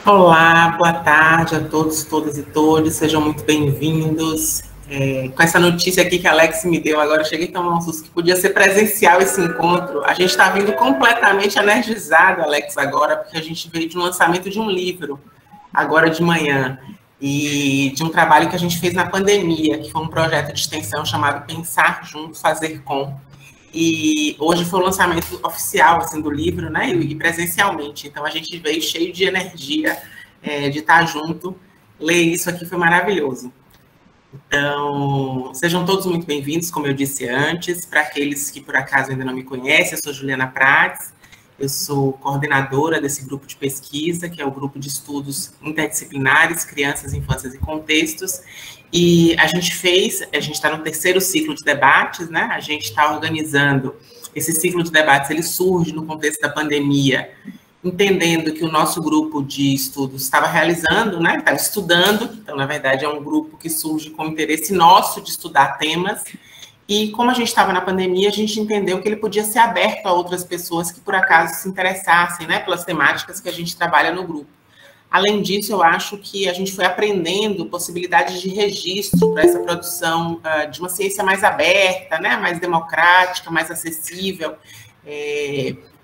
Olá, boa tarde a todos, todas e todos, sejam muito bem-vindos. Com essa notícia aqui que a Alex me deu agora, eu cheguei a tomar um susto que podia ser presencial esse encontro. A gente está vindo completamente energizado, Alex, agora, porque a gente veio de um lançamento de um livro, agora de manhã, e de um trabalho que a gente fez na pandemia, que foi um projeto de extensão chamado Pensar Junto, Fazer Com. E hoje foi o lançamento oficial assim, do livro, né? E presencialmente. Então a gente veio cheio de energia de estar junto. Ler isso aqui foi maravilhoso. Então, sejam todos muito bem-vindos, como eu disse antes. Para aqueles que por acaso ainda não me conhecem, eu sou Juliana Prates, eu sou coordenadora desse grupo de pesquisa, que é o grupo de estudos interdisciplinares, crianças, infâncias e contextos. E a gente está no terceiro ciclo de debates, né? A gente está organizando esse ciclo de debates, ele surge no contexto da pandemia, entendendo que o nosso grupo de estudos estava realizando, né? Estava estudando, então, na verdade, é um grupo que surge com interesse nosso de estudar temas. E como a gente estava na pandemia, a gente entendeu que ele podia ser aberto a outras pessoas que, por acaso, se interessassem, né, pelas temáticas que a gente trabalha no grupo. Além disso, eu acho que a gente foi aprendendo possibilidades de registro para essa produção de uma ciência mais aberta, né, mais democrática, mais acessível.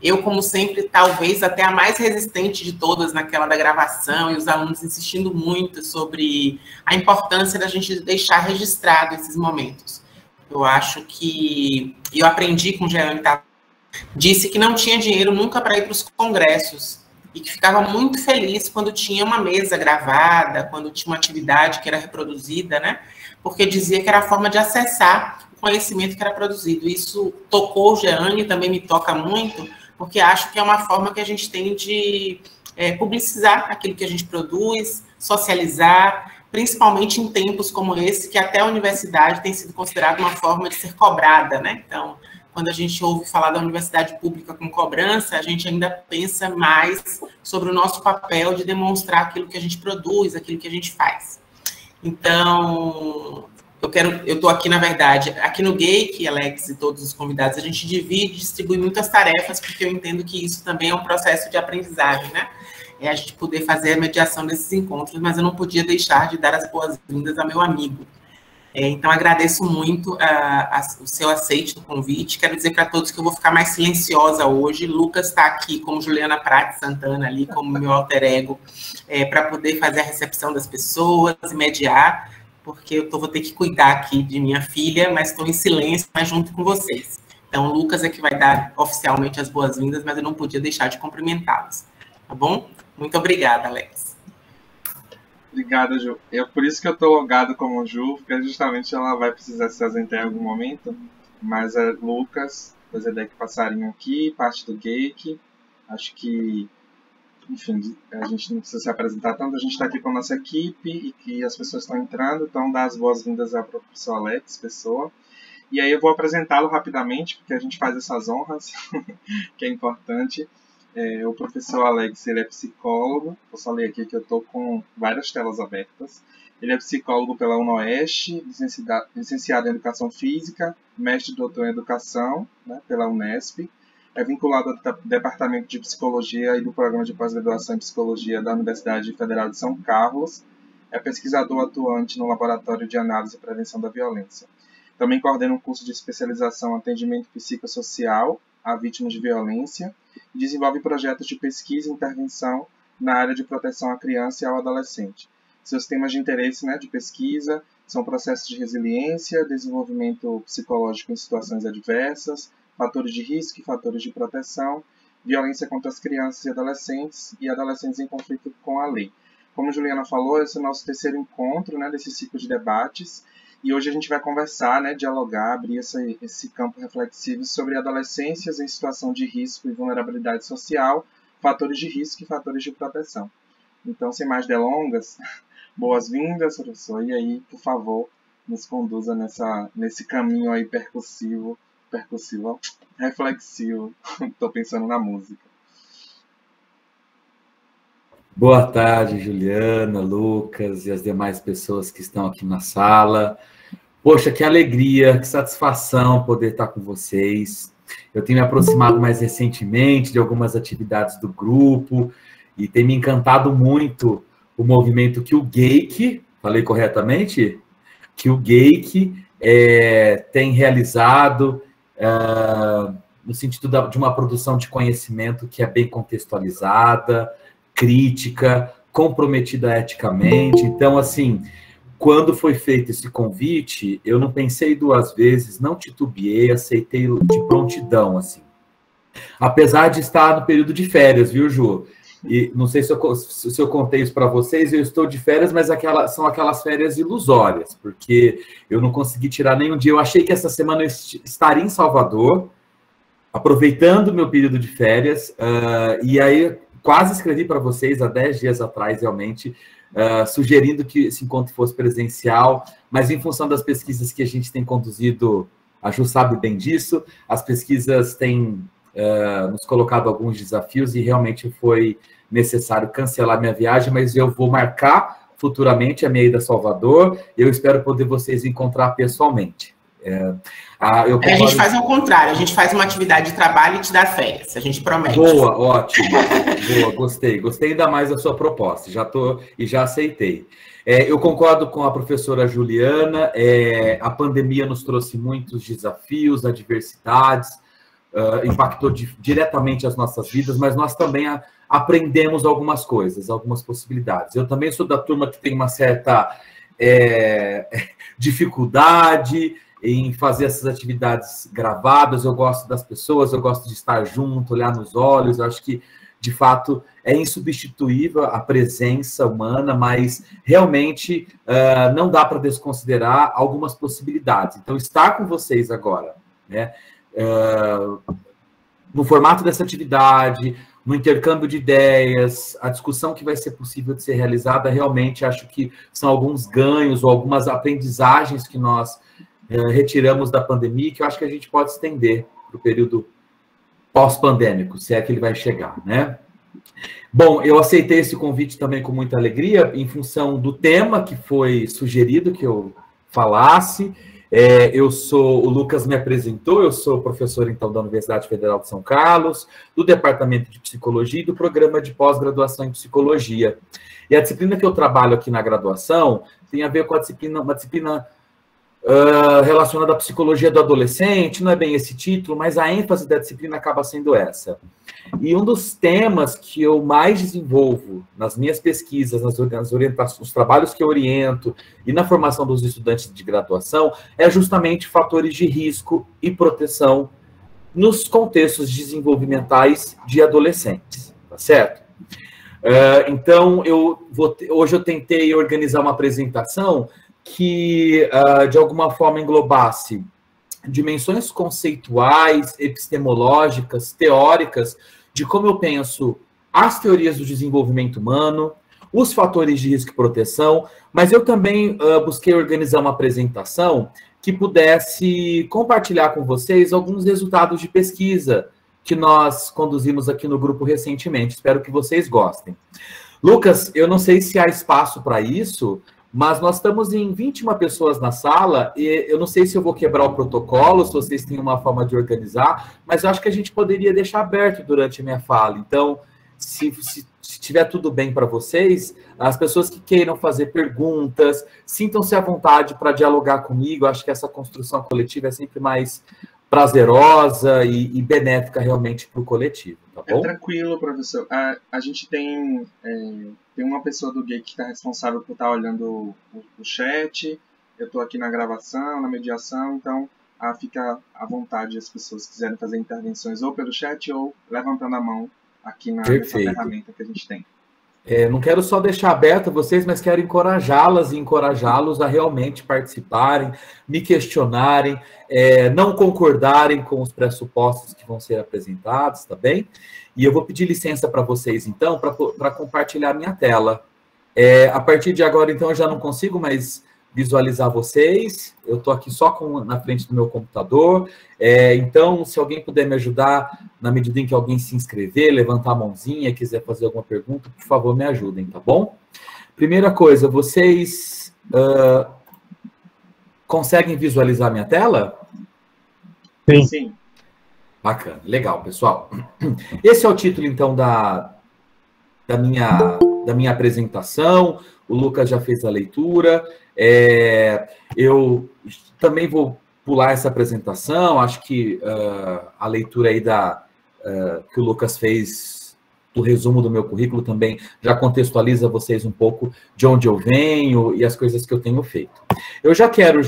Eu, como sempre, talvez até a mais resistente de todas naquela da gravação, e os alunos insistindo muito sobre a importância da gente deixar registrado esses momentos. Eu acho que... Eu aprendi com o Jean, disse que não tinha dinheiro nunca para ir para os congressos e que ficava muito feliz quando tinha uma mesa gravada, quando tinha uma atividade que era reproduzida, né? Porque dizia que era a forma de acessar o conhecimento que era produzido. Isso tocou o Jean e também me toca muito, porque acho que é uma forma que a gente tem de publicizar aquilo que a gente produz, socializar, principalmente em tempos como esse, que até a universidade tem sido considerada uma forma de ser cobrada, né? Então, quando a gente ouve falar da universidade pública com cobrança, a gente ainda pensa mais sobre o nosso papel de demonstrar aquilo que a gente produz, aquilo que a gente faz. Então, eu estou aqui, na verdade, aqui no GAKE, Alex e todos os convidados, a gente divide e distribui muitas tarefas, porque eu entendo que isso também é um processo de aprendizagem, né? A gente poder fazer a mediação desses encontros, mas eu não podia deixar de dar as boas-vindas ao meu amigo. Então, agradeço muito o seu aceite do convite. Quero dizer para todos que eu vou ficar mais silenciosa hoje. Lucas está aqui como Juliana Prates Santana, ali como meu alter ego, para poder fazer a recepção das pessoas e mediar, porque eu vou ter que cuidar aqui de minha filha, mas estou em silêncio, mas junto com vocês. Então, o Lucas é que vai dar oficialmente as boas-vindas, mas eu não podia deixar de cumprimentá-los. Tá bom? Muito obrigada, Alex. Obrigada, Ju. É por isso que eu estou logado como Ju, porque justamente ela vai precisar se ausentar em algum momento. Mas é Lucas, do Zedek Passarinho aqui, parte do GAKE. Acho que, enfim, a gente não precisa se apresentar tanto. A gente está aqui com a nossa equipe e que as pessoas estão entrando. Então, dar as boas-vindas ao professor Alex, pessoa. E aí eu vou apresentá-lo rapidamente, porque a gente faz essas honras, que é importante. O professor Alex, ele é psicólogo. Vou só ler aqui que eu estou com várias telas abertas. Ele é psicólogo pela UNOeste, licenciado em Educação Física, mestre e doutor em Educação, né, pela Unesp. É vinculado ao Departamento de Psicologia e do Programa de Pós-Graduação em Psicologia da Universidade Federal de São Carlos. É pesquisador atuante no Laboratório de Análise e Prevenção da Violência. Também coordena um curso de especialização em atendimento psicossocial a vítimas de violência e desenvolve projetos de pesquisa e intervenção na área de proteção à criança e ao adolescente. Seus temas de interesse, né, de pesquisa são processos de resiliência, desenvolvimento psicológico em situações adversas, fatores de risco e fatores de proteção, violência contra as crianças e adolescentes em conflito com a lei. Como a Juliana falou, esse é o nosso terceiro encontro, né, desse ciclo de debates. E hoje a gente vai conversar, né, dialogar, abrir esse campo reflexivo sobre adolescências em situação de risco e vulnerabilidade social, fatores de risco e fatores de proteção. Então, sem mais delongas, boas-vindas, professor. E aí, por favor, nos conduza nesse caminho aí reflexivo. Estou pensando na música. Boa tarde, Juliana, Lucas e as demais pessoas que estão aqui na sala. Poxa, que alegria, que satisfação poder estar com vocês. Eu tenho me aproximado mais recentemente de algumas atividades do grupo e tem me encantado muito o movimento que o GAIC, falei corretamente? Que o GAIC tem realizado no sentido de uma produção de conhecimento que é bem contextualizada, crítica, comprometida eticamente. Então, assim, quando foi feito esse convite, eu não pensei duas vezes, não titubeei, aceitei de prontidão, assim. Apesar de estar no período de férias, viu, Ju? E não sei se eu contei isso para vocês, eu estou de férias, mas são aquelas férias ilusórias, porque eu não consegui tirar nenhum dia. Eu achei que essa semana eu estaria em Salvador, aproveitando o meu período de férias, e aí quase escrevi para vocês há 10 dias atrás, realmente, sugerindo que esse encontro fosse presencial, mas em função das pesquisas que a gente tem conduzido, a Ju sabe bem disso, as pesquisas têm nos colocado alguns desafios e realmente foi necessário cancelar minha viagem, mas eu vou marcar futuramente a minha ida a Salvador e eu espero poder vocês encontrar pessoalmente. A gente faz ao contrário, a gente faz uma atividade de trabalho e te dá férias, a gente promete. Boa, ótimo. Boa, gostei ainda mais da sua proposta, já aceitei. Eu concordo com a professora Juliana, a pandemia nos trouxe muitos desafios, adversidades, impactou diretamente as nossas vidas, mas nós também aprendemos algumas coisas, algumas possibilidades. Eu também sou da turma que tem uma certa dificuldade em fazer essas atividades gravadas, eu gosto das pessoas, eu gosto de estar junto, olhar nos olhos, eu acho que, de fato, é insubstituível a presença humana, mas realmente não dá para desconsiderar algumas possibilidades. Então, estar com vocês agora, né, no formato dessa atividade, no intercâmbio de ideias, a discussão que vai ser possível de ser realizada, realmente acho que são alguns ganhos ou algumas aprendizagens que nós retiramos da pandemia, que eu acho que a gente pode estender para o período pós-pandêmico, se é que ele vai chegar, né? Bom, eu aceitei esse convite também com muita alegria, em função do tema que foi sugerido que eu falasse. O Lucas me apresentou, eu sou professor, então, da Universidade Federal de São Carlos, do Departamento de Psicologia e do Programa de Pós-Graduação em Psicologia. E a disciplina que eu trabalho aqui na graduação tem a ver com uma disciplina relacionada à psicologia do adolescente, não é bem esse título, mas a ênfase da disciplina acaba sendo essa. E um dos temas que eu mais desenvolvo nas minhas pesquisas, nas orientações, nos trabalhos que eu oriento e na formação dos estudantes de graduação é justamente fatores de risco e proteção nos contextos desenvolvimentais de adolescentes, tá certo? Então, hoje eu tentei organizar uma apresentação que, de alguma forma, englobasse dimensões conceituais, epistemológicas, teóricas, de como eu penso as teorias do desenvolvimento humano, os fatores de risco e proteção, mas eu também busquei organizar uma apresentação que pudesse compartilhar com vocês alguns resultados de pesquisa que nós conduzimos aqui no grupo recentemente. Espero que vocês gostem. Lucas, eu não sei se há espaço para isso, mas nós estamos em 21 pessoas na sala, e eu não sei se eu vou quebrar o protocolo, se vocês têm uma forma de organizar, mas eu acho que a gente poderia deixar aberto durante a minha fala. Então, se tiver tudo bem para vocês, as pessoas que queiram fazer perguntas, sintam-se à vontade para dialogar comigo. Eu acho que essa construção coletiva é sempre mais prazerosa e benéfica realmente para o coletivo, tá bom? Tranquilo, professor. A gente tem uma pessoa do GAIC que está responsável por estar olhando o chat. Eu estou aqui na gravação, na mediação, então fica à vontade as pessoas quiserem fazer intervenções ou pelo chat ou levantando a mão aqui nessa ferramenta que a gente tem. Não quero só deixar aberto a vocês, mas quero encorajá-las e encorajá-los a realmente participarem, me questionarem, não concordarem com os pressupostos que vão ser apresentados, tá bem? E eu vou pedir licença para vocês, então, para compartilhar minha tela. A partir de agora, então, eu já não consigo mais visualizar vocês, eu estou aqui só na frente do meu computador, então, se alguém puder me ajudar, na medida em que alguém se inscrever, levantar a mãozinha, quiser fazer alguma pergunta, por favor, me ajudem, tá bom? Primeira coisa, vocês conseguem visualizar minha tela? Sim. Sim. Bacana, legal, pessoal. Esse é o título, então, da da minha apresentação, o Lucas já fez a leitura, eu também vou pular essa apresentação, acho que a leitura aí que o Lucas fez do resumo do meu currículo também já contextualiza vocês um pouco de onde eu venho e as coisas que eu tenho feito. Eu já quero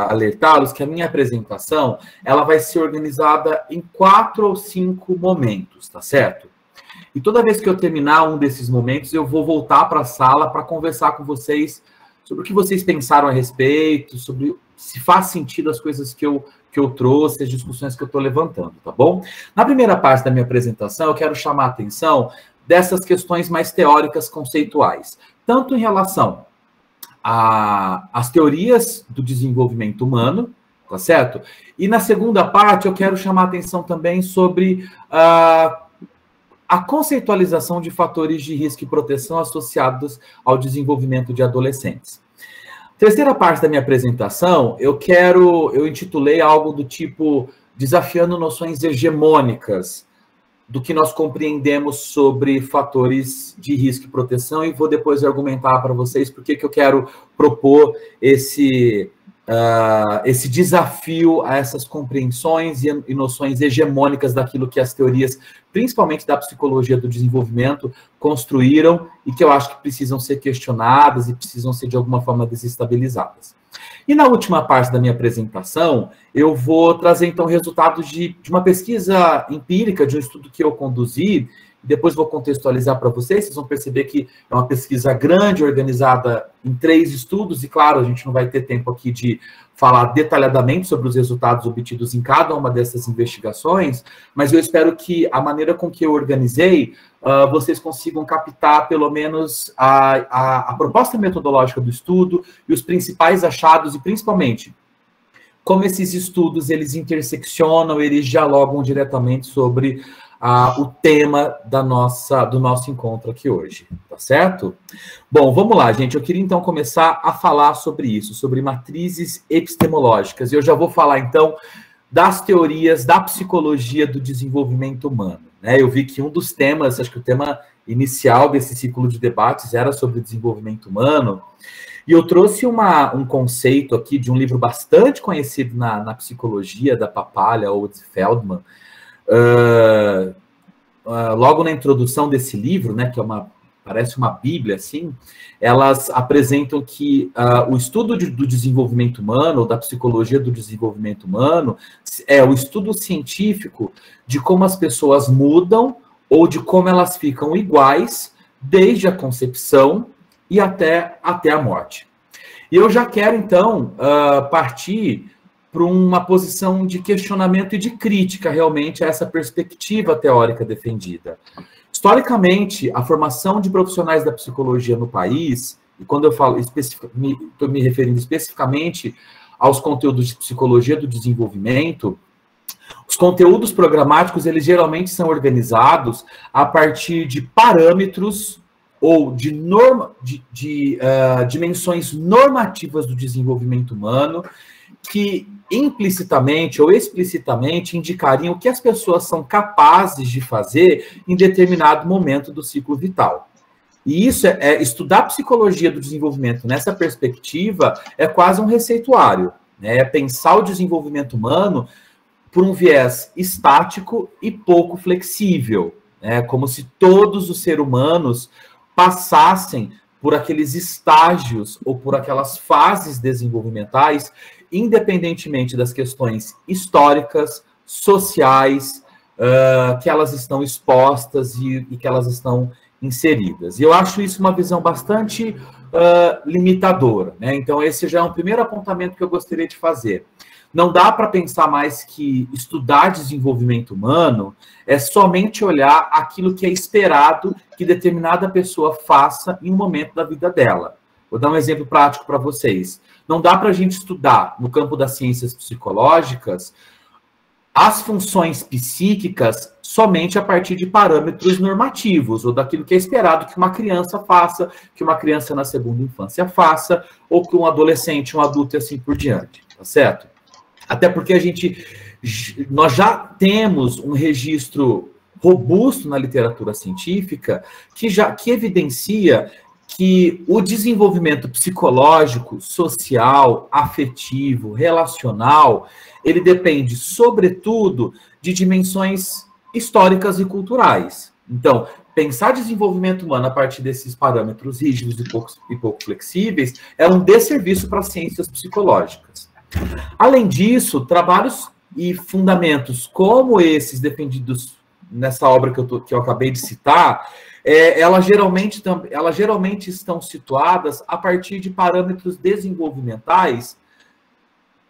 alertá-los que a minha apresentação ela vai ser organizada em 4 ou 5 momentos, tá certo? E toda vez que eu terminar um desses momentos, eu vou voltar para a sala para conversar com vocês sobre o que vocês pensaram a respeito, sobre se faz sentido as coisas que eu trouxe, as discussões que eu estou levantando, tá bom? Na primeira parte da minha apresentação, eu quero chamar a atenção dessas questões mais teóricas, conceituais, tanto em relação às teorias do desenvolvimento humano, tá certo? E na segunda parte, eu quero chamar a atenção também sobre a conceitualização de fatores de risco e proteção associados ao desenvolvimento de adolescentes. Terceira parte da minha apresentação, eu intitulei algo do tipo desafiando noções hegemônicas do que nós compreendemos sobre fatores de risco e proteção, e vou depois argumentar para vocês por que eu quero propor esse desafio a essas compreensões e noções hegemônicas daquilo que as teorias, principalmente da psicologia do desenvolvimento, construíram e que eu acho que precisam ser questionadas e precisam ser, de alguma forma, desestabilizadas. E na última parte da minha apresentação, eu vou trazer, então, resultados de uma pesquisa empírica, de um estudo que eu conduzi, e depois vou contextualizar para vocês vão perceber que é uma pesquisa grande, organizada em 3 estudos, e claro, a gente não vai ter tempo aqui de falar detalhadamente sobre os resultados obtidos em cada uma dessas investigações, mas eu espero que a maneira com que eu organizei, vocês consigam captar pelo menos a proposta metodológica do estudo e os principais achados, e principalmente como esses estudos eles interseccionam, eles dialogam diretamente sobre o tema do nosso encontro aqui hoje, tá certo? Bom, vamos lá, gente. Eu queria, então, começar a falar sobre isso, sobre matrizes epistemológicas. E eu já vou falar, então, das teorias da psicologia do desenvolvimento humano, né? Eu vi que um dos temas, acho que o tema inicial desse ciclo de debates era sobre desenvolvimento humano, e eu trouxe um conceito aqui de um livro bastante conhecido na psicologia, da Papalha ou de Feldman. Logo na introdução desse livro, né, que parece uma bíblia, assim, elas apresentam que o estudo do desenvolvimento humano, ou da psicologia do desenvolvimento humano, é o estudo científico de como as pessoas mudam ou de como elas ficam iguais desde a concepção e até a morte. E eu já quero, então, partir para uma posição de questionamento e de crítica, realmente, a essa perspectiva teórica defendida. Historicamente, a formação de profissionais da psicologia no país, e quando eu falo, estou me referindo especificamente aos conteúdos de psicologia do desenvolvimento, os conteúdos programáticos, eles geralmente são organizados a partir de parâmetros ou de dimensões normativas do desenvolvimento humano, que implicitamente ou explicitamente indicariam o que as pessoas são capazes de fazer em determinado momento do ciclo vital. E isso estudar psicologia do desenvolvimento nessa perspectiva é quase um receituário, né? É pensar o desenvolvimento humano por um viés estático e pouco flexível, né? Como se todos os seres humanos passassem por aqueles estágios ou por aquelas fases desenvolvimentais, independentemente das questões históricas, sociais, que elas estão expostas e que elas estão inseridas. E eu acho isso uma visão bastante limitadora, né? Então, esse já é um primeiro apontamento que eu gostaria de fazer. Não dá para pensar mais que estudar desenvolvimento humano é somente olhar aquilo que é esperado que determinada pessoa faça em um momento da vida dela. Vou dar um exemplo prático para vocês. Não dá para a gente estudar, no campo das ciências psicológicas, as funções psíquicas somente a partir de parâmetros normativos, ou daquilo que é esperado que uma criança faça, que uma criança na segunda infância faça, ou que um adolescente, um adulto e assim por diante, tá certo? Até porque nós já temos um registro robusto na literatura científica que evidencia que o desenvolvimento psicológico, social, afetivo, relacional, ele depende, sobretudo, de dimensões históricas e culturais. Então, pensar desenvolvimento humano a partir desses parâmetros rígidos e pouco flexíveis é um desserviço para as ciências psicológicas. Além disso, trabalhos e fundamentos como esses defendidos nessa obra que eu acabei de citar, elas geralmente estão situadas a partir de parâmetros desenvolvimentais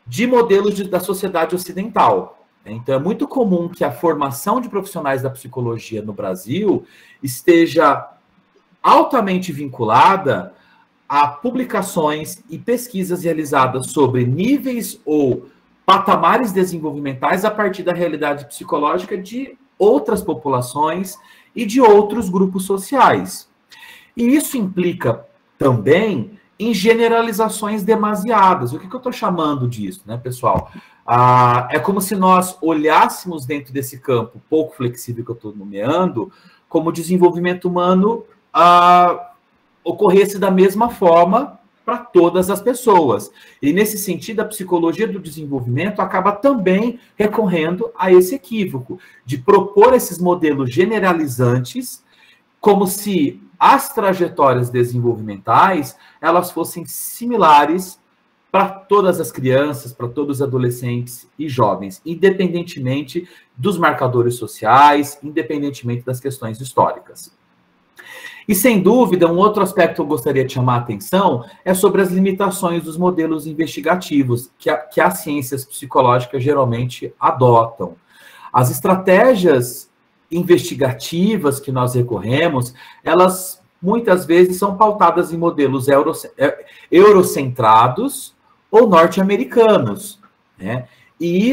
de modelos da sociedade ocidental. Então, é muito comum que a formação de profissionais da psicologia no Brasil esteja altamente vinculada a publicações e pesquisas realizadas sobre níveis ou patamares desenvolvimentais a partir da realidade psicológica de outras populações e de outros grupos sociais. E isso implica também em generalizações demasiadas. O que eu estou chamando disso, né, pessoal? É como se nós olhássemos dentro desse campo pouco flexível que eu estou nomeando, como o desenvolvimento humano ocorresse da mesma forma para todas as pessoas. E, nesse sentido, a psicologia do desenvolvimento acaba também recorrendo a esse equívoco, de propor esses modelos generalizantes, como se as trajetórias desenvolvimentais elas fossem similares para todas as crianças, para todos os adolescentes e jovens, independentemente dos marcadores sociais, independentemente das questões históricas. E, sem dúvida, um outro aspecto que eu gostaria de chamar a atenção é sobre as limitações dos modelos investigativos que as ciências psicológicas geralmente adotam. As estratégias investigativas que nós recorremos, elas muitas vezes são pautadas em modelos eurocentrados ou norte-americanos, né? E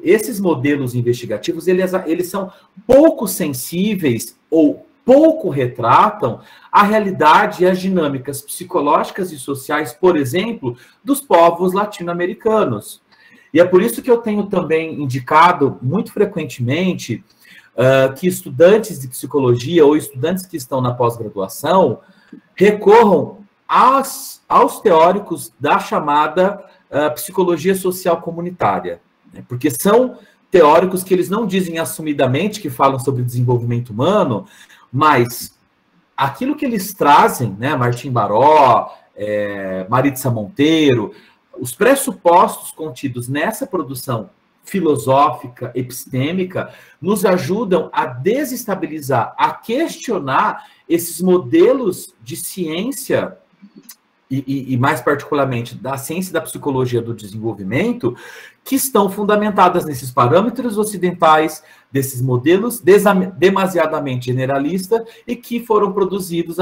esses modelos investigativos, eles são pouco sensíveis ou pouco retratam a realidade e as dinâmicas psicológicas e sociais, por exemplo, dos povos latino-americanos. E é por isso que eu tenho também indicado muito frequentemente que estudantes de psicologia ou estudantes que estão na pós-graduação recorram aos teóricos da chamada psicologia social comunitária, né? Porque são teóricos que eles não dizem assumidamente que falam sobre desenvolvimento humano, mas aquilo que eles trazem, né, Martim Baró, Maritza Monteiro, os pressupostos contidos nessa produção filosófica, epistêmica, nos ajudam a desestabilizar, a questionar esses modelos de ciência e mais particularmente da ciência e da psicologia do desenvolvimento, que estão fundamentadas nesses parâmetros ocidentais, desses modelos demasiadamente generalistas e que foram produzidos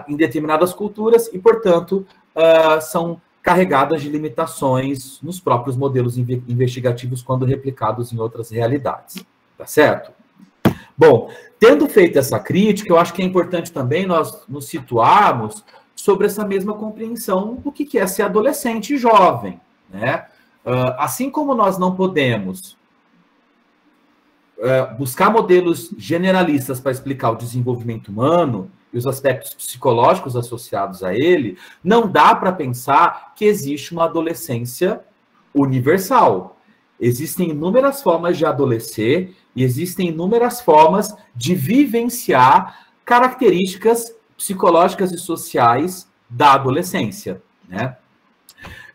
em determinadas culturas e, portanto, são carregadas de limitações nos próprios modelos investigativos quando replicados em outras realidades. Tá certo? Bom, tendo feito essa crítica, eu acho que é importante também nós nos situarmos sobre essa mesma compreensão do que é ser adolescente e jovem, né? Assim como nós não podemos buscar modelos generalistas para explicar o desenvolvimento humano e os aspectos psicológicos associados a ele, não dá para pensar que existe uma adolescência universal. Existem inúmeras formas de adolescer e existem inúmeras formas de vivenciar características psicológicas e sociais da adolescência, né?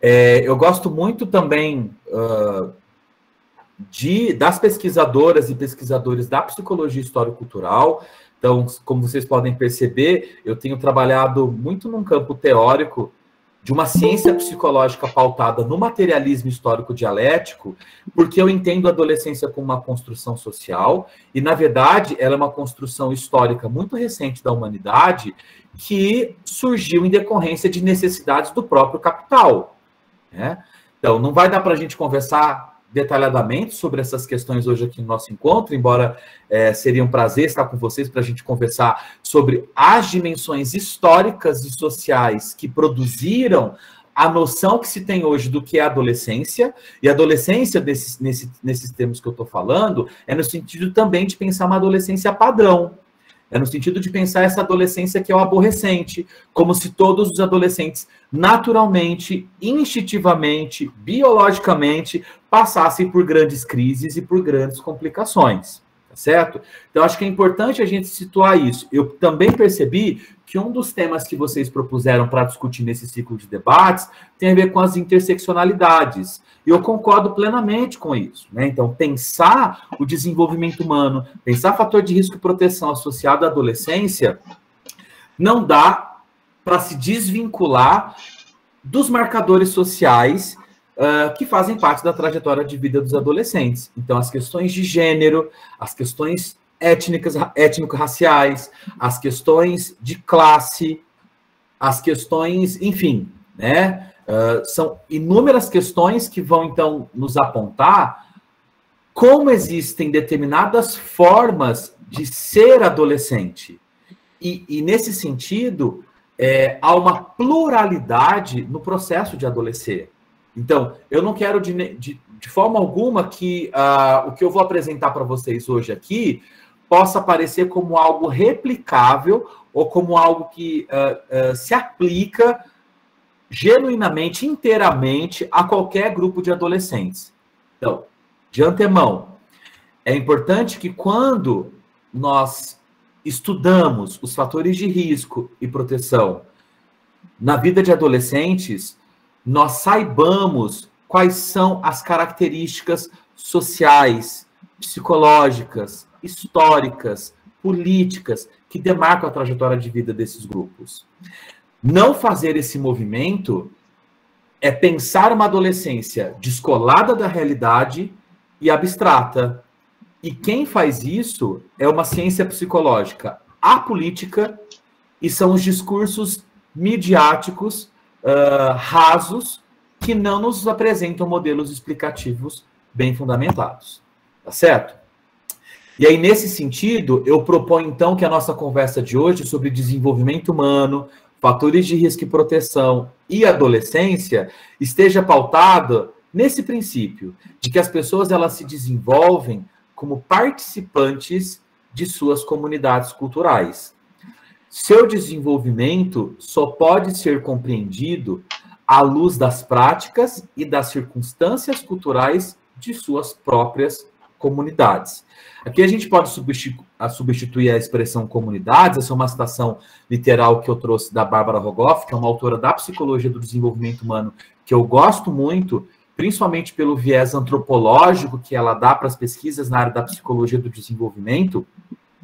Eu gosto muito também das pesquisadoras e pesquisadores da psicologia histórico-cultural. Então, como vocês podem perceber, eu tenho trabalhado muito num campo teórico de uma ciência psicológica pautada no materialismo histórico-dialético, porque eu entendo a adolescência como uma construção social, e, na verdade, ela é uma construção histórica muito recente da humanidade, que surgiu em decorrência de necessidades do próprio capital, né? Então, não vai dar para a gente conversar detalhadamente sobre essas questões hoje aqui no nosso encontro, embora seria um prazer estar com vocês para a gente conversar sobre as dimensões históricas e sociais que produziram a noção que se tem hoje do que é adolescência, e adolescência, nesses termos que eu estou falando, é no sentido também de pensar uma adolescência padrão. É no sentido de pensar essa adolescência que é o aborrecente, como se todos os adolescentes naturalmente, instintivamente, biologicamente, passassem por grandes crises e por grandes complicações, tá certo? Então, acho que é importante a gente situar isso. Eu também percebi que um dos temas que vocês propuseram para discutir nesse ciclo de debates tem a ver com as interseccionalidades. E eu concordo plenamente com isso, né? Então, pensar o desenvolvimento humano, pensar fator de risco e proteção associado à adolescência, não dá para se desvincular dos marcadores sociais que fazem parte da trajetória de vida dos adolescentes. Então, as questões de gênero, as questões étnico-raciais, as questões de classe, as questões, enfim, né? São inúmeras questões que vão, então, nos apontar como existem determinadas formas de ser adolescente. E nesse sentido, há uma pluralidade no processo de adolescer. Então, eu não quero de forma alguma que o que eu vou apresentar para vocês hoje aqui possa parecer como algo replicável ou como algo que se aplica genuinamente, inteiramente, a qualquer grupo de adolescentes. Então, de antemão, é importante que quando nós estudamos os fatores de risco e proteção na vida de adolescentes, nós saibamos quais são as características sociais, psicológicas, históricas, políticas que demarcam a trajetória de vida desses grupos. Não fazer esse movimento é pensar uma adolescência descolada da realidade e abstrata. E quem faz isso é uma ciência psicológica apolítica e são os discursos midiáticos rasos que não nos apresentam modelos explicativos bem fundamentados. Tá certo? E aí, nesse sentido, eu proponho, então, que a nossa conversa de hoje sobre desenvolvimento humano, fatores de risco e proteção e adolescência esteja pautada nesse princípio de que as pessoas elas se desenvolvem como participantes de suas comunidades culturais. Seu desenvolvimento só pode ser compreendido à luz das práticas e das circunstâncias culturais de suas próprias comunidades. Aqui a gente pode substituir a expressão comunidades, essa é uma citação literal que eu trouxe da Bárbara Rogoff, que é uma autora da psicologia do desenvolvimento humano, que eu gosto muito, principalmente pelo viés antropológico que ela dá para as pesquisas na área da psicologia do desenvolvimento.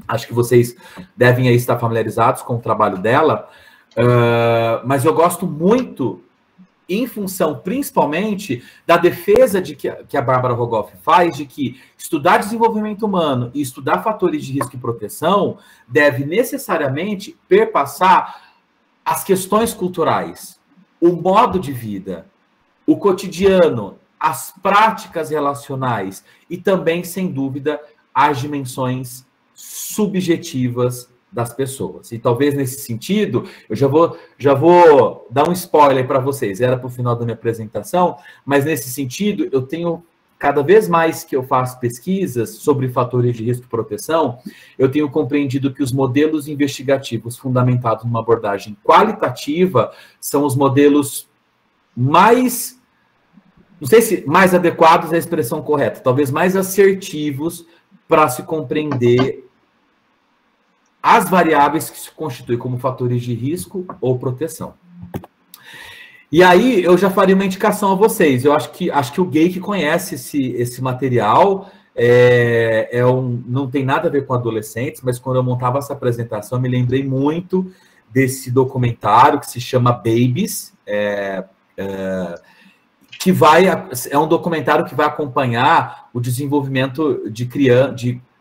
Acho que vocês devem aí estar familiarizados com o trabalho dela, mas eu gosto muito em função, principalmente, da defesa que a Bárbara Rogoff faz, de que estudar desenvolvimento humano e estudar fatores de risco e proteção deve necessariamente perpassar as questões culturais, o modo de vida, o cotidiano, as práticas relacionais e também, sem dúvida, as dimensões subjetivas das pessoas. E talvez nesse sentido, eu já vou dar um spoiler para vocês, era para o final da minha apresentação, mas nesse sentido, eu tenho, cada vez mais que eu faço pesquisas sobre fatores de risco e proteção, eu tenho compreendido que os modelos investigativos fundamentados numa abordagem qualitativa são os modelos mais, não sei se mais adequados é a expressão correta, talvez mais assertivos para se compreender as variáveis que se constituem como fatores de risco ou proteção. E aí, eu já faria uma indicação a vocês. Eu acho que o Gay que conhece esse material, não tem nada a ver com adolescentes, mas quando eu montava essa apresentação, eu me lembrei muito desse documentário que se chama Babies, que é um documentário que vai acompanhar o desenvolvimento de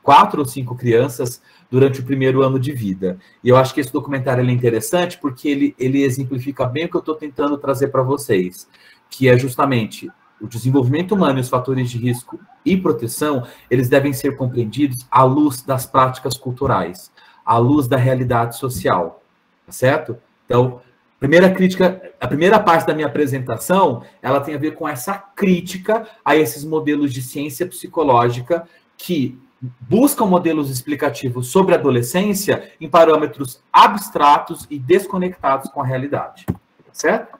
4 ou 5 crianças durante o primeiro ano de vida. E eu acho que esse documentário é interessante porque ele exemplifica bem o que eu estou tentando trazer para vocês, que é justamente o desenvolvimento humano e os fatores de risco e proteção, eles devem ser compreendidos à luz das práticas culturais, à luz da realidade social, tá certo? Então, A primeira parte da minha apresentação, ela tem a ver com essa crítica a esses modelos de ciência psicológica que buscam modelos explicativos sobre a adolescência em parâmetros abstratos e desconectados com a realidade. Certo?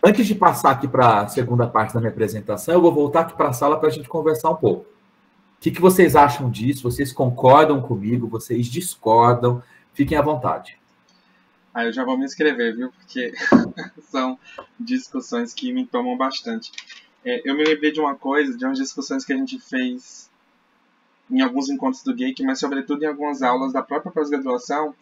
Antes de passar aqui para a segunda parte da minha apresentação, eu vou voltar aqui para a sala para a gente conversar um pouco. O que vocês acham disso? Vocês concordam comigo? Vocês discordam? Fiquem à vontade. Eu já vou me inscrever, viu? Porque são discussões que me tomam bastante. Eu me lembrei de uma coisa, de umas discussões que a gente fez em alguns encontros do GAKE, mas sobretudo em algumas aulas da própria pós-graduação,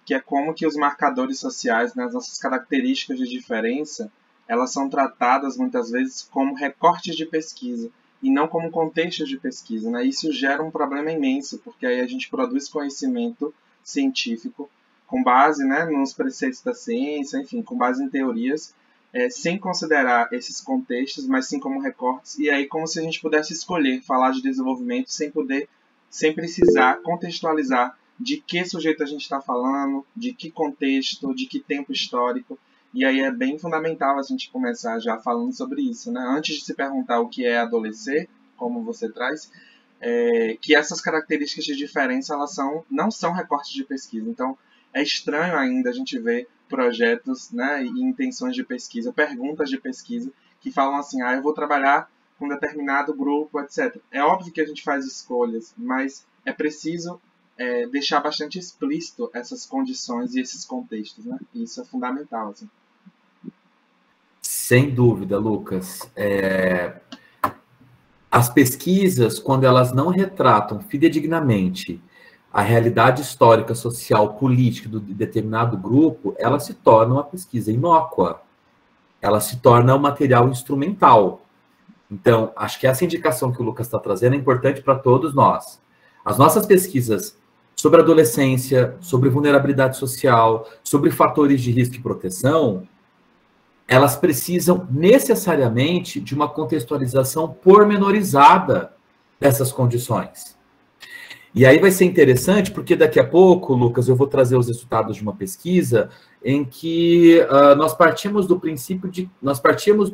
que é como que os marcadores sociais, né, as nossas características de diferença, elas são tratadas muitas vezes como recortes de pesquisa e não como contextos de pesquisa, né? Isso gera um problema imenso, porque aí a gente produz conhecimento científico com base, né, nos preceitos da ciência, enfim, com base em teorias, sem considerar esses contextos, mas sim como recortes, e aí como se a gente pudesse escolher falar de desenvolvimento sem precisar contextualizar de que sujeito a gente está falando, de que contexto, de que tempo histórico, e aí é bem fundamental a gente começar já falando sobre isso, né? Antes de se perguntar o que é adolescer, como você traz, que essas características de diferença elas não são recortes de pesquisa, então é estranho ainda a gente ver projetos, né, e intenções de pesquisa, perguntas de pesquisa, que falam assim, eu vou trabalhar com um determinado grupo, etc. É óbvio que a gente faz escolhas, mas é preciso deixar bastante explícito essas condições e esses contextos, né? E isso é fundamental, assim. Sem dúvida, Lucas. As pesquisas, quando elas não retratam fidedignamente a realidade histórica, social, política de determinado grupo, ela se torna uma pesquisa inócua. Ela se torna um material instrumental. Então, acho que essa indicação que o Lucas está trazendo é importante para todos nós. As nossas pesquisas sobre adolescência, sobre vulnerabilidade social, sobre fatores de risco e proteção, elas precisam necessariamente de uma contextualização pormenorizada dessas condições. E aí vai ser interessante, porque daqui a pouco, Lucas, eu vou trazer os resultados de uma pesquisa em que nós partimos do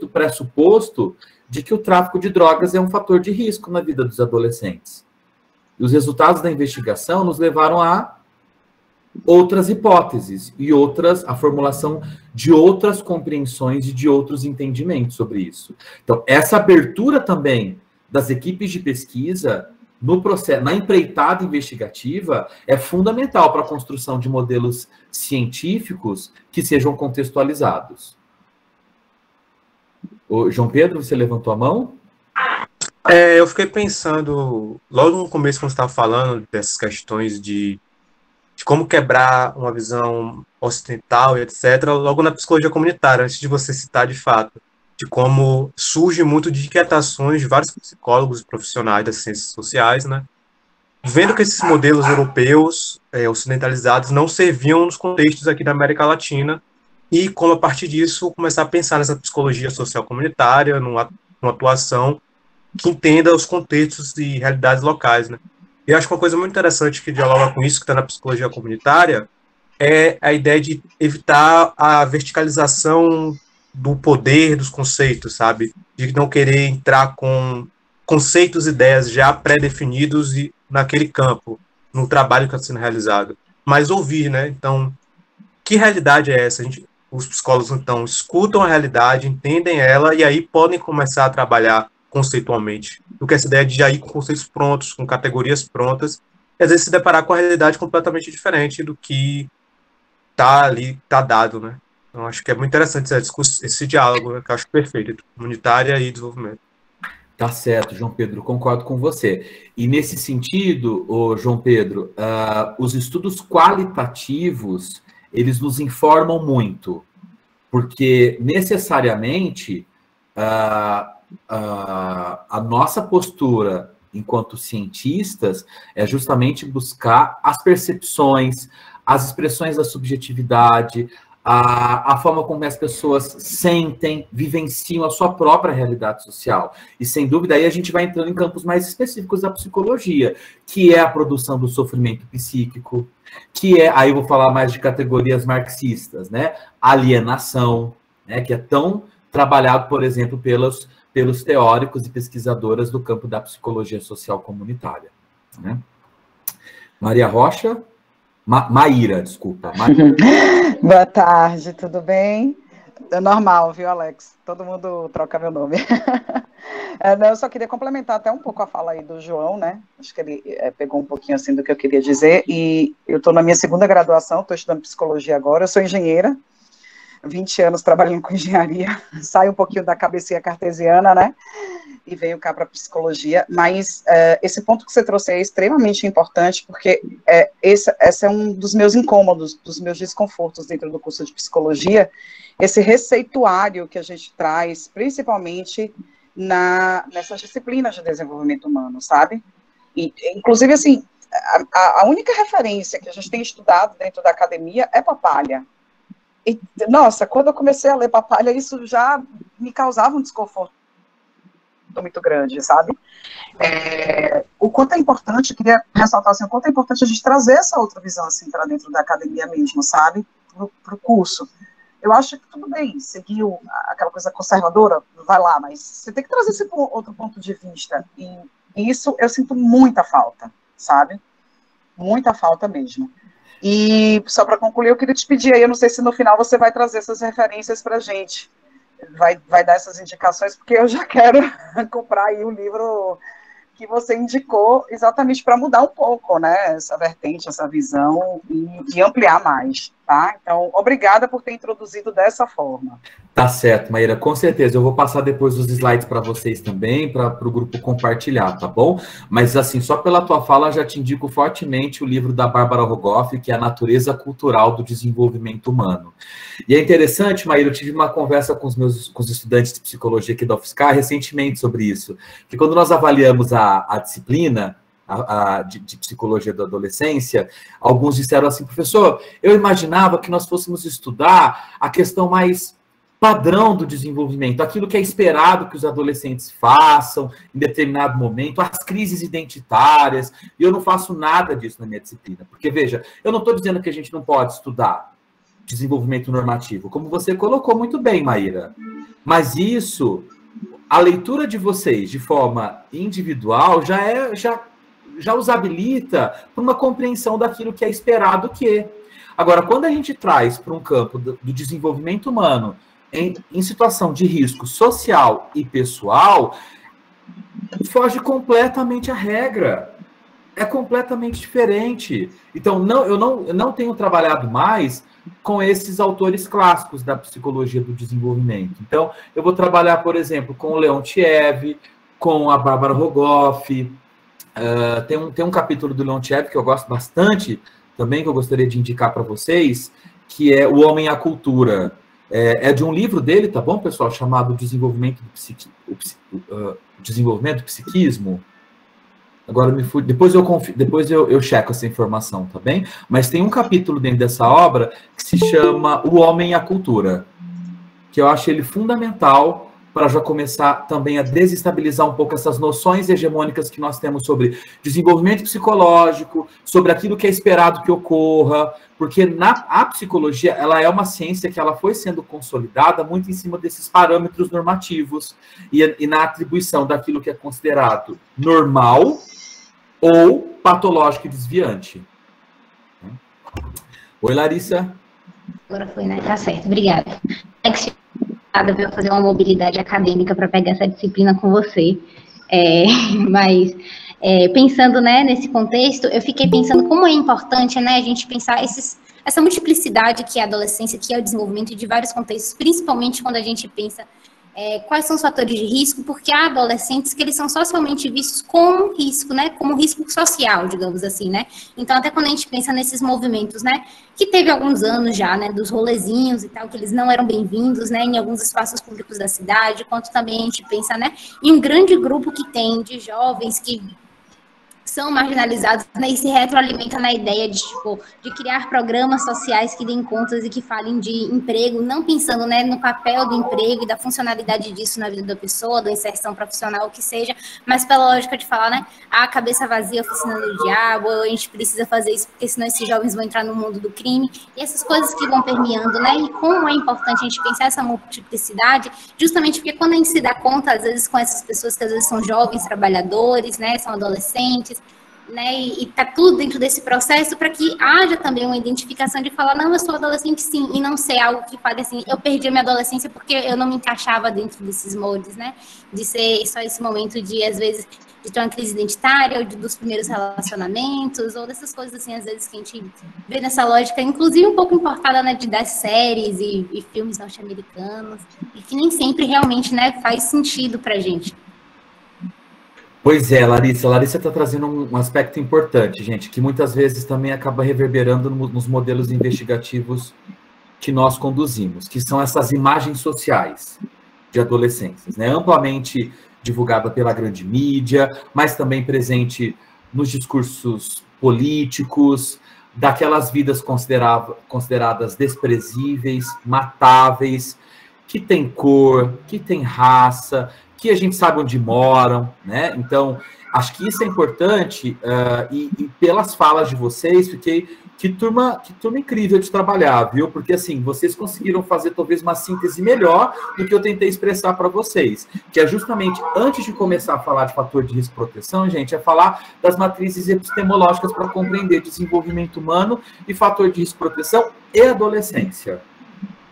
pressuposto de que o tráfico de drogas é um fator de risco na vida dos adolescentes. E os resultados da investigação nos levaram a outras hipóteses e a formulação de outras compreensões e de outros entendimentos sobre isso. Então, essa abertura também das equipes de pesquisa no processo, na empreitada investigativa, é fundamental para a construção de modelos científicos que sejam contextualizados. Ô, João Pedro, você levantou a mão? Eu fiquei pensando, logo no começo, quando você estava falando dessas questões de como quebrar uma visão ocidental e etc., logo na psicologia comunitária, antes de você citar de fato, de como surge muito de inquietações de vários psicólogos e profissionais das ciências sociais, né? Vendo que esses modelos europeus ocidentalizados não serviam nos contextos aqui da América Latina e como, a partir disso, começar a pensar nessa psicologia social comunitária, numa atuação que entenda os contextos e realidades locais, né? E acho que uma coisa muito interessante que dialoga com isso, que está na psicologia comunitária, é a ideia de evitar a verticalização do poder dos conceitos, sabe? De não querer entrar com conceitos e ideias já pré-definidos e naquele campo, no trabalho que está sendo realizado. Mas ouvir, né? Então, que realidade é essa? Os psicólogos, então, escutam a realidade, entendem ela e aí podem começar a trabalhar conceitualmente. Do que essa ideia de já ir com conceitos prontos, com categorias prontas, e às vezes se deparar com a realidade completamente diferente do que está dado, né? Então, acho que é muito interessante esse diálogo, né, que eu acho perfeito, entre comunitária e desenvolvimento. Tá certo, João Pedro, concordo com você. E nesse sentido, João Pedro, os estudos qualitativos, eles nos informam muito, porque necessariamente a nossa postura enquanto cientistas é justamente buscar as percepções, as expressões da subjetividade, a forma como as pessoas sentem, vivenciam a sua própria realidade social. E, sem dúvida, aí a gente vai entrando em campos mais específicos da psicologia, que é a produção do sofrimento psíquico, que é, aí eu vou falar mais de categorias marxistas, né? Alienação, né? Que é tão trabalhado, por exemplo, pelos teóricos e pesquisadoras do campo da psicologia social comunitária, né? Maria Rocha... Maíra, desculpa. Boa tarde, tudo bem? É normal, viu, Alex? Todo mundo troca meu nome. Não, eu só queria complementar até um pouco a fala aí do João, né? Acho que ele pegou um pouquinho assim do que eu queria dizer. E eu estou na minha segunda graduação, estou estudando psicologia agora. Eu sou engenheira, 20 anos trabalhando com engenharia. Saio um pouquinho da cabecinha cartesiana, né? E venho cá para a psicologia, mas esse ponto que você trouxe é extremamente importante, porque esse é um dos meus incômodos, dos meus desconfortos dentro do curso de psicologia, esse receituário que a gente traz, principalmente nessas disciplinas de desenvolvimento humano, sabe? E, inclusive, assim, a única referência que a gente tem estudado dentro da academia é Papalha. E, nossa, quando eu comecei a ler Papalha, isso já me causava um desconforto muito grande, sabe? O quanto é importante, eu queria ressaltar assim, o quanto é importante a gente trazer essa outra visão assim para dentro da academia mesmo, sabe? Para o curso. Eu acho que tudo bem, seguir aquela coisa conservadora, vai lá, mas você tem que trazer esse outro ponto de vista. E isso eu sinto muita falta, sabe? Muita falta mesmo. E só para concluir, eu queria te pedir aí, eu não sei se no final você vai trazer essas referências para a gente. Vai dar essas indicações, porque eu já quero comprar aí o livro que você indicou, exatamente para mudar um pouco, né, essa vertente, essa visão, e ampliar mais, tá? Então, obrigada por ter introduzido dessa forma. Tá certo, Maíra, com certeza. Eu vou passar depois os slides para vocês também, para o grupo compartilhar, tá bom? Mas, assim, só pela tua fala, já te indico fortemente o livro da Bárbara Rogoff, que é A Natureza Cultural do Desenvolvimento Humano. E é interessante, Maíra, eu tive uma conversa com os estudantes de psicologia aqui da UFSCar recentemente sobre isso, que quando nós avaliamos a disciplina de psicologia da adolescência, alguns disseram assim, professor, eu imaginava que nós fôssemos estudar a questão mais padrão do desenvolvimento, aquilo que é esperado que os adolescentes façam em determinado momento, as crises identitárias, e eu não faço nada disso na minha disciplina, porque, veja, eu não estou dizendo que a gente não pode estudar desenvolvimento normativo, como você colocou muito bem, Maíra, mas isso, a leitura de vocês de forma individual já os habilita para uma compreensão daquilo que é esperado que. Agora, quando a gente traz para um campo do desenvolvimento humano em situação de risco social e pessoal, foge completamente a regra. É completamente diferente. Então, eu não tenho trabalhado mais com esses autores clássicos da psicologia do desenvolvimento. Então, eu vou trabalhar, por exemplo, com o Leontiev, com a Bárbara Rogoff. Tem um capítulo do Leontiev que eu gosto bastante, também, que eu gostaria de indicar para vocês, que é O Homem e a Cultura. É de um livro dele, tá bom, pessoal? Chamado Desenvolvimento do Psiquismo. Agora me fui. Depois eu checo essa informação, tá bem? Mas tem um capítulo dentro dessa obra que se chama O Homem e a Cultura, que eu acho ele fundamental para já começar também a desestabilizar um pouco essas noções hegemônicas que nós temos sobre desenvolvimento psicológico, sobre aquilo que é esperado que ocorra, porque a psicologia, ela é uma ciência que ela foi sendo consolidada muito em cima desses parâmetros normativos e na atribuição daquilo que é considerado normal ou patológico e desviante. Oi, Larissa. Agora foi, né? Tá certo, obrigada. Eu fazer uma mobilidade acadêmica para pegar essa disciplina com você, mas pensando, né, nesse contexto, eu fiquei pensando como é importante, né, a gente pensar essa multiplicidade que é a adolescência, que é o desenvolvimento de vários contextos, principalmente quando a gente pensa quais são os fatores de risco, porque há adolescentes que eles são socialmente vistos como risco, né, como risco social, digamos assim, né, então até quando a gente pensa nesses movimentos, né, que teve alguns anos já, né, dos rolezinhos e tal, que eles não eram bem-vindos, né, em alguns espaços públicos da cidade, quanto também a gente pensa, né, em um grande grupo que tem de jovens que são marginalizados, né, e se retroalimenta na ideia de, tipo, de criar programas sociais que deem contas e que falem de emprego, não pensando, né, no papel do emprego e da funcionalidade disso na vida da pessoa, da inserção profissional, o que seja, mas pela lógica de falar, né, a cabeça vazia, oficina do diabo, a gente precisa fazer isso porque senão esses jovens vão entrar no mundo do crime, e essas coisas que vão permeando, né, e como é importante a gente pensar essa multiplicidade, justamente porque quando a gente se dá conta, às vezes, com essas pessoas que às vezes são jovens trabalhadores, né, são adolescentes, né, e tá tudo dentro desse processo para que haja também uma identificação de falar, não, eu sou adolescente sim, e não ser algo que fale assim, eu perdi a minha adolescência porque eu não me encaixava dentro desses moldes, né, de ser só esse momento de, às vezes, de ter uma crise identitária, ou dos primeiros relacionamentos, ou dessas coisas assim, às vezes, que a gente vê nessa lógica, inclusive um pouco importada, né, das séries e filmes norte-americanos, e que nem sempre realmente, né, faz sentido pra gente. Pois é, Larissa. Larissa está trazendo um aspecto importante, gente, que muitas vezes também acaba reverberando nos modelos investigativos que nós conduzimos, que são essas imagens sociais de adolescências, né? Amplamente divulgada pela grande mídia, mas também presente nos discursos políticos, daquelas vidas consideradas desprezíveis, matáveis, que tem cor, que tem raça, que a gente sabe onde moram, né? Então, acho que isso é importante, e pelas falas de vocês, que turma incrível de trabalhar, viu? Porque, assim, vocês conseguiram fazer talvez uma síntese melhor do que eu tentei expressar para vocês, que é justamente, antes de começar a falar de fator de risco e proteção, gente, é falar das matrizes epistemológicas para compreender desenvolvimento humano e fator de risco e proteção e adolescência.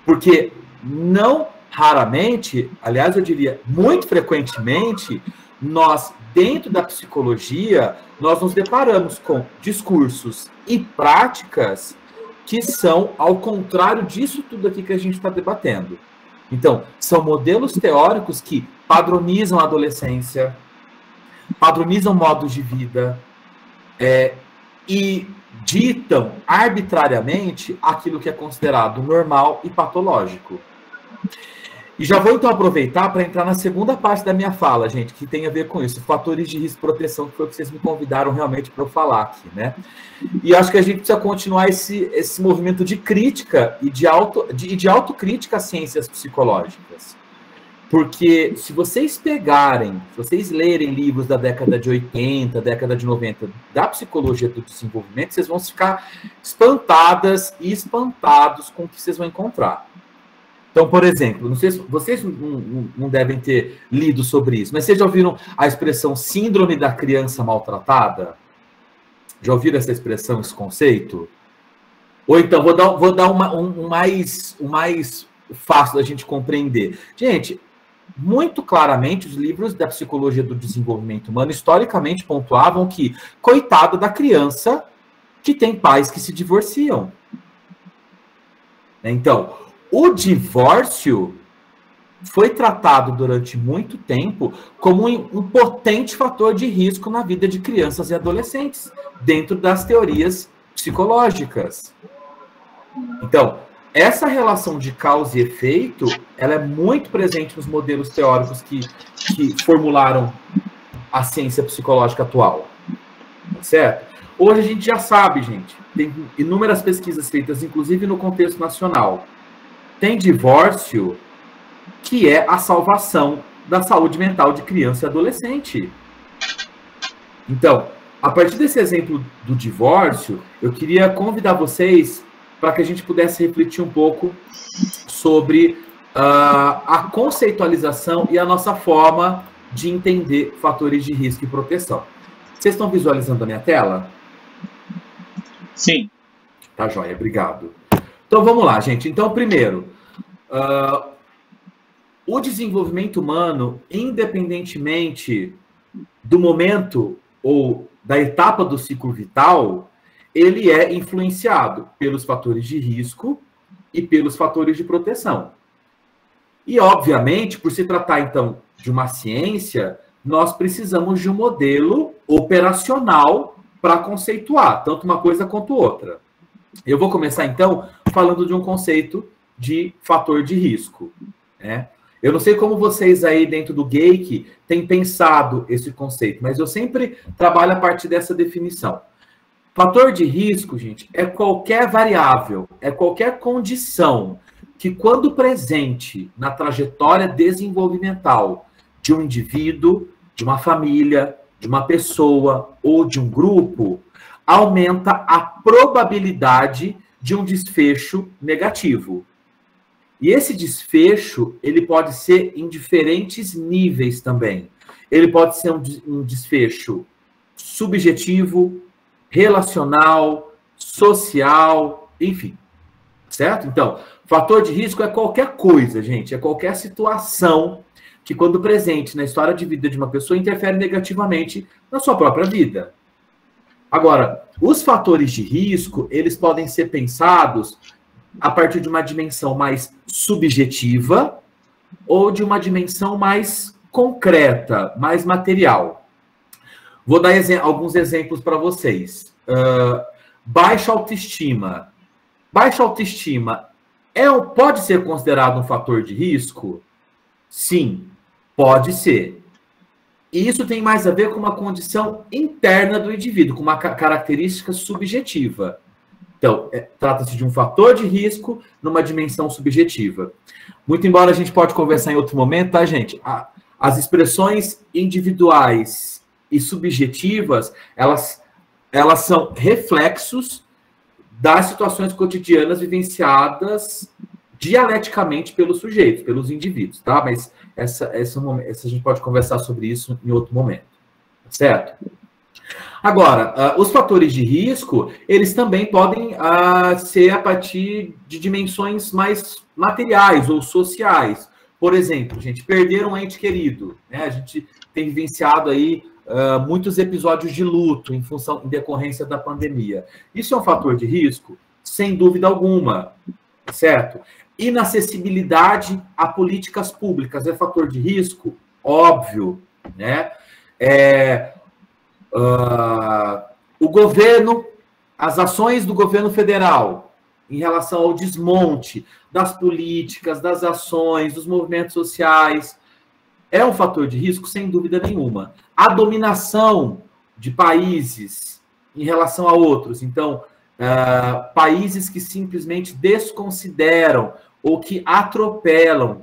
Porque não raramente, aliás, eu diria muito frequentemente, nós, dentro da psicologia, nós nos deparamos com discursos e práticas que são ao contrário disso tudo aqui que a gente está debatendo. Então, são modelos teóricos que padronizam a adolescência, padronizam modos de vida, e ditam arbitrariamente aquilo que é considerado normal e patológico. E já vou então aproveitar para entrar na segunda parte da minha fala, gente, que tem a ver com isso, fatores de risco e proteção, que foi o que vocês me convidaram realmente para eu falar aqui, né? E acho que a gente precisa continuar esse movimento de crítica e de autocrítica às ciências psicológicas. Porque se vocês lerem livros da década de 80, década de 90, da psicologia do desenvolvimento, vocês vão ficar espantadas e espantados com o que vocês vão encontrar. Então, por exemplo, não sei se vocês não devem ter lido sobre isso, mas vocês já ouviram a expressão síndrome da criança maltratada? Já ouviram essa expressão, esse conceito? Ou então, vou dar um mais fácil da gente compreender. Gente, muito claramente, os livros da psicologia do desenvolvimento humano historicamente pontuavam que, coitada da criança que tem pais que se divorciam. Então, o divórcio foi tratado durante muito tempo como um potente fator de risco na vida de crianças e adolescentes, dentro das teorias psicológicas. Então, essa relação de causa e efeito, ela é muito presente nos modelos teóricos que formularam a ciência psicológica atual. Certo? Hoje a gente já sabe, gente, tem inúmeras pesquisas feitas, inclusive no contexto nacional. Tem divórcio que é a salvação da saúde mental de criança e adolescente. Então, a partir desse exemplo do divórcio, eu queria convidar vocês para que a gente pudesse refletir um pouco sobre a conceitualização e a nossa forma de entender fatores de risco e proteção. Vocês estão visualizando a minha tela? Sim. Tá joia, obrigado. Então, vamos lá, gente. Então, primeiro, o desenvolvimento humano, independentemente do momento ou da etapa do ciclo vital, ele é influenciado pelos fatores de risco e pelos fatores de proteção. E, obviamente, por se tratar, então, de uma ciência, nós precisamos de um modelo operacional para conceituar, tanto uma coisa quanto outra. Eu vou começar, então, falando de um conceito de fator de risco, né? Eu não sei como vocês aí dentro do GAIC têm pensado esse conceito, mas eu sempre trabalho a partir dessa definição. Fator de risco, gente, é qualquer variável, é qualquer condição que, quando presente na trajetória desenvolvimental de um indivíduo, de uma família, de uma pessoa ou de um grupo, aumenta a probabilidade de um desfecho negativo. E esse desfecho, ele pode ser em diferentes níveis também. Ele pode ser um desfecho subjetivo, relacional, social, enfim. Certo? Então, fator de risco é qualquer coisa, gente. É qualquer situação que, quando presente na história de vida de uma pessoa, interfere negativamente na sua própria vida. Agora, os fatores de risco, eles podem ser pensados a partir de uma dimensão mais subjetiva ou de uma dimensão mais concreta, mais material. Vou dar alguns exemplos para vocês. Baixa autoestima. Baixa autoestima pode ser considerado um fator de risco? Sim, pode ser. E isso tem mais a ver com uma condição interna do indivíduo, com uma característica subjetiva. Então, trata-se de um fator de risco numa dimensão subjetiva. Muito embora a gente pode conversar em outro momento, tá, gente? As expressões individuais e subjetivas, elas são reflexos das situações cotidianas vivenciadas dialeticamente pelos sujeitos, pelos indivíduos, tá? Mas essa a gente pode conversar sobre isso em outro momento, certo? Agora, os fatores de risco, eles também podem ser a partir de dimensões mais materiais ou sociais. Por exemplo, gente, perder um ente querido, né? A gente tem vivenciado aí muitos episódios de luto em decorrência da pandemia. Isso é um fator de risco? Sem dúvida alguma, certo? Inacessibilidade a políticas públicas é fator de risco? Óbvio, né? O governo, as ações do governo federal em relação ao desmonte das políticas, das ações, dos movimentos sociais, é um fator de risco, sem dúvida nenhuma. A dominação de países em relação a outros, então, países que simplesmente desconsideram ou que atropelam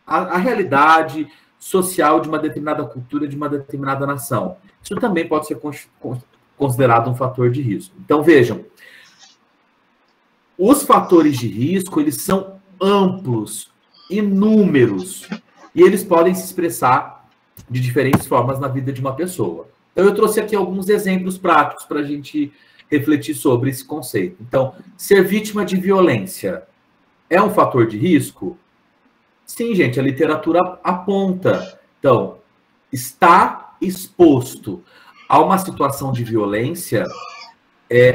a realidade social de uma determinada cultura, de uma determinada nação. Isso também pode ser considerado um fator de risco. Então, vejam, os fatores de risco, eles são amplos, inúmeros, e eles podem se expressar de diferentes formas na vida de uma pessoa. Então, eu trouxe aqui alguns exemplos práticos para a gente refletir sobre esse conceito. Então, ser vítima de violência é um fator de risco? Sim, gente, a literatura aponta. Então, estar exposto a uma situação de violência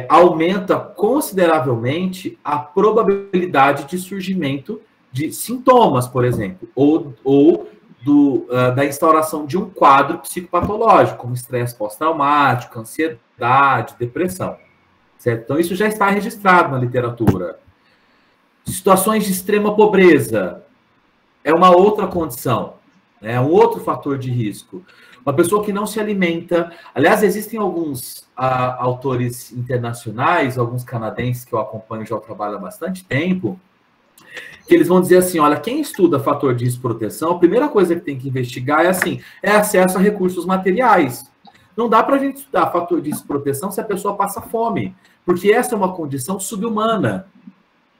aumenta consideravelmente a probabilidade de surgimento de sintomas, por exemplo, ou da instauração de um quadro psicopatológico, como estresse pós-traumático, ansiedade, depressão. Certo? Então, isso já está registrado na literatura. Situações de extrema pobreza é uma outra condição, né? Um outro fator de risco. Uma pessoa que não se alimenta... Aliás, existem alguns autores internacionais, alguns canadenses que eu acompanho já trabalho há bastante tempo, que eles vão dizer assim, olha, quem estuda fator de risco e proteção, a primeira coisa que tem que investigar é acesso a recursos materiais. Não dá para a gente estudar fator de risco e proteção se a pessoa passa fome, porque essa é uma condição subhumana,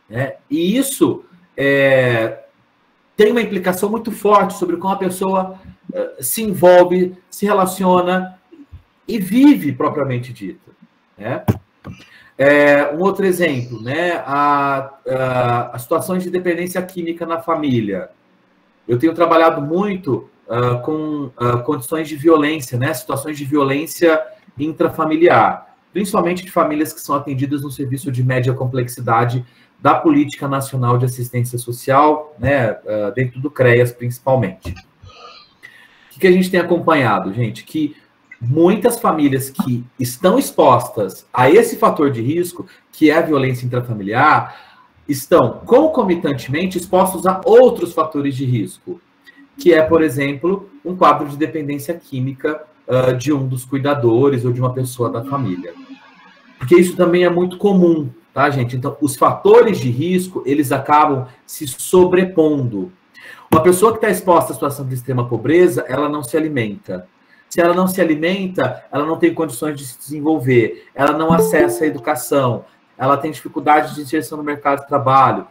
né? E isso tem uma implicação muito forte sobre como a pessoa se envolve, se relaciona e vive propriamente dito, né? Um outro exemplo, né? As situações de dependência química na família. Eu tenho trabalhado muito com condições de violência, né? Situações de violência intrafamiliar, principalmente de famílias que são atendidas no serviço de média complexidade da Política Nacional de Assistência Social, né? Dentro do CREAS, principalmente. O que a gente tem acompanhado, gente? Que muitas famílias que estão expostas a esse fator de risco, que é a violência intrafamiliar, estão concomitantemente expostos a outros fatores de risco. que é, por exemplo, um quadro de dependência química de um dos cuidadores ou de uma pessoa da família. Porque isso também é muito comum, tá, gente? Então, os fatores de risco, eles acabam se sobrepondo. Uma pessoa que está exposta à situação de extrema pobreza, ela não se alimenta. Se ela não se alimenta, ela não tem condições de se desenvolver, ela não acessa a educação, ela tem dificuldade de inserção no mercado de trabalho,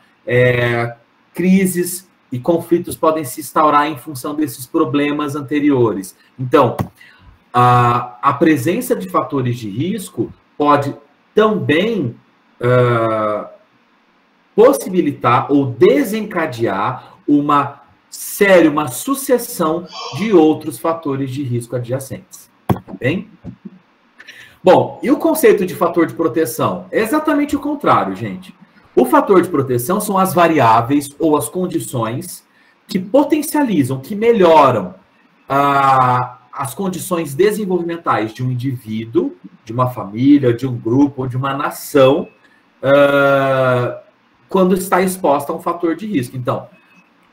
crises e conflitos podem se instaurar em função desses problemas anteriores. Então, a presença de fatores de risco pode também possibilitar ou desencadear uma sucessão de outros fatores de risco adjacentes. Tá bem? Bom, e o conceito de fator de proteção? É exatamente o contrário, gente. O fator de proteção são as variáveis ou as condições que potencializam, que melhoram as condições desenvolvimentais de um indivíduo, de uma família, de um grupo ou de uma nação, quando está exposta a um fator de risco. Então,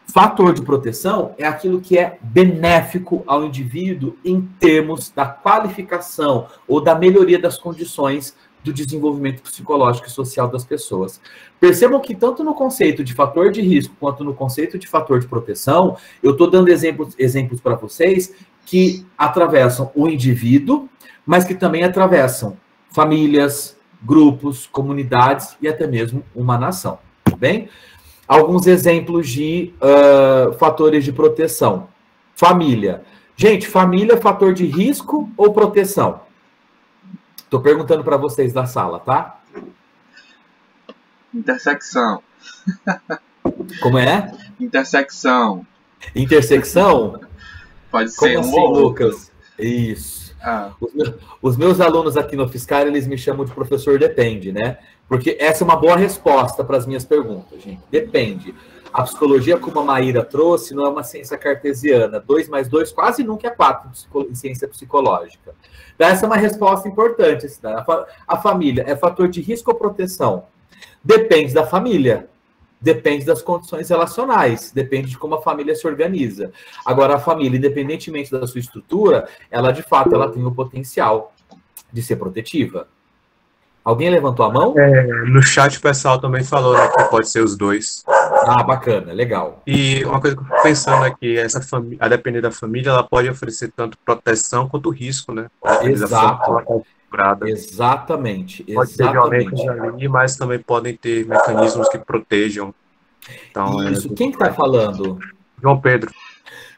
fator de proteção é aquilo que é benéfico ao indivíduo em termos da qualificação ou da melhoria das condições do desenvolvimento psicológico e social das pessoas. Percebam que tanto no conceito de fator de risco quanto no conceito de fator de proteção, eu estou dando exemplos para vocês que atravessam o indivíduo, mas que também atravessam famílias, grupos, comunidades e até mesmo uma nação. Tá bem? Alguns exemplos de fatores de proteção. Família. Gente, família é fator de risco ou proteção? Estou perguntando para vocês da sala, tá? Intersecção. Como é? Intersecção. Intersecção? Pode ser como assim, Lucas? Isso. Ah. Os meus alunos aqui no Fiscar, eles me chamam de professor depende, né? Porque essa é uma boa resposta para as minhas perguntas, gente. Depende. A psicologia, como a Maíra trouxe, não é uma ciência cartesiana. 2 mais 2 quase nunca é 4 em ciência psicológica. Essa é uma resposta importante. A família é fator de risco ou proteção? Depende da família. Depende das condições relacionais. Depende de como a família se organiza. Agora, a família, independentemente da sua estrutura, ela, de fato, ela tem o potencial de ser protetiva. Alguém levantou a mão? No chat o pessoal também falou, né, que pode ser os dois. Ah, bacana, legal. E uma coisa que eu fico pensando é que a depender da família, ela pode oferecer tanto proteção quanto risco, né? Exato. Exatamente. Pode ter violentos ali, mas também podem ter mecanismos que protejam. Então, isso. Quem que está falando? João Pedro.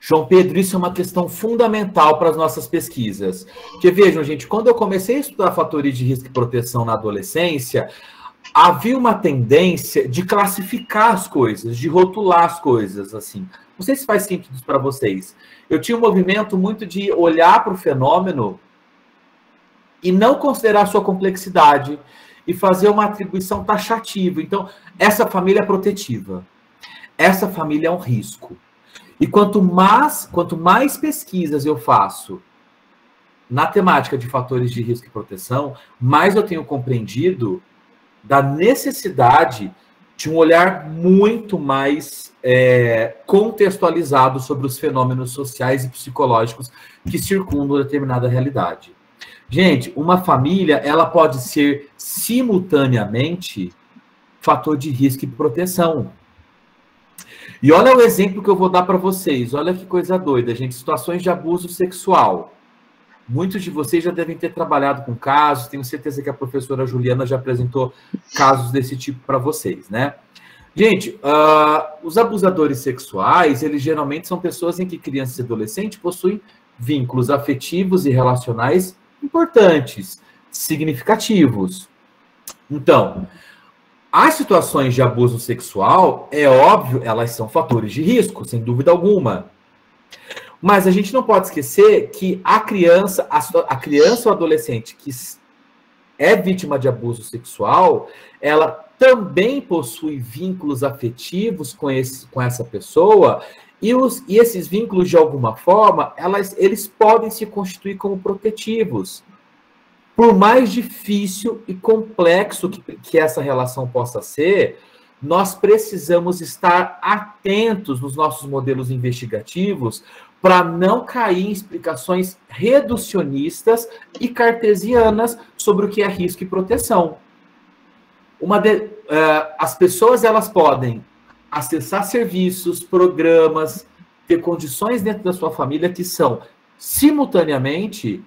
João Pedro, isso é uma questão fundamental para as nossas pesquisas. Porque vejam, gente, quando eu comecei a estudar fatores de risco e proteção na adolescência, havia uma tendência de classificar as coisas, de rotular as coisas, assim. Não sei se faz sentido para vocês. Eu tinha um movimento muito de olhar para o fenômeno e não considerar a sua complexidade e fazer uma atribuição taxativa. Então, essa família é protetiva. Essa família é um risco. E quanto mais pesquisas eu faço na temática de fatores de risco e proteção, mais eu tenho compreendido da necessidade de um olhar muito mais contextualizado sobre os fenômenos sociais e psicológicos que circundam determinada realidade. Gente, uma família, ela pode ser simultaneamente fator de risco e proteção. E olha o exemplo que eu vou dar para vocês. Olha que coisa doida, gente. Situações de abuso sexual. Muitos de vocês já devem ter trabalhado com casos. Tenho certeza que a professora Juliana já apresentou casos desse tipo para vocês, né? Gente, os abusadores sexuais, eles geralmente são pessoas em que crianças e adolescentes possuem vínculos afetivos e relacionais importantes, significativos. Então, as situações de abuso sexual, é óbvio, elas são fatores de risco, sem dúvida alguma. Mas a gente não pode esquecer que a criança ou adolescente que é vítima de abuso sexual, ela também possui vínculos afetivos com essa pessoa, e esses vínculos, de alguma forma, eles podem se constituir como protetivos. Por mais difícil e complexo que essa relação possa ser, nós precisamos estar atentos nos nossos modelos investigativos para não cair em explicações reducionistas e cartesianas sobre o que é risco e proteção. As pessoas elas podem acessar serviços, programas, ter condições dentro da sua família que são, simultaneamente,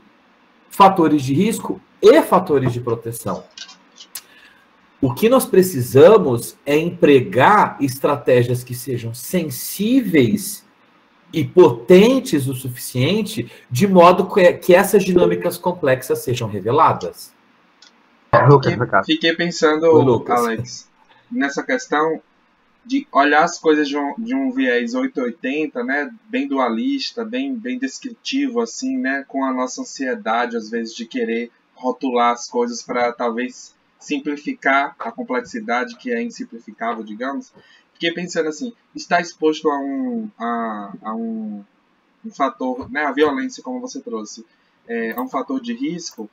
fatores de risco e fatores de proteção. O que nós precisamos é empregar estratégias que sejam sensíveis e potentes o suficiente, de modo que essas dinâmicas complexas sejam reveladas. Fiquei pensando, Alex, nessa questão de olhar as coisas de um viés 880, né, bem dualista, bem descritivo, assim, né, com a nossa ansiedade, às vezes, de querer rotular as coisas para, talvez, simplificar a complexidade que é insimplificável, digamos. Fiquei pensando assim, está exposto a um fator, né, a violência, como você trouxe, a um fator de risco.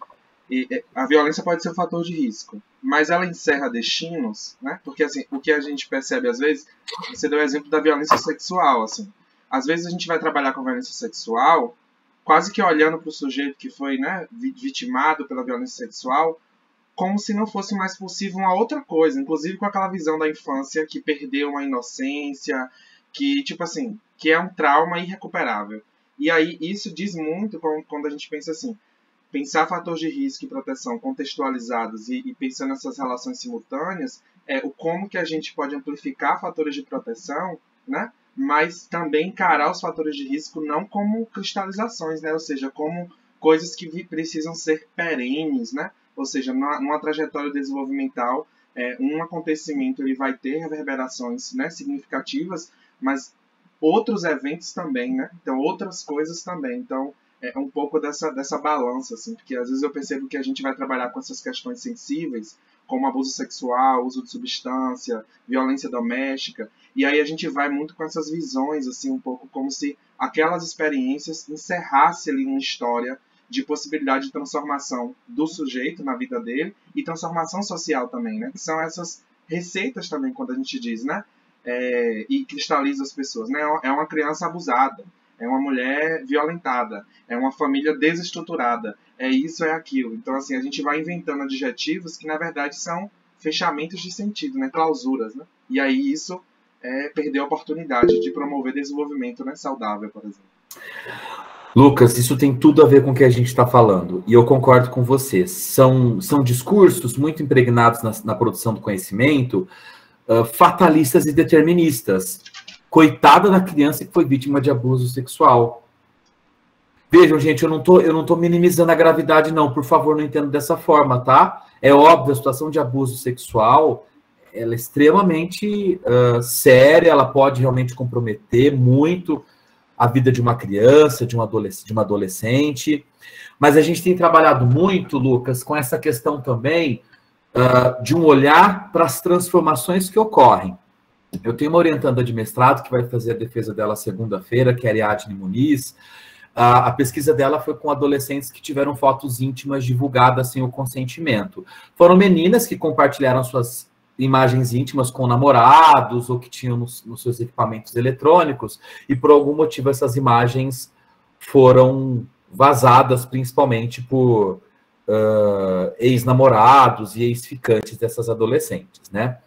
E a violência pode ser um fator de risco, mas ela encerra destinos, né? Porque assim, o que a gente percebe às vezes, você deu o exemplo da violência sexual, assim. Às vezes a gente vai trabalhar com violência sexual, quase que olhando para o sujeito que foi, né, vitimado pela violência sexual, como se não fosse mais possível uma outra coisa, inclusive com aquela visão da infância que perdeu uma inocência, que tipo assim, que é um trauma irrecuperável. E aí isso diz muito quando a gente pensa assim, pensar fatores de risco e proteção contextualizados e pensando nessas relações simultâneas, o como que a gente pode amplificar fatores de proteção, né? Mas também encarar os fatores de risco não como cristalizações, né? Ou seja, como coisas que precisam ser perenes, né? Ou seja, numa trajetória desenvolvimental, um acontecimento ele vai ter reverberações, né, significativas, mas outros eventos também, né? Então, outras coisas também. Então, é um pouco dessa balança, assim, porque às vezes eu percebo que a gente vai trabalhar com essas questões sensíveis, como abuso sexual, uso de substância, violência doméstica, e aí a gente vai muito com essas visões, assim, um pouco como se aquelas experiências encerrassem ali uma história de possibilidade de transformação do sujeito na vida dele e transformação social também, né? Que são essas receitas também, quando a gente diz, né? E cristaliza as pessoas, né? É uma criança abusada, é uma mulher violentada, é uma família desestruturada, é isso, é aquilo. Então, assim, a gente vai inventando adjetivos que, na verdade, são fechamentos de sentido, né? Clausuras, né? E aí isso perder a oportunidade de promover desenvolvimento, né, saudável, por exemplo. Lucas, isso tem tudo a ver com o que a gente está falando, e eu concordo com você. São discursos muito impregnados na produção do conhecimento, fatalistas e deterministas. Coitada da criança que foi vítima de abuso sexual. Vejam, gente, eu não tô minimizando a gravidade, não. Por favor, não entendo dessa forma, tá? É óbvio, a situação de abuso sexual, ela é extremamente séria, ela pode realmente comprometer muito a vida de uma criança, de uma adolescente. Mas a gente tem trabalhado muito, Lucas, com essa questão também de um olhar para as transformações que ocorrem. Eu tenho uma orientanda de mestrado que vai fazer a defesa dela segunda-feira, que é a Ariadne Muniz. A pesquisa dela foi com adolescentes que tiveram fotos íntimas divulgadas sem o consentimento. Foram meninas que compartilharam suas imagens íntimas com namorados ou que tinham nos seus equipamentos eletrônicos e, por algum motivo, essas imagens foram vazadas principalmente por ex-namorados e ex-ficantes dessas adolescentes, né?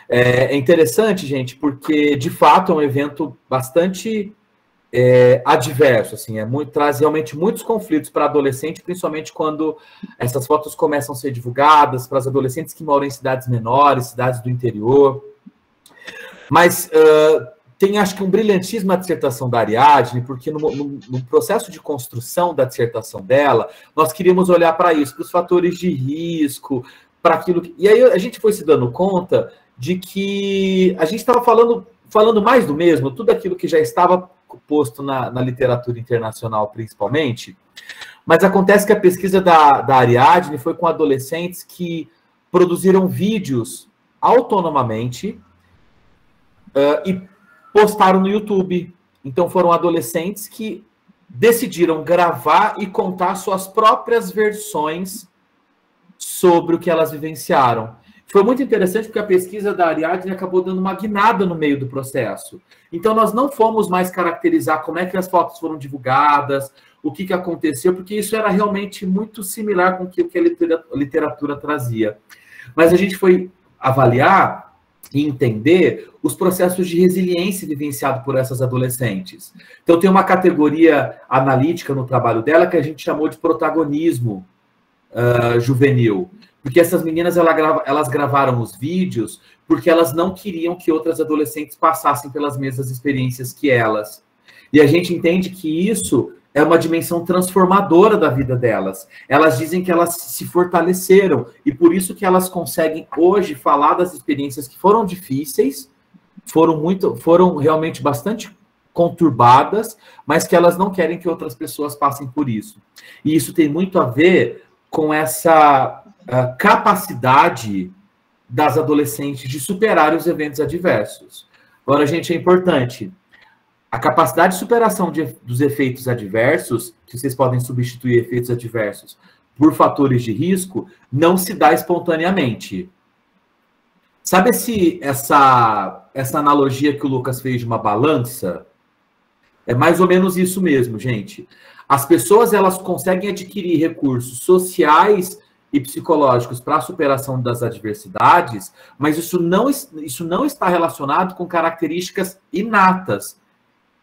É interessante, gente, porque, de fato, é um evento bastante adverso, assim, traz realmente muitos conflitos para adolescente, principalmente quando essas fotos começam a ser divulgadas para as adolescentes que moram em cidades menores, cidades do interior. Mas tem, acho que, um brilhantismo na dissertação da Ariadne, porque no processo de construção da dissertação dela, nós queríamos olhar para isso, para os fatores de risco, para aquilo que... E aí a gente foi se dando conta de que a gente estava falando mais do mesmo, tudo aquilo que já estava posto na literatura internacional, principalmente, mas acontece que a pesquisa da Ariadne foi com adolescentes que produziram vídeos autonomamente e postaram no YouTube. Então foram adolescentes que decidiram gravar e contar suas próprias versões sobre o que elas vivenciaram. Foi muito interessante porque a pesquisa da Ariadne acabou dando uma guinada no meio do processo. Então, nós não fomos mais caracterizar como é que as fotos foram divulgadas, o que aconteceu, porque isso era realmente muito similar com o que a literatura trazia. Mas a gente foi avaliar e entender os processos de resiliência vivenciados por essas adolescentes. Então, tem uma categoria analítica no trabalho dela que a gente chamou de protagonismo juvenil. Porque essas meninas, elas gravaram os vídeos porque elas não queriam que outras adolescentes passassem pelas mesmas experiências que elas. E a gente entende que isso é uma dimensão transformadora da vida delas. Elas dizem que elas se fortaleceram e por isso que elas conseguem hoje falar das experiências que foram difíceis, foram realmente bastante conturbadas, mas que elas não querem que outras pessoas passem por isso. E isso tem muito a ver com essa capacidade das adolescentes de superar os eventos adversos. Agora, gente, é importante. A capacidade de superação dos efeitos adversos, que vocês podem substituir efeitos adversos por fatores de risco, não se dá espontaneamente. Sabe essa analogia que o Lucas fez de uma balança? É mais ou menos isso mesmo, gente. As pessoas, elas conseguem adquirir recursos sociais e psicológicos para a superação das adversidades, mas isso não está relacionado com características inatas,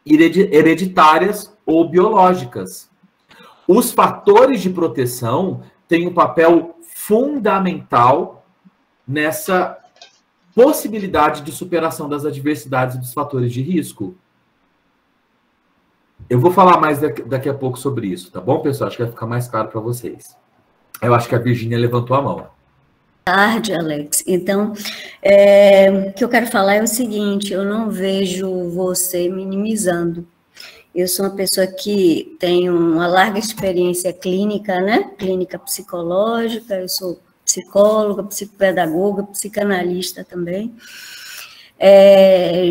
hereditárias ou biológicas. Os fatores de proteção têm um papel fundamental nessa possibilidade de superação das adversidades e dos fatores de risco. Eu vou falar mais daqui a pouco sobre isso, tá bom, pessoal? Acho que vai ficar mais claro para vocês. Eu acho que a Virgínia levantou a mão. Boa tarde, Alex. Então, o que eu quero falar é o seguinte, eu não vejo você minimizando. Eu sou uma pessoa que tem uma larga experiência clínica, né? Clínica psicológica, eu sou psicóloga, psicopedagoga, psicanalista também.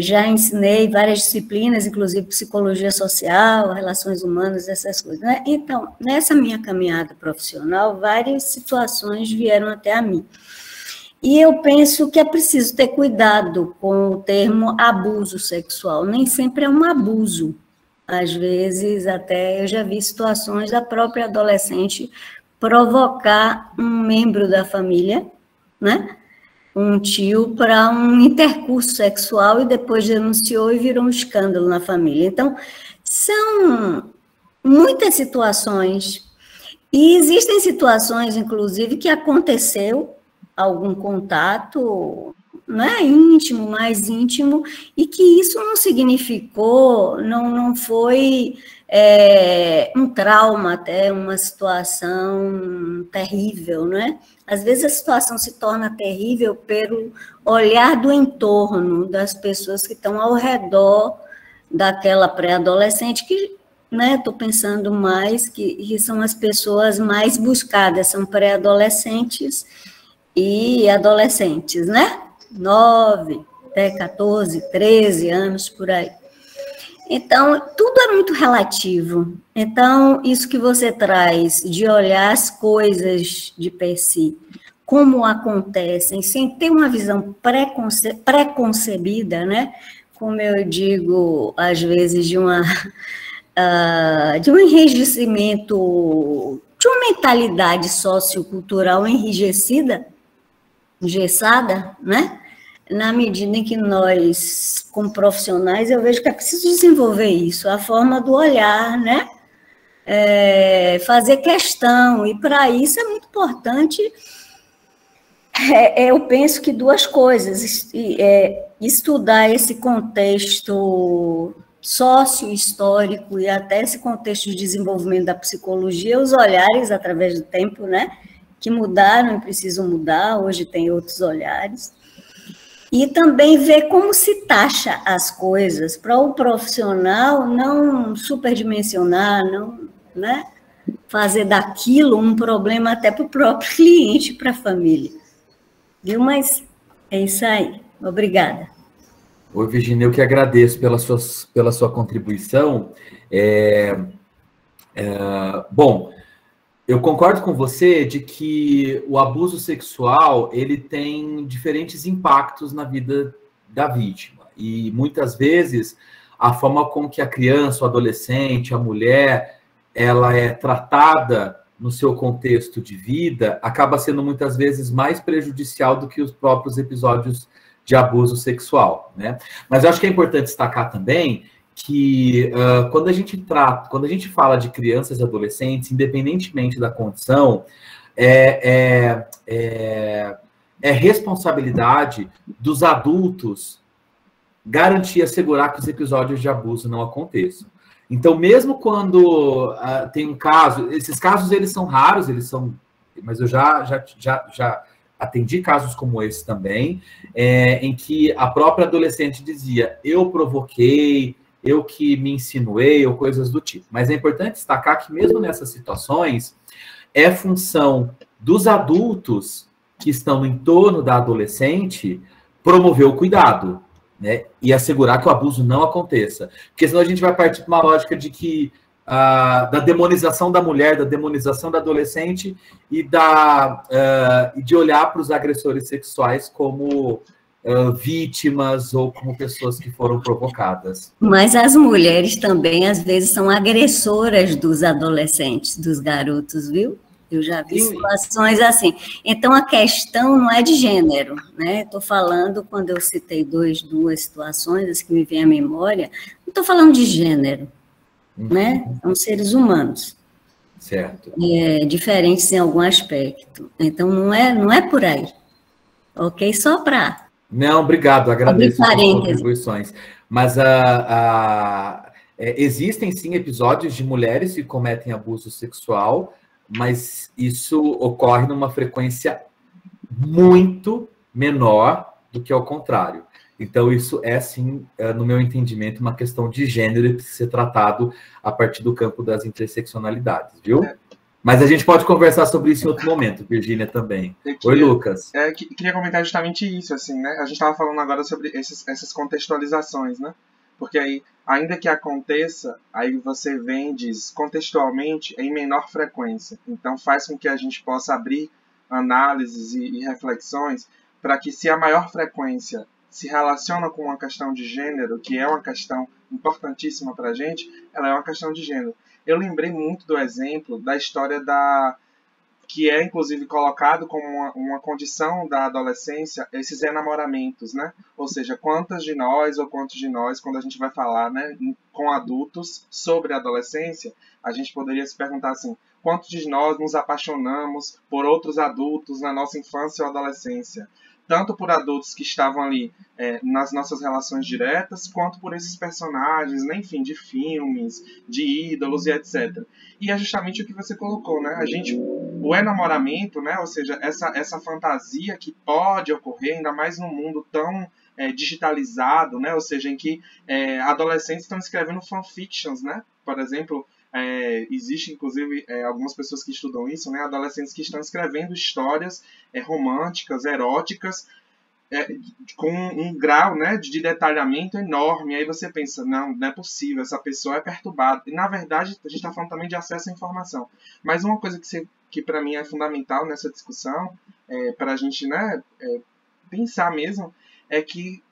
Já ensinei várias disciplinas, inclusive psicologia social, relações humanas, essas coisas, né? Então, nessa minha caminhada profissional, várias situações vieram até a mim. E eu penso que é preciso ter cuidado com o termo abuso sexual. Nem sempre é um abuso. Às vezes, até eu já vi situações da própria adolescente provocar um membro da família, né? Um tio, para um intercurso sexual e depois denunciou e virou um escândalo na família. Então, são muitas situações, e existem situações, inclusive, que aconteceu algum contato, né, íntimo, mais íntimo, e que isso não significou, não foi um trauma, até uma situação terrível, né? Às vezes a situação se torna terrível pelo olhar do entorno, das pessoas que estão ao redor daquela pré-adolescente, que, né, estou pensando mais que são as pessoas mais buscadas, são pré-adolescentes e adolescentes, né? 9, até 14, 13 anos, por aí. Então, tudo é muito relativo. Então, isso que você traz de olhar as coisas de per si, como acontecem, sem ter uma visão preconcebida, né? Como eu digo, às vezes, de um enrijecimento, de uma mentalidade sociocultural enrijecida, engessada, né? Na medida em que nós, como profissionais, eu vejo que é preciso desenvolver isso, a forma do olhar, né? Fazer questão, e para isso é muito importante, eu penso que duas coisas, estudar esse contexto sócio-histórico e até esse contexto de desenvolvimento da psicologia, os olhares através do tempo, né? Que mudaram e precisam mudar, hoje tem outros olhares. E também ver como se taxa as coisas, para o profissional não superdimensionar, não, né, fazer daquilo um problema até para o próprio cliente, para a família. Viu? Mas é isso aí. Obrigada. Oi, Virgínia, eu que agradeço pela sua contribuição. Bom, Eu concordo com você de que o abuso sexual ele tem diferentes impactos na vida da vítima. E muitas vezes a forma com que a criança, o adolescente, a mulher, ela é tratada no seu contexto de vida acaba sendo muitas vezes mais prejudicial do que os próprios episódios de abuso sexual, né? Mas eu acho que é importante destacar também que quando a gente fala de crianças e adolescentes, independentemente da condição, é responsabilidade dos adultos garantir e assegurar que os episódios de abuso não aconteçam. Então, mesmo quando tem um caso, esses casos eles são raros, mas eu já atendi casos como esse também, em que a própria adolescente dizia, eu provoquei, eu que me insinuei, ou coisas do tipo. Mas é importante destacar que mesmo nessas situações, é função dos adultos que estão no entorno da adolescente promover o cuidado, né? E assegurar que o abuso não aconteça. Porque senão a gente vai partir para uma lógica de que da demonização da mulher, da demonização da adolescente e de olhar para os agressores sexuais como vítimas ou como pessoas que foram provocadas. Mas as mulheres também, às vezes, são agressoras dos adolescentes, dos garotos, viu? Eu já vi situações assim. Então, a questão não é de gênero, né? Estou falando, quando eu citei duas situações que me vêm à memória, não estou falando de gênero, né? São seres humanos. Certo. Diferentes em algum aspecto. Então, não é por aí. Ok? Só para... Não, obrigado, agradeço as contribuições. Mas existem, sim, episódios de mulheres que cometem abuso sexual, mas isso ocorre numa frequência muito menor do que ao contrário. Então, isso é, sim, no meu entendimento, uma questão de gênero e precisa ser tratado a partir do campo das interseccionalidades, viu? Mas a gente pode conversar sobre isso em outro momento, Virgínia também. Oi, Lucas. Queria comentar justamente isso, assim, né? A gente estava falando agora sobre essas contextualizações, né? Porque aí, ainda que aconteça, aí você vem e diz, contextualmente, em menor frequência. Então, faz com que a gente possa abrir análises e reflexões para que, se a maior frequência se relaciona com uma questão de gênero, que é uma questão importantíssima para a gente, ela é uma questão de gênero. Eu lembrei muito do exemplo da história que é, inclusive, colocado como uma condição da adolescência, esses enamoramentos, né? Ou seja, quantos de nós, quando a gente vai falar, né, com adultos sobre a adolescência, a gente poderia se perguntar assim, quantos de nós nos apaixonamos por outros adultos na nossa infância ou adolescência? Tanto por adultos que estavam ali nas nossas relações diretas, quanto por esses personagens, né, enfim, de filmes, de ídolos e etc. E é justamente o que você colocou, né? O enamoramento, né, ou seja, essa fantasia que pode ocorrer, ainda mais num mundo tão digitalizado, né, ou seja, em que adolescentes estão escrevendo fanfictions, né? Por exemplo, existe, inclusive, algumas pessoas que estudam isso, né? Adolescentes que estão escrevendo histórias românticas, eróticas, com um grau, né, de detalhamento enorme. Aí você pensa, não é possível, essa pessoa é perturbada. E, na verdade, a gente está falando também de acesso à informação. Mas uma coisa que para mim é fundamental nessa discussão, para a gente, né, pensar mesmo, é que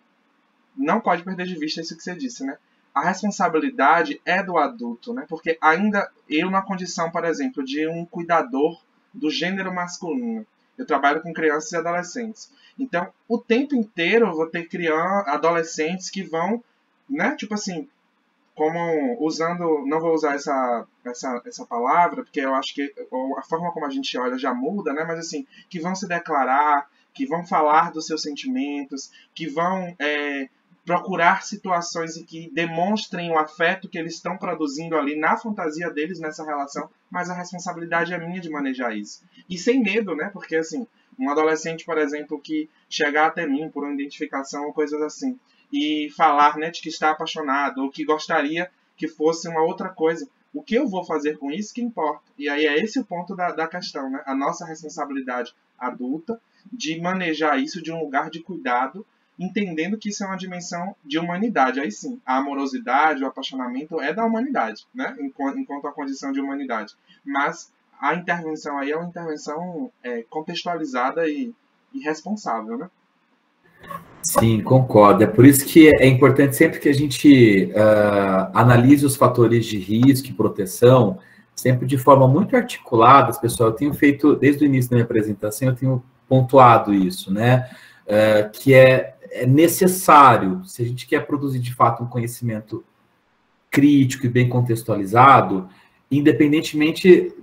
não pode perder de vista isso que você disse, né? A responsabilidade é do adulto, né? Porque ainda eu, na condição, por exemplo, de um cuidador do gênero masculino, eu trabalho com crianças e adolescentes. Então, o tempo inteiro eu vou ter adolescentes que vão, né? Tipo assim, não vou usar essa palavra, porque eu acho que a forma como a gente olha já muda, né? Mas assim, que vão se declarar, que vão falar dos seus sentimentos, que vão procurar situações em que demonstrem o afeto que eles estão produzindo ali na fantasia deles nessa relação, mas a responsabilidade é minha de manejar isso. E sem medo, né? Porque, assim, um adolescente, por exemplo, que chegar até mim por uma identificação ou coisas assim, e falar, né, de que está apaixonado ou que gostaria que fosse uma outra coisa, o que eu vou fazer com isso que importa. E aí é esse o ponto da questão, né? A nossa responsabilidade adulta de manejar isso de um lugar de cuidado, entendendo que isso é uma dimensão de humanidade. Aí sim, a amorosidade, o apaixonamento é da humanidade, né? Enquanto a condição de humanidade. Mas a intervenção aí é uma intervenção contextualizada e responsável, né? Sim, concordo. É por isso que é importante sempre que a gente analise os fatores de risco e proteção, sempre de forma muito articulada, pessoal. Eu tenho feito, desde o início da minha apresentação, eu tenho pontuado isso, né? Que é necessário, se a gente quer produzir de fato um conhecimento crítico e bem contextualizado, independentemente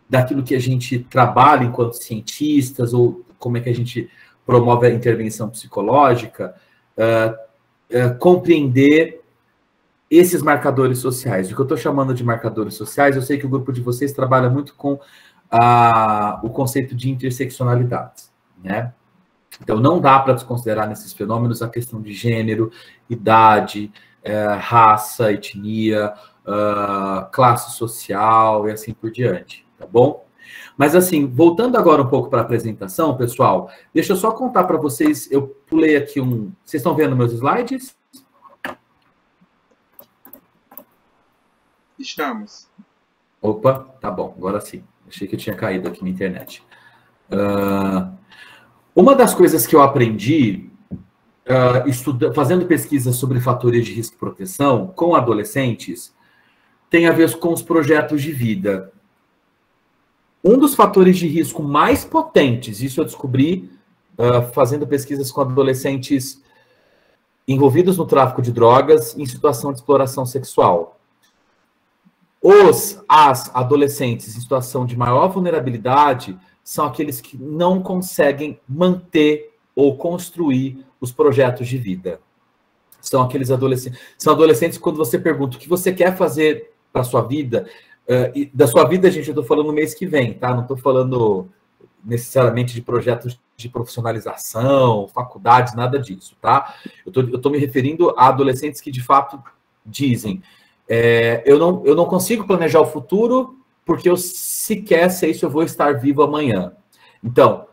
daquilo que a gente trabalha enquanto cientistas, ou como é que a gente promove a intervenção psicológica, compreender esses marcadores sociais. O que eu estou chamando de marcadores sociais, eu sei que o grupo de vocês trabalha muito com o conceito de interseccionalidades, né? Então, não dá para desconsiderar nesses fenômenos a questão de gênero, idade, raça, etnia, classe social e assim por diante, tá bom? Mas assim, voltando agora um pouco para a apresentação, pessoal, deixa eu só contar para vocês, eu pulei aqui Vocês estão vendo meus slides? Estamos. Opa, tá bom, agora sim. Achei que eu tinha caído aqui na internet. Uma das coisas que eu aprendi fazendo pesquisa sobre fatores de risco e proteção com adolescentes tem a ver com os projetos de vida. Um dos fatores de risco mais potentes, isso eu descobri fazendo pesquisas com adolescentes envolvidos no tráfico de drogas em situação de exploração sexual. As adolescentes em situação de maior vulnerabilidade são aqueles que não conseguem manter ou construir os projetos de vida. São aqueles adolescentes. São adolescentes quando você pergunta o que você quer fazer para a sua vida. Da sua vida, gente, eu estou falando no mês que vem, tá? Não estou falando necessariamente de projetos de profissionalização, faculdades, nada disso, tá? Eu estou me referindo a adolescentes que, de fato, dizem eu não consigo planejar o futuro porque eu sequer sei se eu vou estar vivo amanhã. Então,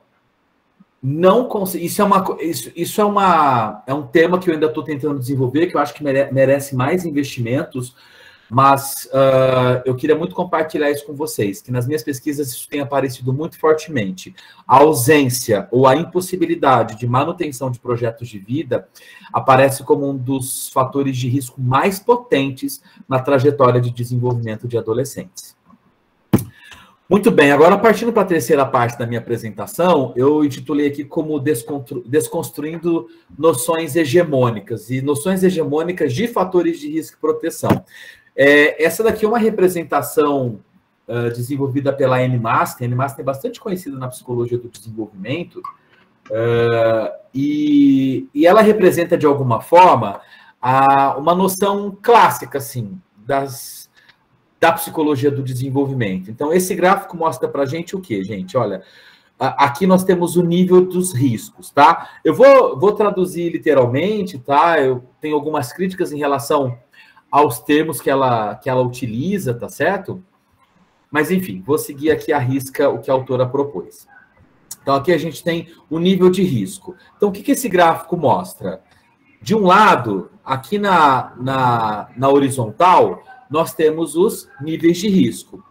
não consigo. Isso é um tema que eu ainda estou tentando desenvolver, que eu acho que merece mais investimentos, mas eu queria muito compartilhar isso com vocês, que nas minhas pesquisas isso tem aparecido muito fortemente. A ausência ou a impossibilidade de manutenção de projetos de vida aparece como um dos fatores de risco mais potentes na trajetória de desenvolvimento de adolescentes. Muito bem, agora partindo para a terceira parte da minha apresentação, eu intitulei aqui como Desconstruindo Noções Hegemônicas, e noções hegemônicas de fatores de risco e proteção. Essa daqui é uma representação desenvolvida pela Anne Masten. A Anne Masten é bastante conhecida na psicologia do desenvolvimento, e ela representa, de alguma forma, uma noção clássica, assim, da psicologia do desenvolvimento. Então, esse gráfico mostra para a gente o quê, gente? Olha, aqui nós temos o nível dos riscos, tá? Eu vou traduzir literalmente, tá? Eu tenho algumas críticas em relação aos termos que ela utiliza, tá certo? Mas, enfim, vou seguir aqui à risca o que a autora propôs. Então, aqui a gente tem o nível de risco. Então, o que esse gráfico mostra? De um lado, aqui na horizontal, nós temos os níveis de risco.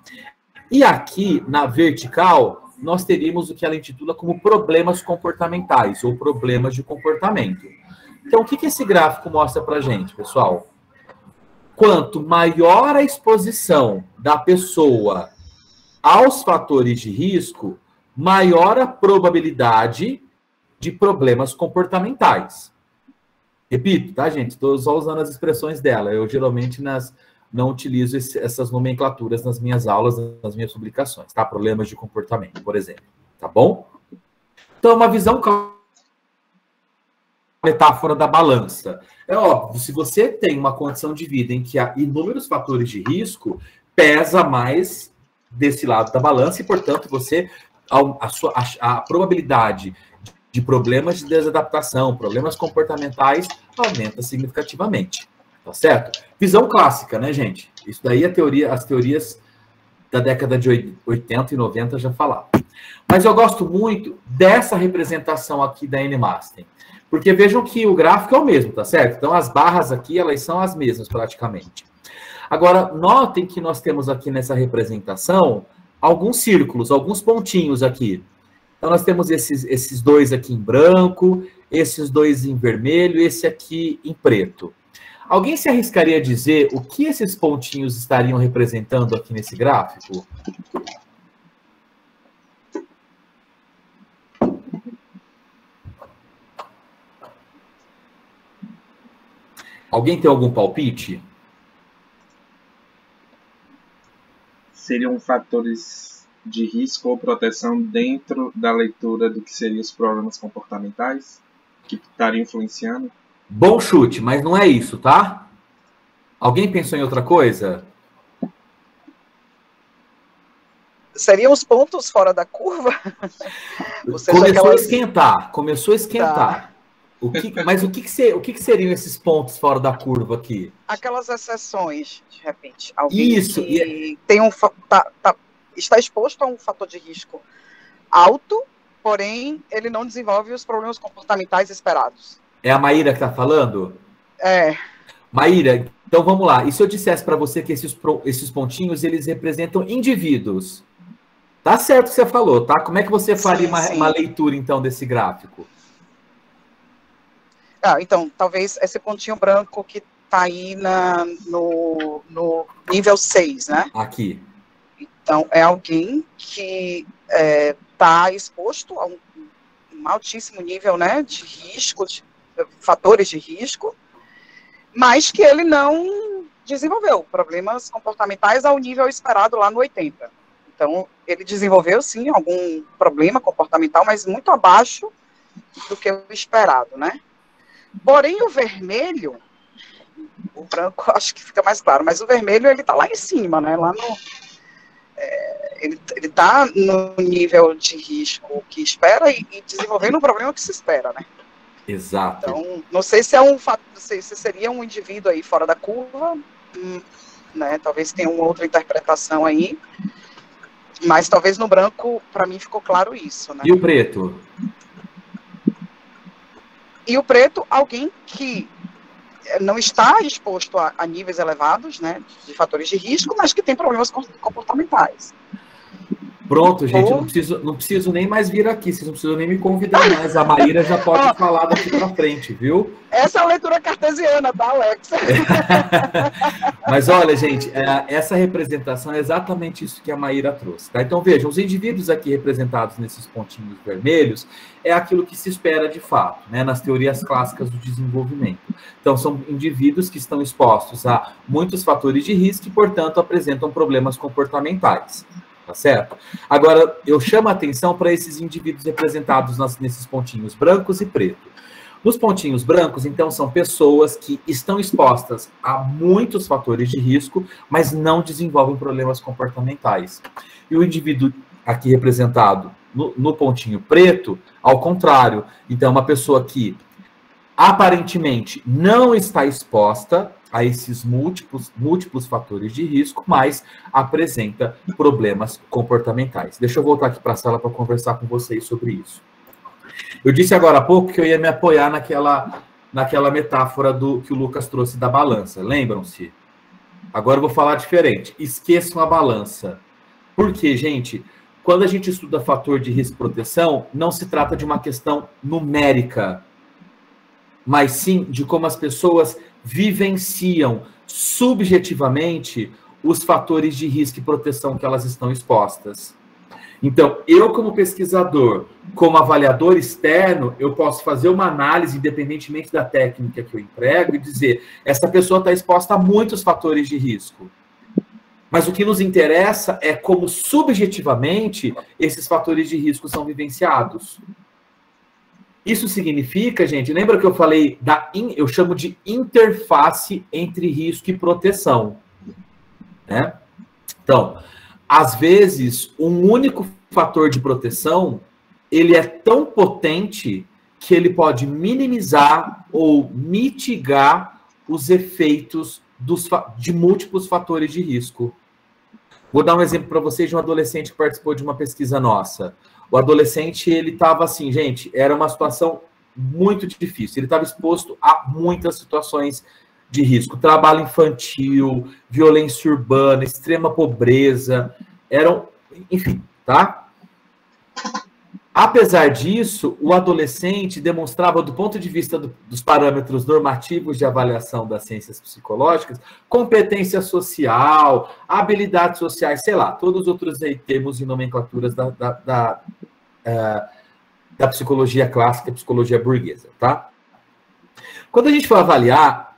E aqui, na vertical, nós teríamos o que ela intitula como problemas comportamentais, ou problemas de comportamento. Então, o que esse gráfico mostra para a gente, pessoal? Quanto maior a exposição da pessoa aos fatores de risco, maior a probabilidade de problemas comportamentais. Repito, tá, gente? Estou só usando as expressões dela. Eu, geralmente, não utilizo essas nomenclaturas nas minhas aulas, nas minhas publicações, tá? Problemas de comportamento, por exemplo. Tá bom? Então, uma visão metáfora da balança. É óbvio, se você tem uma condição de vida em que há inúmeros fatores de risco, pesa mais desse lado da balança e, portanto, a probabilidade de problemas de desadaptação, problemas comportamentais, aumenta significativamente. Tá certo? Visão clássica, né, gente? Isso daí as teorias da década de 80 e 90 já falavam. Mas eu gosto muito dessa representação aqui da Anne Masten. Porque vejam que o gráfico é o mesmo, tá certo? Então, as barras aqui, elas são as mesmas, praticamente. Agora, notem que nós temos aqui nessa representação alguns círculos, alguns pontinhos aqui. Então, nós temos esses dois aqui em branco, esses dois em vermelho, esse aqui em preto. Alguém se arriscaria a dizer o que esses pontinhos estariam representando aqui nesse gráfico? Alguém tem algum palpite? Seriam fatores de risco ou proteção dentro da leitura do que seriam os problemas comportamentais que estariam influenciando? Bom chute, mas não é isso, tá? Alguém pensou em outra coisa? Seriam os pontos fora da curva? Ou seja, começou a esquentar. Tá. Mas o que seriam esses pontos fora da curva aqui? Aquelas exceções, de repente. Alguém isso. Que tem está exposto a um fator de risco alto, porém, ele não desenvolve os problemas comportamentais esperados. É a Maíra que está falando? É. Maíra, então vamos lá. E se eu dissesse para você que esses pontinhos, eles representam indivíduos? Tá certo o que você falou, tá? Como é que você faria uma leitura, então, desse gráfico? Então, talvez esse pontinho branco que está aí no nível 6, né? Aqui. Então, é alguém que está exposto a um altíssimo nível, né, de risco, de fatores de risco, mas que ele não desenvolveu problemas comportamentais ao nível esperado lá no 80. Então, ele desenvolveu, sim, algum problema comportamental, mas muito abaixo do que o esperado, né? Porém, o vermelho, o branco acho que fica mais claro, mas o vermelho, ele está lá em cima, né? Lá no, ele está no nível de risco que espera e desenvolvendo um problema que se espera, né? Exato. Então, não sei se se seria um indivíduo aí fora da curva, né? Talvez tenha uma outra interpretação aí, mas talvez no branco, para mim, ficou claro isso, né? E o preto? E o preto, alguém que não está exposto a níveis elevados, né, de fatores de risco, mas que tem problemas comportamentais. Pronto, gente, não preciso nem mais vir aqui, vocês não precisam nem me convidar mais. A Maíra já pode falar daqui para frente, viu? Essa é a leitura cartesiana, tá, Alex? Mas olha, gente, essa representação é exatamente isso que a Maíra trouxe, tá? Então, vejam, os indivíduos aqui representados nesses pontinhos vermelhos é aquilo que se espera de fato, né, nas teorias clássicas do desenvolvimento. Então, são indivíduos que estão expostos a muitos fatores de risco e, portanto, apresentam problemas comportamentais. Tá certo? Agora, eu chamo a atenção para esses indivíduos representados nesses pontinhos brancos e preto. Nos pontinhos brancos, então, são pessoas que estão expostas a muitos fatores de risco, mas não desenvolvem problemas comportamentais. E o indivíduo aqui representado no pontinho preto, ao contrário. Então, uma pessoa que aparentemente não está exposta a esses múltiplos fatores de risco, mas apresenta problemas comportamentais. Deixa eu voltar aqui para a sala para conversar com vocês sobre isso. Eu disse agora há pouco que eu ia me apoiar naquela metáfora que o Lucas trouxe da balança. Lembram-se? Agora eu vou falar diferente. Esqueçam a balança. Por quê, gente? Quando a gente estuda fator de risco e proteção, não se trata de uma questão numérica, mas sim de como as pessoas vivenciam subjetivamente os fatores de risco e proteção que elas estão expostas. Então, eu como pesquisador, como avaliador externo, eu posso fazer uma análise, independentemente da técnica que eu emprego, e dizer, essa pessoa está exposta a muitos fatores de risco. Mas o que nos interessa é como subjetivamente esses fatores de risco são vivenciados. Isso significa, gente, lembra que eu falei, eu chamo de interface entre risco e proteção, né? Então, às vezes, um único fator de proteção, ele é tão potente que ele pode minimizar ou mitigar os efeitos de múltiplos fatores de risco. Vou dar um exemplo para vocês de um adolescente que participou de uma pesquisa nossa. O adolescente, ele estava assim, gente, era uma situação muito difícil. Ele estava exposto a muitas situações de risco. Trabalho infantil, violência urbana, extrema pobreza. Eram enfim, tá? Apesar disso, o adolescente demonstrava, do ponto de vista dos parâmetros normativos de avaliação das ciências psicológicas, competência social, habilidades sociais, sei lá, todos os outros termos e nomenclaturas da psicologia clássica, psicologia burguesa, tá? Quando a gente for avaliar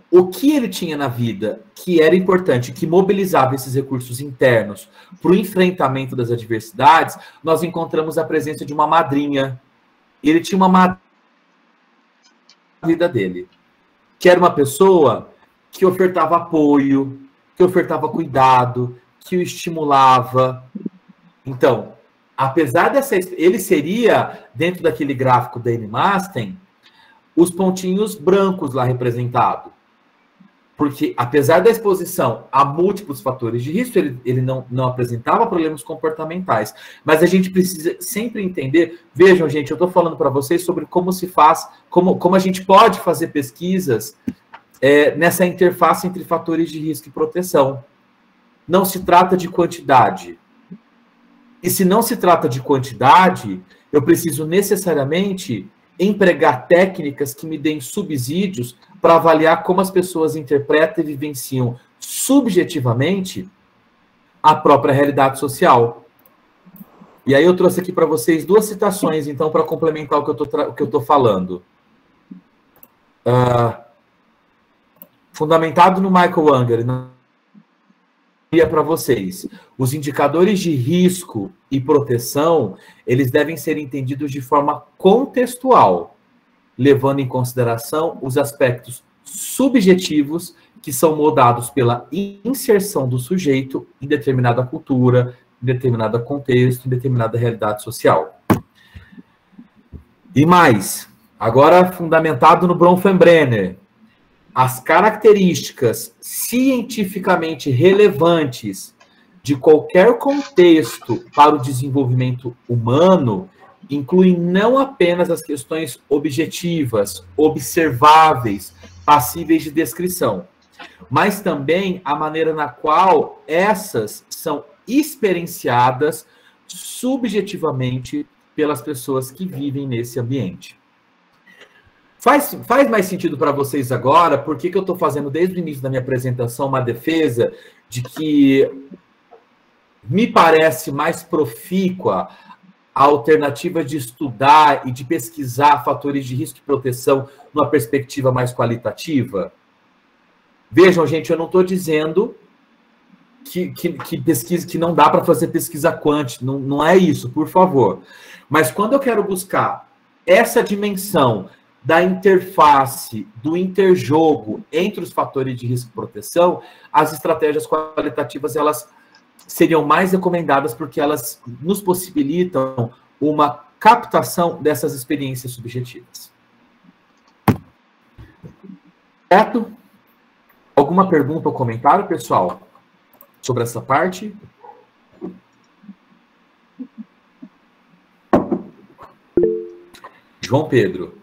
o que ele tinha na vida que era importante, que mobilizava esses recursos internos para o enfrentamento das adversidades, nós encontramos a presença de uma madrinha. Ele tinha uma madrinha na vida dele, que era uma pessoa que ofertava apoio, que ofertava cuidado, que o estimulava. Então, apesar dessa... Ele seria, dentro daquele gráfico da Amy Masten, os pontinhos brancos lá representados. Porque, apesar da exposição a múltiplos fatores de risco, ele não apresentava problemas comportamentais. Mas a gente precisa sempre entender... Vejam, gente, eu estou falando para vocês sobre como se faz, como a gente pode fazer pesquisas nessa interface entre fatores de risco e proteção. Não se trata de quantidade. E se não se trata de quantidade, eu preciso necessariamente empregar técnicas que me deem subsídios para avaliar como as pessoas interpretam e vivenciam subjetivamente a própria realidade social. E aí eu trouxe aqui para vocês 2 citações, então, para complementar o que eu estou falando. Fundamentado no Michael Unger, para vocês, os indicadores de risco e proteção, eles devem ser entendidos de forma contextual, levando em consideração os aspectos subjetivos que são moldados pela inserção do sujeito em determinada cultura, em determinado contexto, em determinada realidade social. E mais, agora fundamentado no Bronfenbrenner, as características cientificamente relevantes de qualquer contexto para o desenvolvimento humano incluem não apenas as questões objetivas, observáveis, passíveis de descrição, mas também a maneira na qual essas são experienciadas subjetivamente pelas pessoas que vivem nesse ambiente. Faz mais sentido para vocês agora, porque que eu estou fazendo desde o início da minha apresentação uma defesa de que me parece mais profícua a alternativa de estudar e de pesquisar fatores de risco e proteção numa perspectiva mais qualitativa? Vejam, gente, eu não estou dizendo que não dá para fazer pesquisa quant, não é isso, por favor. Mas quando eu quero buscar essa dimensão da interface, do interjogo entre os fatores de risco e proteção, as estratégias qualitativas, elas seriam mais recomendadas porque elas nos possibilitam uma captação dessas experiências subjetivas. Certo? Alguma pergunta ou comentário, pessoal, sobre essa parte? João Pedro.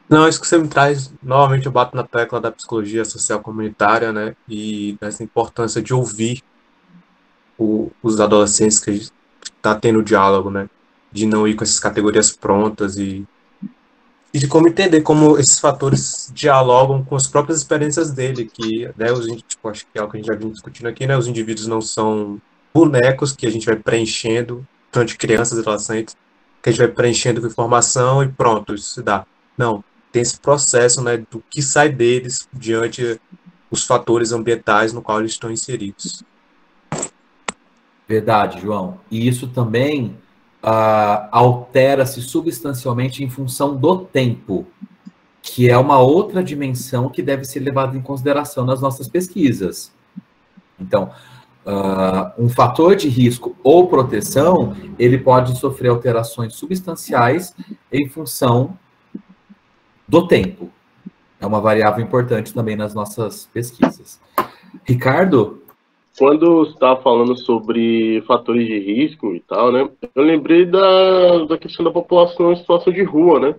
Não, isso que você me traz, novamente eu bato na tecla da psicologia social comunitária, né, e dessa importância de ouvir os adolescentes que a gente está tendo diálogo, né, de não ir com essas categorias prontas e de como entender como esses fatores dialogam com as próprias experiências dele, que, né, tipo, acho que é o que a gente já vinha discutindo aqui, né, os indivíduos não são bonecos que a gente vai preenchendo, tanto de crianças e adolescentes, que a gente vai preenchendo com informação e pronto, isso se dá. Não, tem esse processo, né, do que sai deles diante os fatores ambientais no qual eles estão inseridos. Verdade, João. E isso também altera-se substancialmente em função do tempo, que é uma outra dimensão que deve ser levada em consideração nas nossas pesquisas. Então, um fator de risco ou proteção, ele pode sofrer alterações substanciais em função do tempo. É uma variável importante também nas nossas pesquisas. Ricardo? Quando você estava falando sobre fatores de risco e tal, né? Eu lembrei da questão da população em situação de rua, né?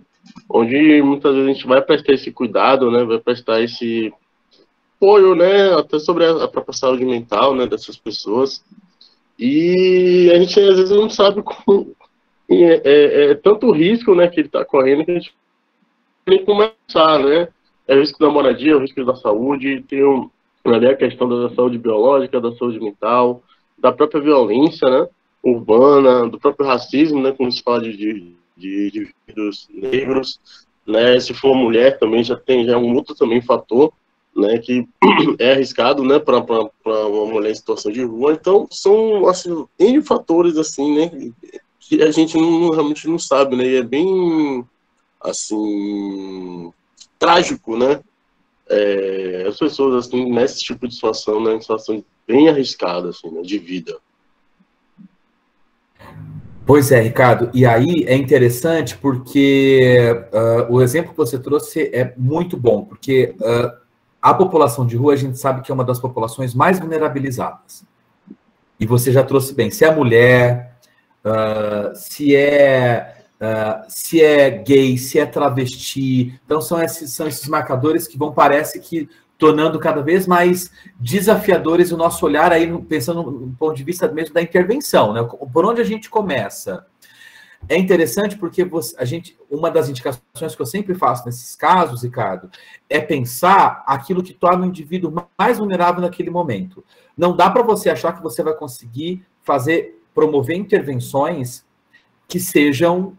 Onde muitas vezes a gente vai prestar esse cuidado, né? Vai prestar esse apoio, né? Até sobre a própria saúde mental, né? Dessas pessoas. E a gente às vezes não sabe como tanto risco, né, que ele está correndo que a gente nem começar, né? É o risco da moradia, o risco da saúde, tem ali a questão da saúde biológica, da saúde mental, da própria violência, né, urbana, do próprio racismo, né, como se fala de indivíduos negros, né, se for mulher também já é um outro também fator, né, que é arriscado, né, para uma mulher em situação de rua. Então são assim N fatores assim, né, que a gente realmente não sabe, né, e é bem assim trágico, né, as pessoas assim nesse tipo de situação, né, em situação bem arriscada assim, né, de vida. Pois é, Ricardo, e aí é interessante porque o exemplo que você trouxe é muito bom, porque a população de rua a gente sabe que é uma das populações mais vulnerabilizadas. E você já trouxe bem, se é mulher, se é gay, se é travesti, então são esses marcadores que vão, parece que, tornando cada vez mais desafiadores o nosso olhar aí, pensando no ponto de vista mesmo da intervenção, né? Por onde a gente começa? É interessante porque uma das indicações que eu sempre faço nesses casos, Ricardo, é pensar aquilo que torna o indivíduo mais vulnerável naquele momento. Não dá para você achar que você vai conseguir promover intervenções que sejam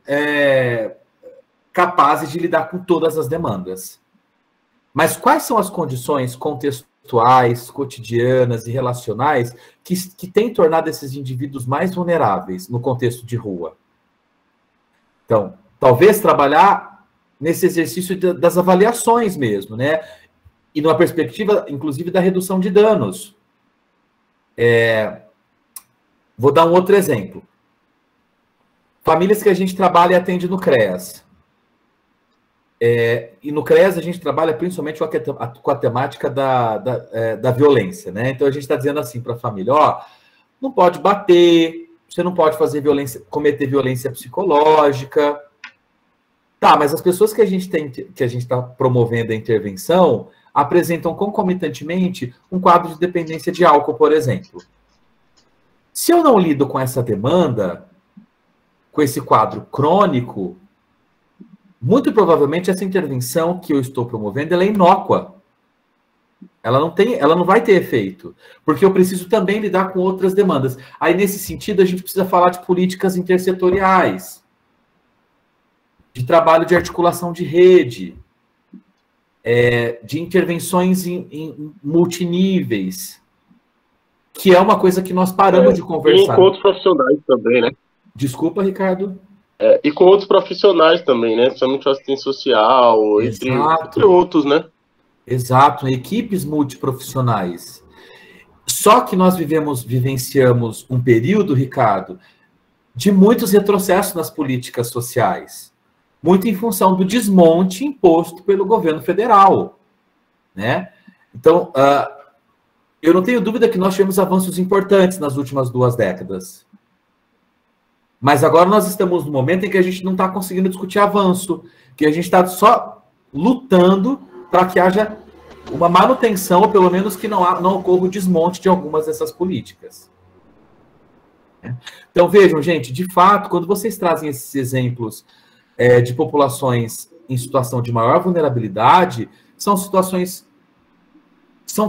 capazes de lidar com todas as demandas. Mas quais são as condições contextuais, cotidianas e relacionais que têm tornado esses indivíduos mais vulneráveis no contexto de rua? Então, talvez trabalhar nesse exercício das avaliações mesmo, né? E numa perspectiva, inclusive, da redução de danos. Vou dar um outro exemplo. Famílias que a gente trabalha e atende no CREAS. E no CREAS a gente trabalha principalmente com a temática da violência, né? Então a gente está dizendo assim para a família, não pode bater, você não pode cometer violência psicológica. Tá, mas as pessoas que a gente está promovendo a intervenção apresentam concomitantemente um quadro de dependência de álcool, por exemplo. Se eu não lido com essa demanda, com esse quadro crônico, muito provavelmente essa intervenção que eu estou promovendo ela é inócua. Ela não vai ter efeito, porque eu preciso também lidar com outras demandas. Aí, nesse sentido, a gente precisa falar de políticas intersetoriais, de trabalho de articulação de rede, de intervenções em multiníveis, que é uma coisa que nós paramos de conversar. E com outros profissionais também, né? Desculpa, Ricardo. E com outros profissionais também, né? Principalmente assistência social, entre outros, né? Exato, equipes multiprofissionais. Só que nós vivenciamos um período, Ricardo, de muitos retrocessos nas políticas sociais, muito em função do desmonte imposto pelo governo federal, né? Então, eu não tenho dúvida que nós tivemos avanços importantes nas últimas 2 décadas. Mas agora nós estamos no momento em que a gente não está conseguindo discutir avanço, que a gente está só lutando para que haja uma manutenção, ou pelo menos que não ocorra o desmonte de algumas dessas políticas. Então, vejam, gente, de fato, quando vocês trazem esses exemplos de populações em situação de maior vulnerabilidade, são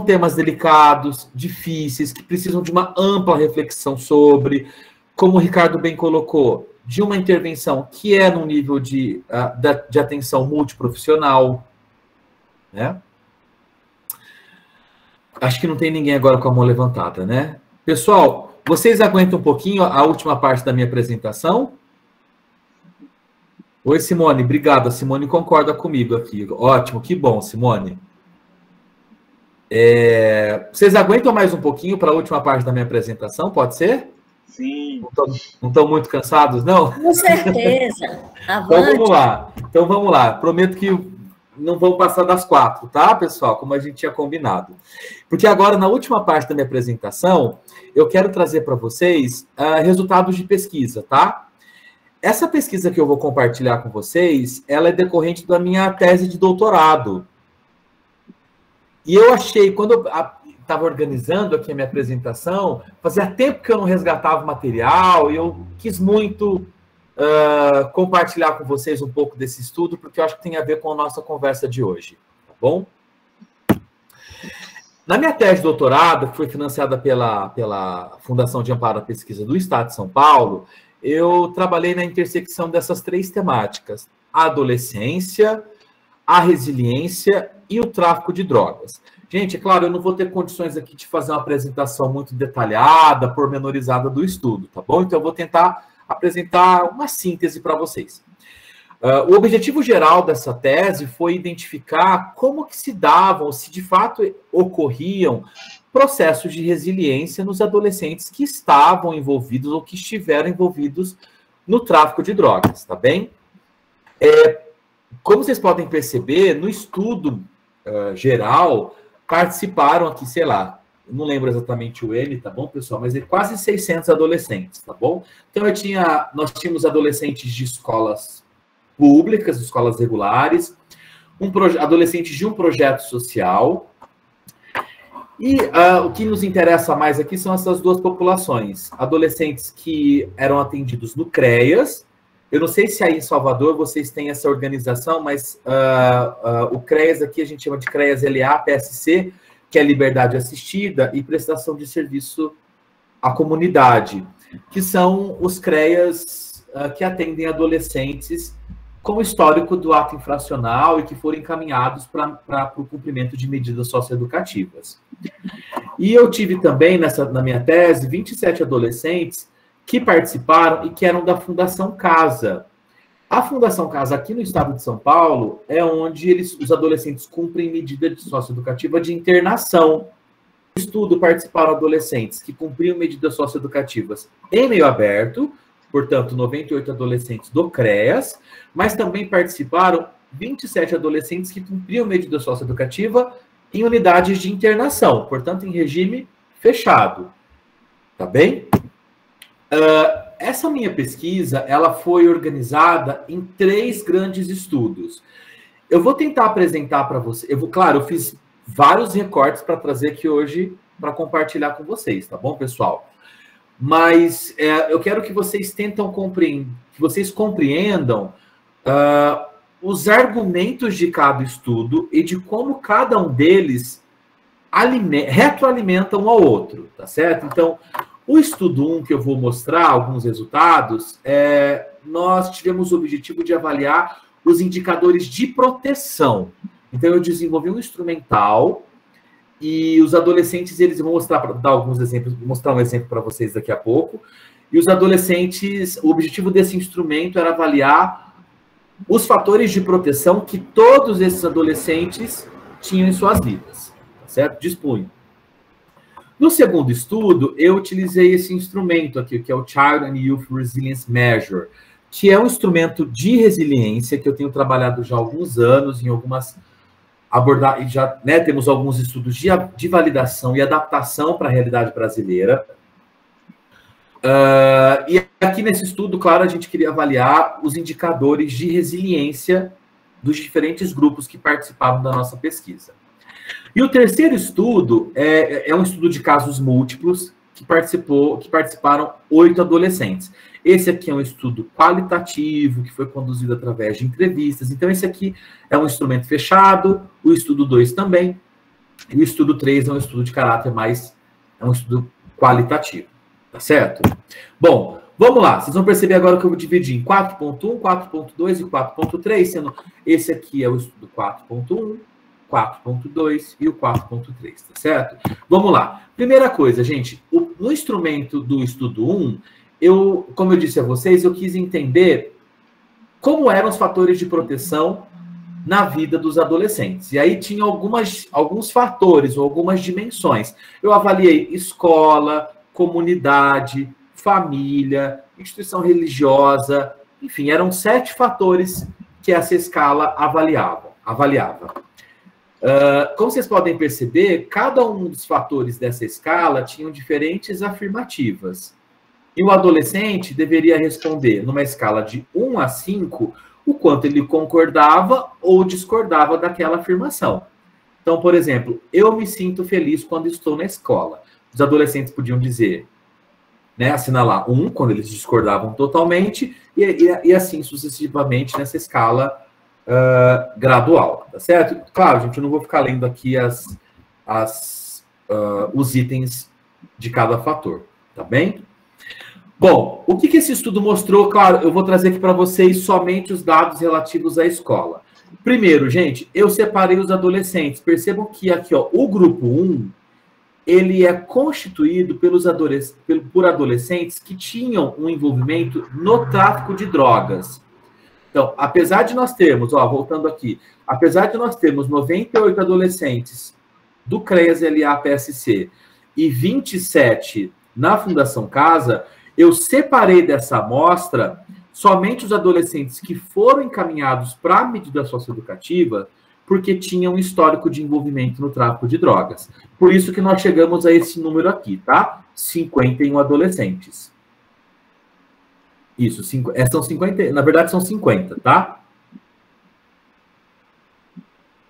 temas delicados, difíceis, que precisam de uma ampla reflexão sobre, como o Ricardo bem colocou, de uma intervenção que é num nível de atenção multiprofissional, né? Acho que não tem ninguém agora com a mão levantada, né? Pessoal, vocês aguentam um pouquinho a última parte da minha apresentação? Oi, Simone, obrigado. A Simone concorda comigo aqui. Ótimo, que bom, Simone. Vocês aguentam mais um pouquinho para a última parte da minha apresentação? Pode ser? Sim. Não estão muito cansados, não? Com certeza. Então vamos lá. Prometo que não vou passar das 4, tá, pessoal? Como a gente tinha combinado. Porque agora, na última parte da minha apresentação, eu quero trazer para vocês resultados de pesquisa, tá? Essa pesquisa que eu vou compartilhar com vocês, ela é decorrente da minha tese de doutorado. E eu achei, estava organizando aqui a minha apresentação, fazia tempo que eu não resgatava o material, e eu quis muito compartilhar com vocês um pouco desse estudo, porque eu acho que tem a ver com a nossa conversa de hoje, tá bom? Na minha tese de doutorado, que foi financiada pela Fundação de Amparo à Pesquisa do Estado de São Paulo, eu trabalhei na intersecção dessas três temáticas: a adolescência, a resiliência e o tráfico de drogas. Gente, é claro, eu não vou ter condições aqui de fazer uma apresentação muito detalhada, pormenorizada do estudo, tá bom? Então eu vou tentar apresentar uma síntese para vocês. O objetivo geral dessa tese foi identificar como que se davam, se de fato ocorriam processos de resiliência nos adolescentes que estavam envolvidos ou que estiveram envolvidos no tráfico de drogas, tá bem? Como vocês podem perceber, no estudo geral, participaram aqui, sei lá, não lembro exatamente o N, tá bom, pessoal? Mas quase 600 adolescentes, tá bom? Então, nós tínhamos adolescentes de escolas públicas, escolas regulares, adolescentes de um projeto social. E o que nos interessa mais aqui são essas duas populações. Adolescentes que eram atendidos no CREAS. Eu não sei se aí em Salvador vocês têm essa organização, mas o CREAS aqui a gente chama de CREAS-LA, PSC, que é Liberdade Assistida e Prestação de Serviço à Comunidade, que são os CREAS que atendem adolescentes com histórico do ato infracional e que foram encaminhados para o cumprimento de medidas socioeducativas. E eu tive também, na minha tese, 27 adolescentes que participaram e que eram da Fundação Casa. A Fundação Casa, aqui no estado de São Paulo, é onde os adolescentes cumprem medida socioeducativa de internação. No estudo participaram adolescentes que cumpriam medidas socioeducativas em meio aberto, portanto, 98 adolescentes do CREAS, mas também participaram 27 adolescentes que cumpriam medida socioeducativa em unidades de internação, portanto, em regime fechado. Tá bem? Essa minha pesquisa, ela foi organizada em 3 grandes estudos. Eu vou tentar apresentar para vocês. Eu fiz vários recortes para trazer aqui hoje para compartilhar com vocês, tá bom, pessoal? Mas eu quero que vocês compreendam os argumentos de cada estudo e de como cada um deles retroalimenta um ao outro, tá certo? Então, o estudo 1, que eu vou mostrar alguns resultados, nós tivemos o objetivo de avaliar os indicadores de proteção. Então, eu desenvolvi um instrumental e os adolescentes, eles vão dar alguns exemplos, vou mostrar um exemplo para vocês daqui a pouco. E os adolescentes, o objetivo desse instrumento era avaliar os fatores de proteção que todos esses adolescentes tinham em suas vidas, certo? Dispunham. No segundo estudo, eu utilizei esse instrumento aqui, que é o Child and Youth Resilience Measure, que é um instrumento de resiliência que eu tenho trabalhado já há alguns anos em algumas abordagens, já temos alguns estudos de validação e adaptação para a realidade brasileira. E aqui nesse estudo, claro, a gente queria avaliar os indicadores de resiliência dos diferentes grupos que participavam da nossa pesquisa. E o terceiro estudo é um estudo de casos múltiplos que participaram 8 adolescentes. Esse aqui é um estudo qualitativo, que foi conduzido através de entrevistas. Então, esse aqui é um instrumento fechado, o estudo 2 também, e o estudo 3 é um estudo de caráter é um estudo qualitativo, tá certo? Bom, vamos lá, vocês vão perceber agora que eu vou dividir em 4.1, 4.2 e 4.3, sendo esse aqui é o estudo 4.1, 4.2 e o 4.3, tá certo? Vamos lá. Primeira coisa, gente, no instrumento do estudo 1, como eu disse a vocês, eu quis entender como eram os fatores de proteção na vida dos adolescentes. E aí tinha alguns fatores ou algumas dimensões. Eu avaliei escola, comunidade, família, instituição religiosa, enfim, eram 7 fatores que essa escala avaliava. Como vocês podem perceber, cada um dos fatores dessa escala tinham diferentes afirmativas. E o adolescente deveria responder, numa escala de 1 a 5, o quanto ele concordava ou discordava daquela afirmação. Então, por exemplo, eu me sinto feliz quando estou na escola. Os adolescentes podiam dizer, né, assinalar 1, quando eles discordavam totalmente, e assim sucessivamente nessa escala gradual, tá certo? Claro, gente, eu não vou ficar lendo aqui os itens de cada fator, tá bem? Bom, o que esse estudo mostrou? Claro, eu vou trazer aqui para vocês somente os dados relativos à escola. Primeiro, gente, eu separei os adolescentes. Percebam que aqui, ó, o grupo 1, ele é constituído por adolescentes que tinham um envolvimento no tráfico de drogas. Então, apesar de nós termos, ó, voltando aqui, apesar de nós termos 98 adolescentes do CREAS-LA-PSC e 27 na Fundação Casa, eu separei dessa amostra somente os adolescentes que foram encaminhados para a medida socioeducativa porque tinham um histórico de envolvimento no tráfico de drogas. Por isso que nós chegamos a esse número aqui, tá? 51 adolescentes. Isso, são 50, na verdade são 50, tá?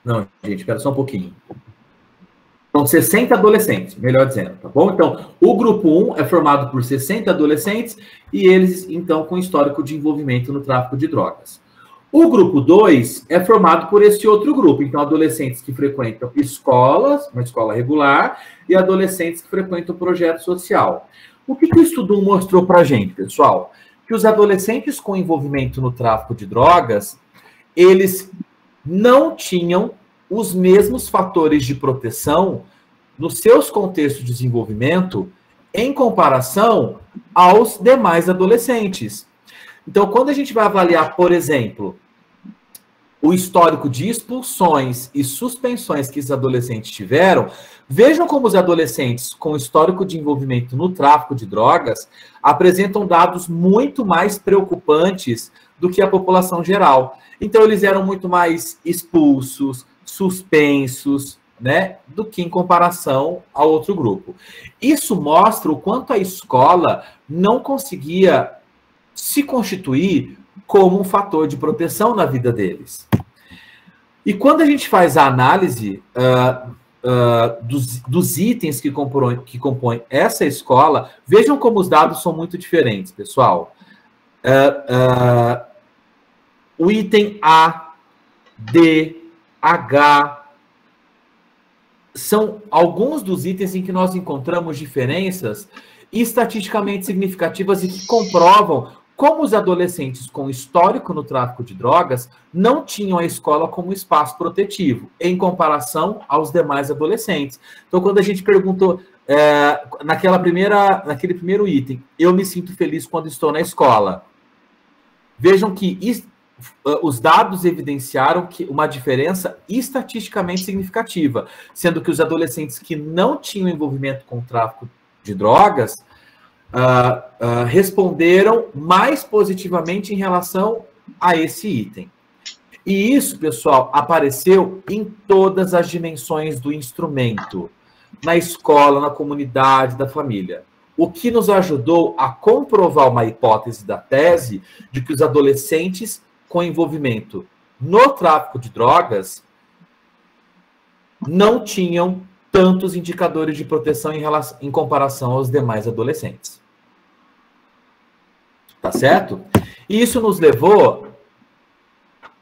Não, gente, espera só um pouquinho. São 60 adolescentes, melhor dizendo, tá bom? Então, o grupo 1 é formado por 60 adolescentes e eles, então, com histórico de envolvimento no tráfico de drogas. O grupo 2 é formado por esse outro grupo, então, adolescentes que frequentam escolas, uma escola regular, e adolescentes que frequentam projeto social. O que o estudo mostrou pra gente, pessoal? Que os adolescentes com envolvimento no tráfico de drogas, eles não tinham os mesmos fatores de proteção nos seus contextos de desenvolvimento em comparação aos demais adolescentes. Então, quando a gente vai avaliar, por exemplo, o histórico de expulsões e suspensões que esses adolescentes tiveram, vejam como os adolescentes com histórico de envolvimento no tráfico de drogas apresentam dados muito mais preocupantes do que a população geral. Então, eles eram muito mais expulsos, suspensos, né, do que em comparação ao outro grupo. Isso mostra o quanto a escola não conseguia se constituir como um fator de proteção na vida deles. E quando a gente faz a análise dos itens que compõem essa escola, vejam como os dados são muito diferentes, pessoal. O item A, D, H, são alguns dos itens em que nós encontramos diferenças estatisticamente significativas e que comprovam como os adolescentes com histórico no tráfico de drogas não tinham a escola como espaço protetivo, em comparação aos demais adolescentes. Então, quando a gente perguntou, naquele primeiro item, eu me sinto feliz quando estou na escola. Vejam que os dados evidenciaram que uma diferença estatisticamente significativa, sendo que os adolescentes que não tinham envolvimento com o tráfico de drogas responderam mais positivamente em relação a esse item. E isso, pessoal, apareceu em todas as dimensões do instrumento, na escola, na comunidade, da família. O que nos ajudou a comprovar uma hipótese da tese de que os adolescentes com envolvimento no tráfico de drogas não tinham tantos indicadores de proteção em comparação aos demais adolescentes. Tá certo? E isso nos levou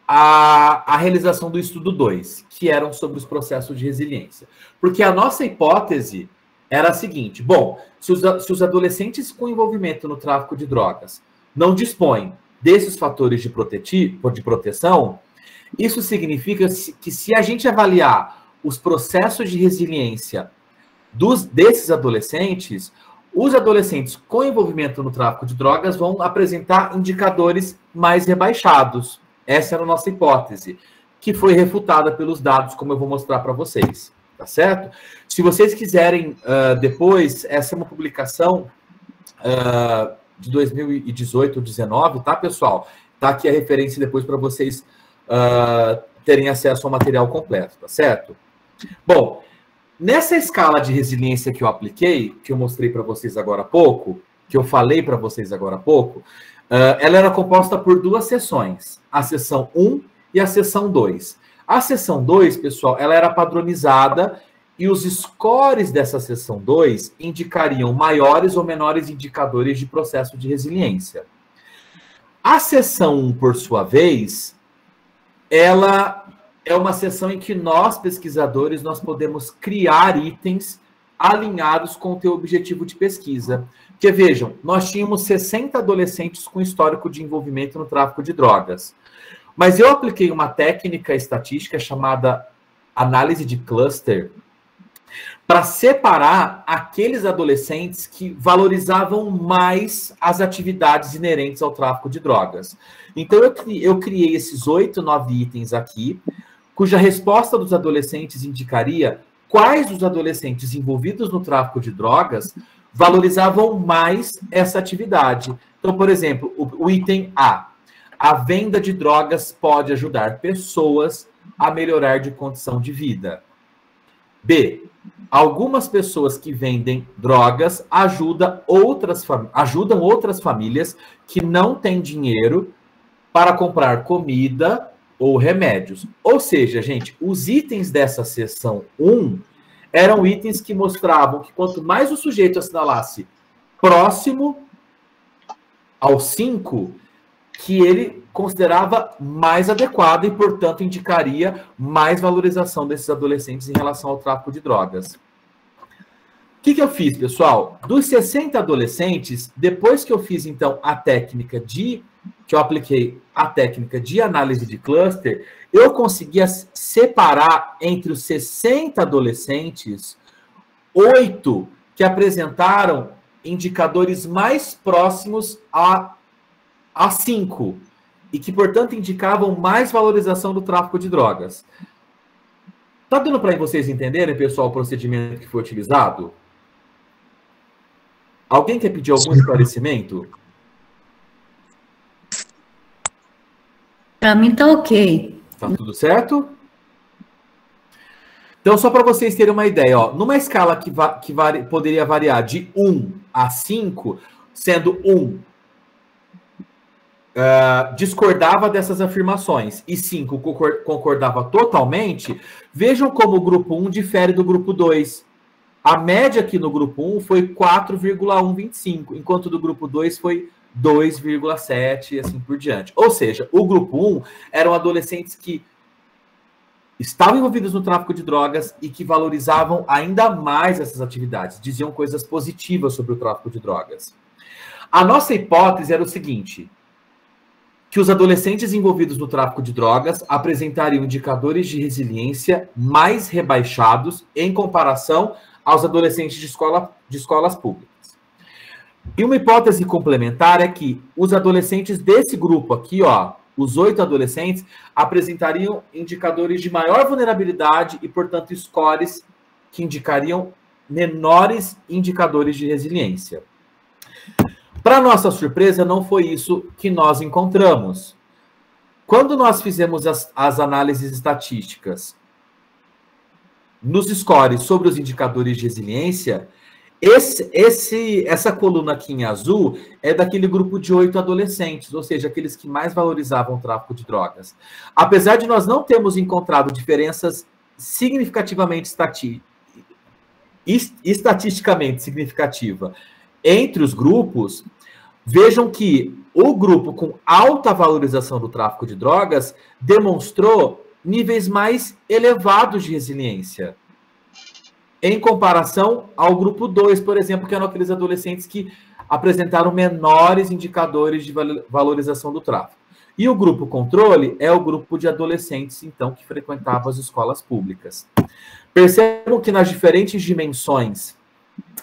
à realização do estudo 2, que eram sobre os processos de resiliência. Porque a nossa hipótese era a seguinte: bom, se os adolescentes com envolvimento no tráfico de drogas não dispõem desses fatores de proteção, isso significa que se a gente avaliar os processos de resiliência desses adolescentes, os adolescentes com envolvimento no tráfico de drogas vão apresentar indicadores mais rebaixados. Essa era a nossa hipótese, que foi refutada pelos dados, como eu vou mostrar para vocês. Tá certo? Se vocês quiserem, depois, essa é uma publicação de 2018 ou 2019, tá, pessoal? Tá aqui a referência depois para vocês terem acesso ao material completo, tá certo? Bom, nessa escala de resiliência que eu apliquei, que eu mostrei para vocês agora há pouco, que eu falei para vocês agora há pouco, ela era composta por duas seções, a seção 1 e a seção 2. A seção 2, pessoal, ela era padronizada e os scores dessa seção 2 indicariam maiores ou menores indicadores de processo de resiliência. A seção 1, por sua vez, ela é uma seção em que nós, pesquisadores, nós podemos criar itens alinhados com o teu objetivo de pesquisa. Porque, vejam, nós tínhamos 60 adolescentes com histórico de envolvimento no tráfico de drogas. Mas eu apliquei uma técnica estatística chamada análise de cluster para separar aqueles adolescentes que valorizavam mais as atividades inerentes ao tráfico de drogas. Então, eu criei esses 8, 9 itens aqui, cuja resposta dos adolescentes indicaria quais os adolescentes envolvidos no tráfico de drogas valorizavam mais essa atividade. Então, por exemplo, o item A venda de drogas pode ajudar pessoas a melhorar de condição de vida. B, algumas pessoas que vendem drogas ajudam outras famílias que não têm dinheiro para comprar comida ou remédios. Ou seja, gente, os itens dessa seção 1 eram itens que mostravam que quanto mais o sujeito assinalasse próximo ao 5, que ele considerava mais adequado e, portanto, indicaria mais valorização desses adolescentes em relação ao tráfico de drogas. O que eu fiz, pessoal? Dos 60 adolescentes, depois que eu fiz, então, que eu apliquei a técnica de análise de cluster, eu conseguia separar entre os 60 adolescentes, 8 que apresentaram indicadores mais próximos a 5, e que, portanto, indicavam mais valorização do tráfico de drogas. Tá dando para vocês entenderem, pessoal, o procedimento que foi utilizado? Alguém quer pedir algum esclarecimento? Para mim tá ok. Tá tudo certo? Então, só para vocês terem uma ideia, ó, numa escala que poderia variar de 1 a 5, sendo 1 discordava dessas afirmações e 5 concordava totalmente, vejam como o grupo 1 difere do grupo 2. A média aqui no grupo 1 foi 4,125, enquanto do grupo 2 foi 2,7 e assim por diante. Ou seja, o grupo 1 eram adolescentes que estavam envolvidos no tráfico de drogas e que valorizavam ainda mais essas atividades, diziam coisas positivas sobre o tráfico de drogas. A nossa hipótese era o seguinte: que os adolescentes envolvidos no tráfico de drogas apresentariam indicadores de resiliência mais rebaixados em comparação aos adolescentes de escolas públicas. E uma hipótese complementar é que os adolescentes desse grupo aqui, ó, os 8 adolescentes, apresentariam indicadores de maior vulnerabilidade e, portanto, scores que indicariam menores indicadores de resiliência. Para nossa surpresa, não foi isso que nós encontramos. Quando nós fizemos as análises estatísticas nos scores sobre os indicadores de resiliência, essa coluna aqui em azul é daquele grupo de 8 adolescentes, ou seja, aqueles que mais valorizavam o tráfico de drogas. Apesar de nós não termos encontrado diferenças significativamente estatisticamente significativa entre os grupos, vejam que o grupo com alta valorização do tráfico de drogas demonstrou níveis mais elevados de resiliência, em comparação ao grupo 2, por exemplo, que eram aqueles adolescentes que apresentaram menores indicadores de valorização do tráfico. E o grupo controle é o grupo de adolescentes, então, que frequentavam as escolas públicas. Percebam que nas diferentes dimensões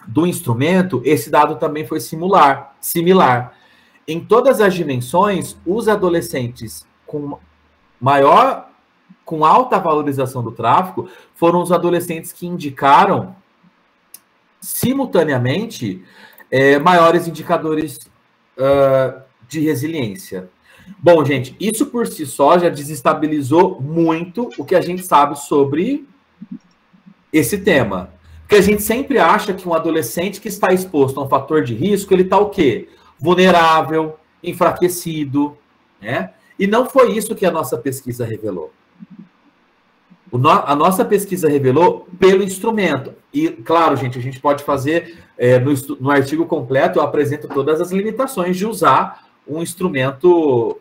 do instrumento, esse dado também foi similar. Em todas as dimensões, os adolescentes com alta valorização do tráfico foram os adolescentes que indicaram simultaneamente maiores indicadores de resiliência. Bom, gente, isso por si só já desestabilizou muito o que a gente sabe sobre esse tema. Porque a gente sempre acha que um adolescente que está exposto a um fator de risco, ele está o quê? Vulnerável, enfraquecido, né? E não foi isso que a nossa pesquisa revelou. A nossa pesquisa revelou pelo instrumento. E, claro, gente, a gente pode fazer, no artigo completo, eu apresento todas as limitações de usar um instrumento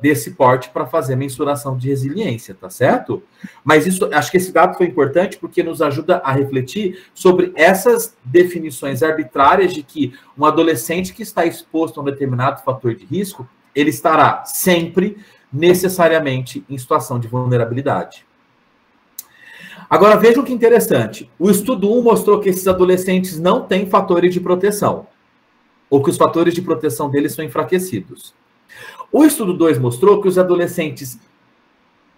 desse porte para fazer mensuração de resiliência, tá certo? Mas isso, acho que esse dado foi importante porque nos ajuda a refletir sobre essas definições arbitrárias de que um adolescente que está exposto a um determinado fator de risco, ele estará sempre, necessariamente, em situação de vulnerabilidade. Agora, vejam que interessante. O estudo 1 mostrou que esses adolescentes não têm fatores de proteção, ou que os fatores de proteção deles são enfraquecidos. O estudo 2 mostrou que os adolescentes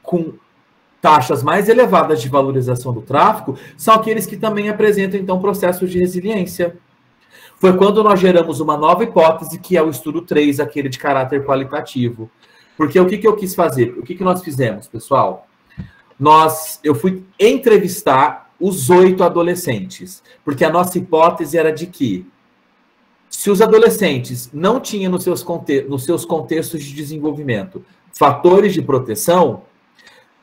com taxas mais elevadas de valorização do tráfico são aqueles que também apresentam, então, processos de resiliência. Foi quando nós geramos uma nova hipótese, que é o estudo 3, aquele de caráter qualitativo. Porque o que eu quis fazer? O que nós fizemos, pessoal? Eu fui entrevistar os 8 adolescentes, porque a nossa hipótese era de que, se os adolescentes não tinham nos seus contextos de desenvolvimento fatores de proteção,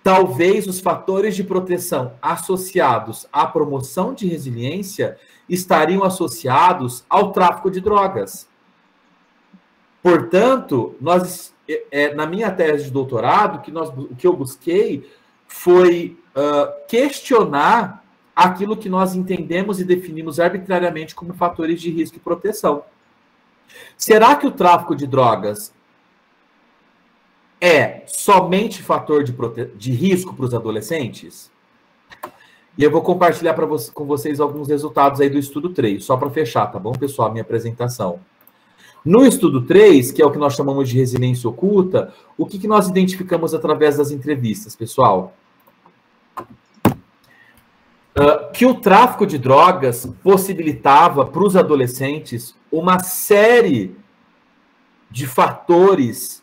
talvez os fatores de proteção associados à promoção de resiliência estariam associados ao tráfico de drogas. Portanto, na minha tese de doutorado, o que eu busquei foi questionar aquilo que nós entendemos e definimos arbitrariamente como fatores de risco e proteção. Será que o tráfico de drogas é somente fator de risco para os adolescentes? E eu vou compartilhar com vocês alguns resultados aí do estudo 3, só para fechar, tá bom, pessoal, a minha apresentação. No estudo 3, que é o que nós chamamos de resiliência oculta, o que nós identificamos através das entrevistas, pessoal? Que o tráfico de drogas possibilitava para os adolescentes uma série de fatores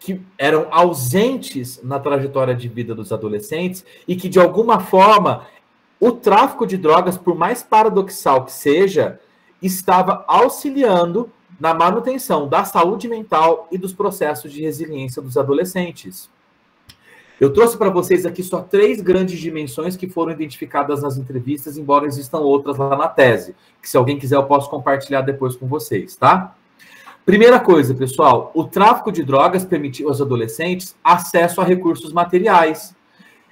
que eram ausentes na trajetória de vida dos adolescentes e que, de alguma forma, o tráfico de drogas, por mais paradoxal que seja, estava auxiliando na manutenção da saúde mental e dos processos de resiliência dos adolescentes. Eu trouxe para vocês aqui só 3 grandes dimensões que foram identificadas nas entrevistas, embora existam outras lá na tese, que se alguém quiser eu posso compartilhar depois com vocês, tá? Primeira coisa, pessoal, o tráfico de drogas permitiu aos adolescentes acesso a recursos materiais.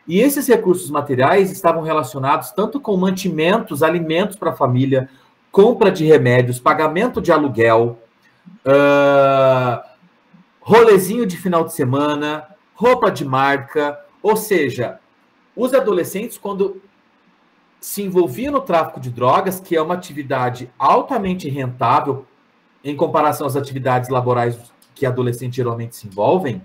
E esses recursos materiais estavam relacionados tanto com mantimentos, alimentos para a família, compra de remédios, pagamento de aluguel, rolezinho de final de semana, roupa de marca, ou seja, os adolescentes, quando se envolviam no tráfico de drogas, que é uma atividade altamente rentável em comparação às atividades laborais que adolescentes geralmente se envolvem,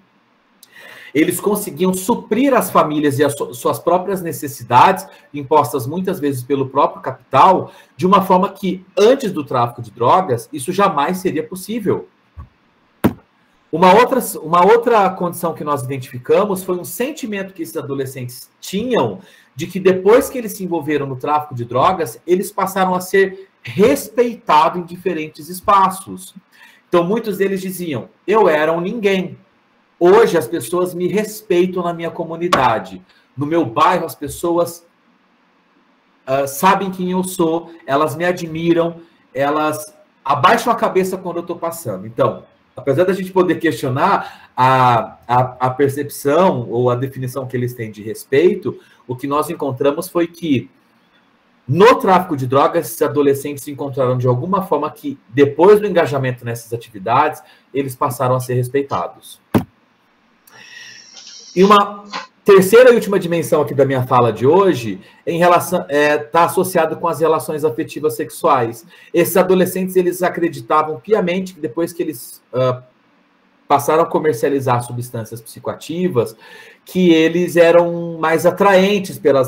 eles conseguiam suprir as famílias e as suas próprias necessidades, impostas muitas vezes pelo próprio capital, de uma forma que, antes do tráfico de drogas, isso jamais seria possível. Uma outra condição que nós identificamos foi um sentimento que esses adolescentes tinham de que depois que eles se envolveram no tráfico de drogas, eles passaram a ser respeitados em diferentes espaços. Então, muitos deles diziam, eu era um ninguém. Hoje, as pessoas me respeitam na minha comunidade. No meu bairro, as pessoas sabem quem eu sou, elas me admiram, elas abaixam a cabeça quando eu estou passando. Então, apesar da gente poder questionar a percepção ou a definição que eles têm de respeito, o que nós encontramos foi que no tráfico de drogas, esses adolescentes se encontraram de alguma forma que, depois do engajamento nessas atividades, eles passaram a ser respeitados. E uma terceira e última dimensão aqui da minha fala de hoje está associado com as relações afetivas sexuais. Esses adolescentes, eles acreditavam piamente que depois que eles passaram a comercializar substâncias psicoativas, que eles eram mais atraentes para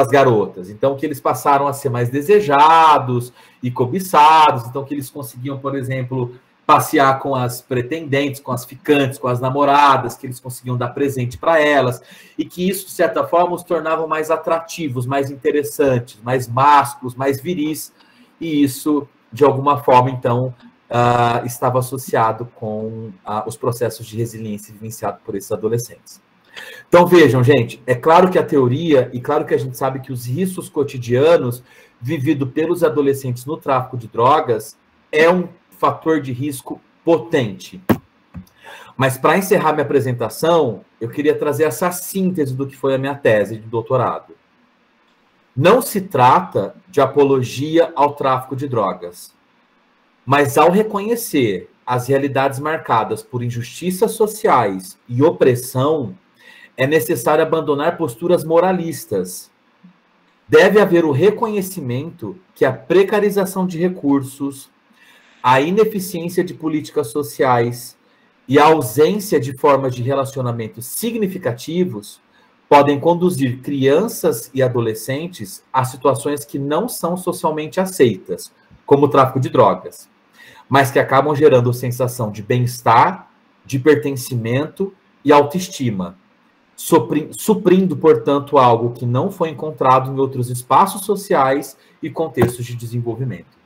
as garotas. Então, que eles passaram a ser mais desejados e cobiçados. Então, que eles conseguiam, por exemplo, passear com as pretendentes, com as ficantes, com as namoradas, que eles conseguiam dar presente para elas, e que isso, de certa forma, os tornava mais atrativos, mais interessantes, mais másculos, mais viris, e isso, de alguma forma, então, estava associado com os processos de resiliência vivenciados por esses adolescentes. Então, vejam, gente, é claro que a teoria, e claro que a gente sabe que os riscos cotidianos vividos pelos adolescentes no tráfico de drogas é um fator de risco potente. Mas, para encerrar minha apresentação, eu queria trazer essa síntese do que foi a minha tese de doutorado. Não se trata de apologia ao tráfico de drogas, mas ao reconhecer as realidades marcadas por injustiças sociais e opressão, é necessário abandonar posturas moralistas. Deve haver o reconhecimento que a precarização de recursos, a ineficiência de políticas sociais e a ausência de formas de relacionamento significativos podem conduzir crianças e adolescentes a situações que não são socialmente aceitas, como o tráfico de drogas, mas que acabam gerando sensação de bem-estar, de pertencimento e autoestima, suprindo, portanto, algo que não foi encontrado em outros espaços sociais e contextos de desenvolvimento.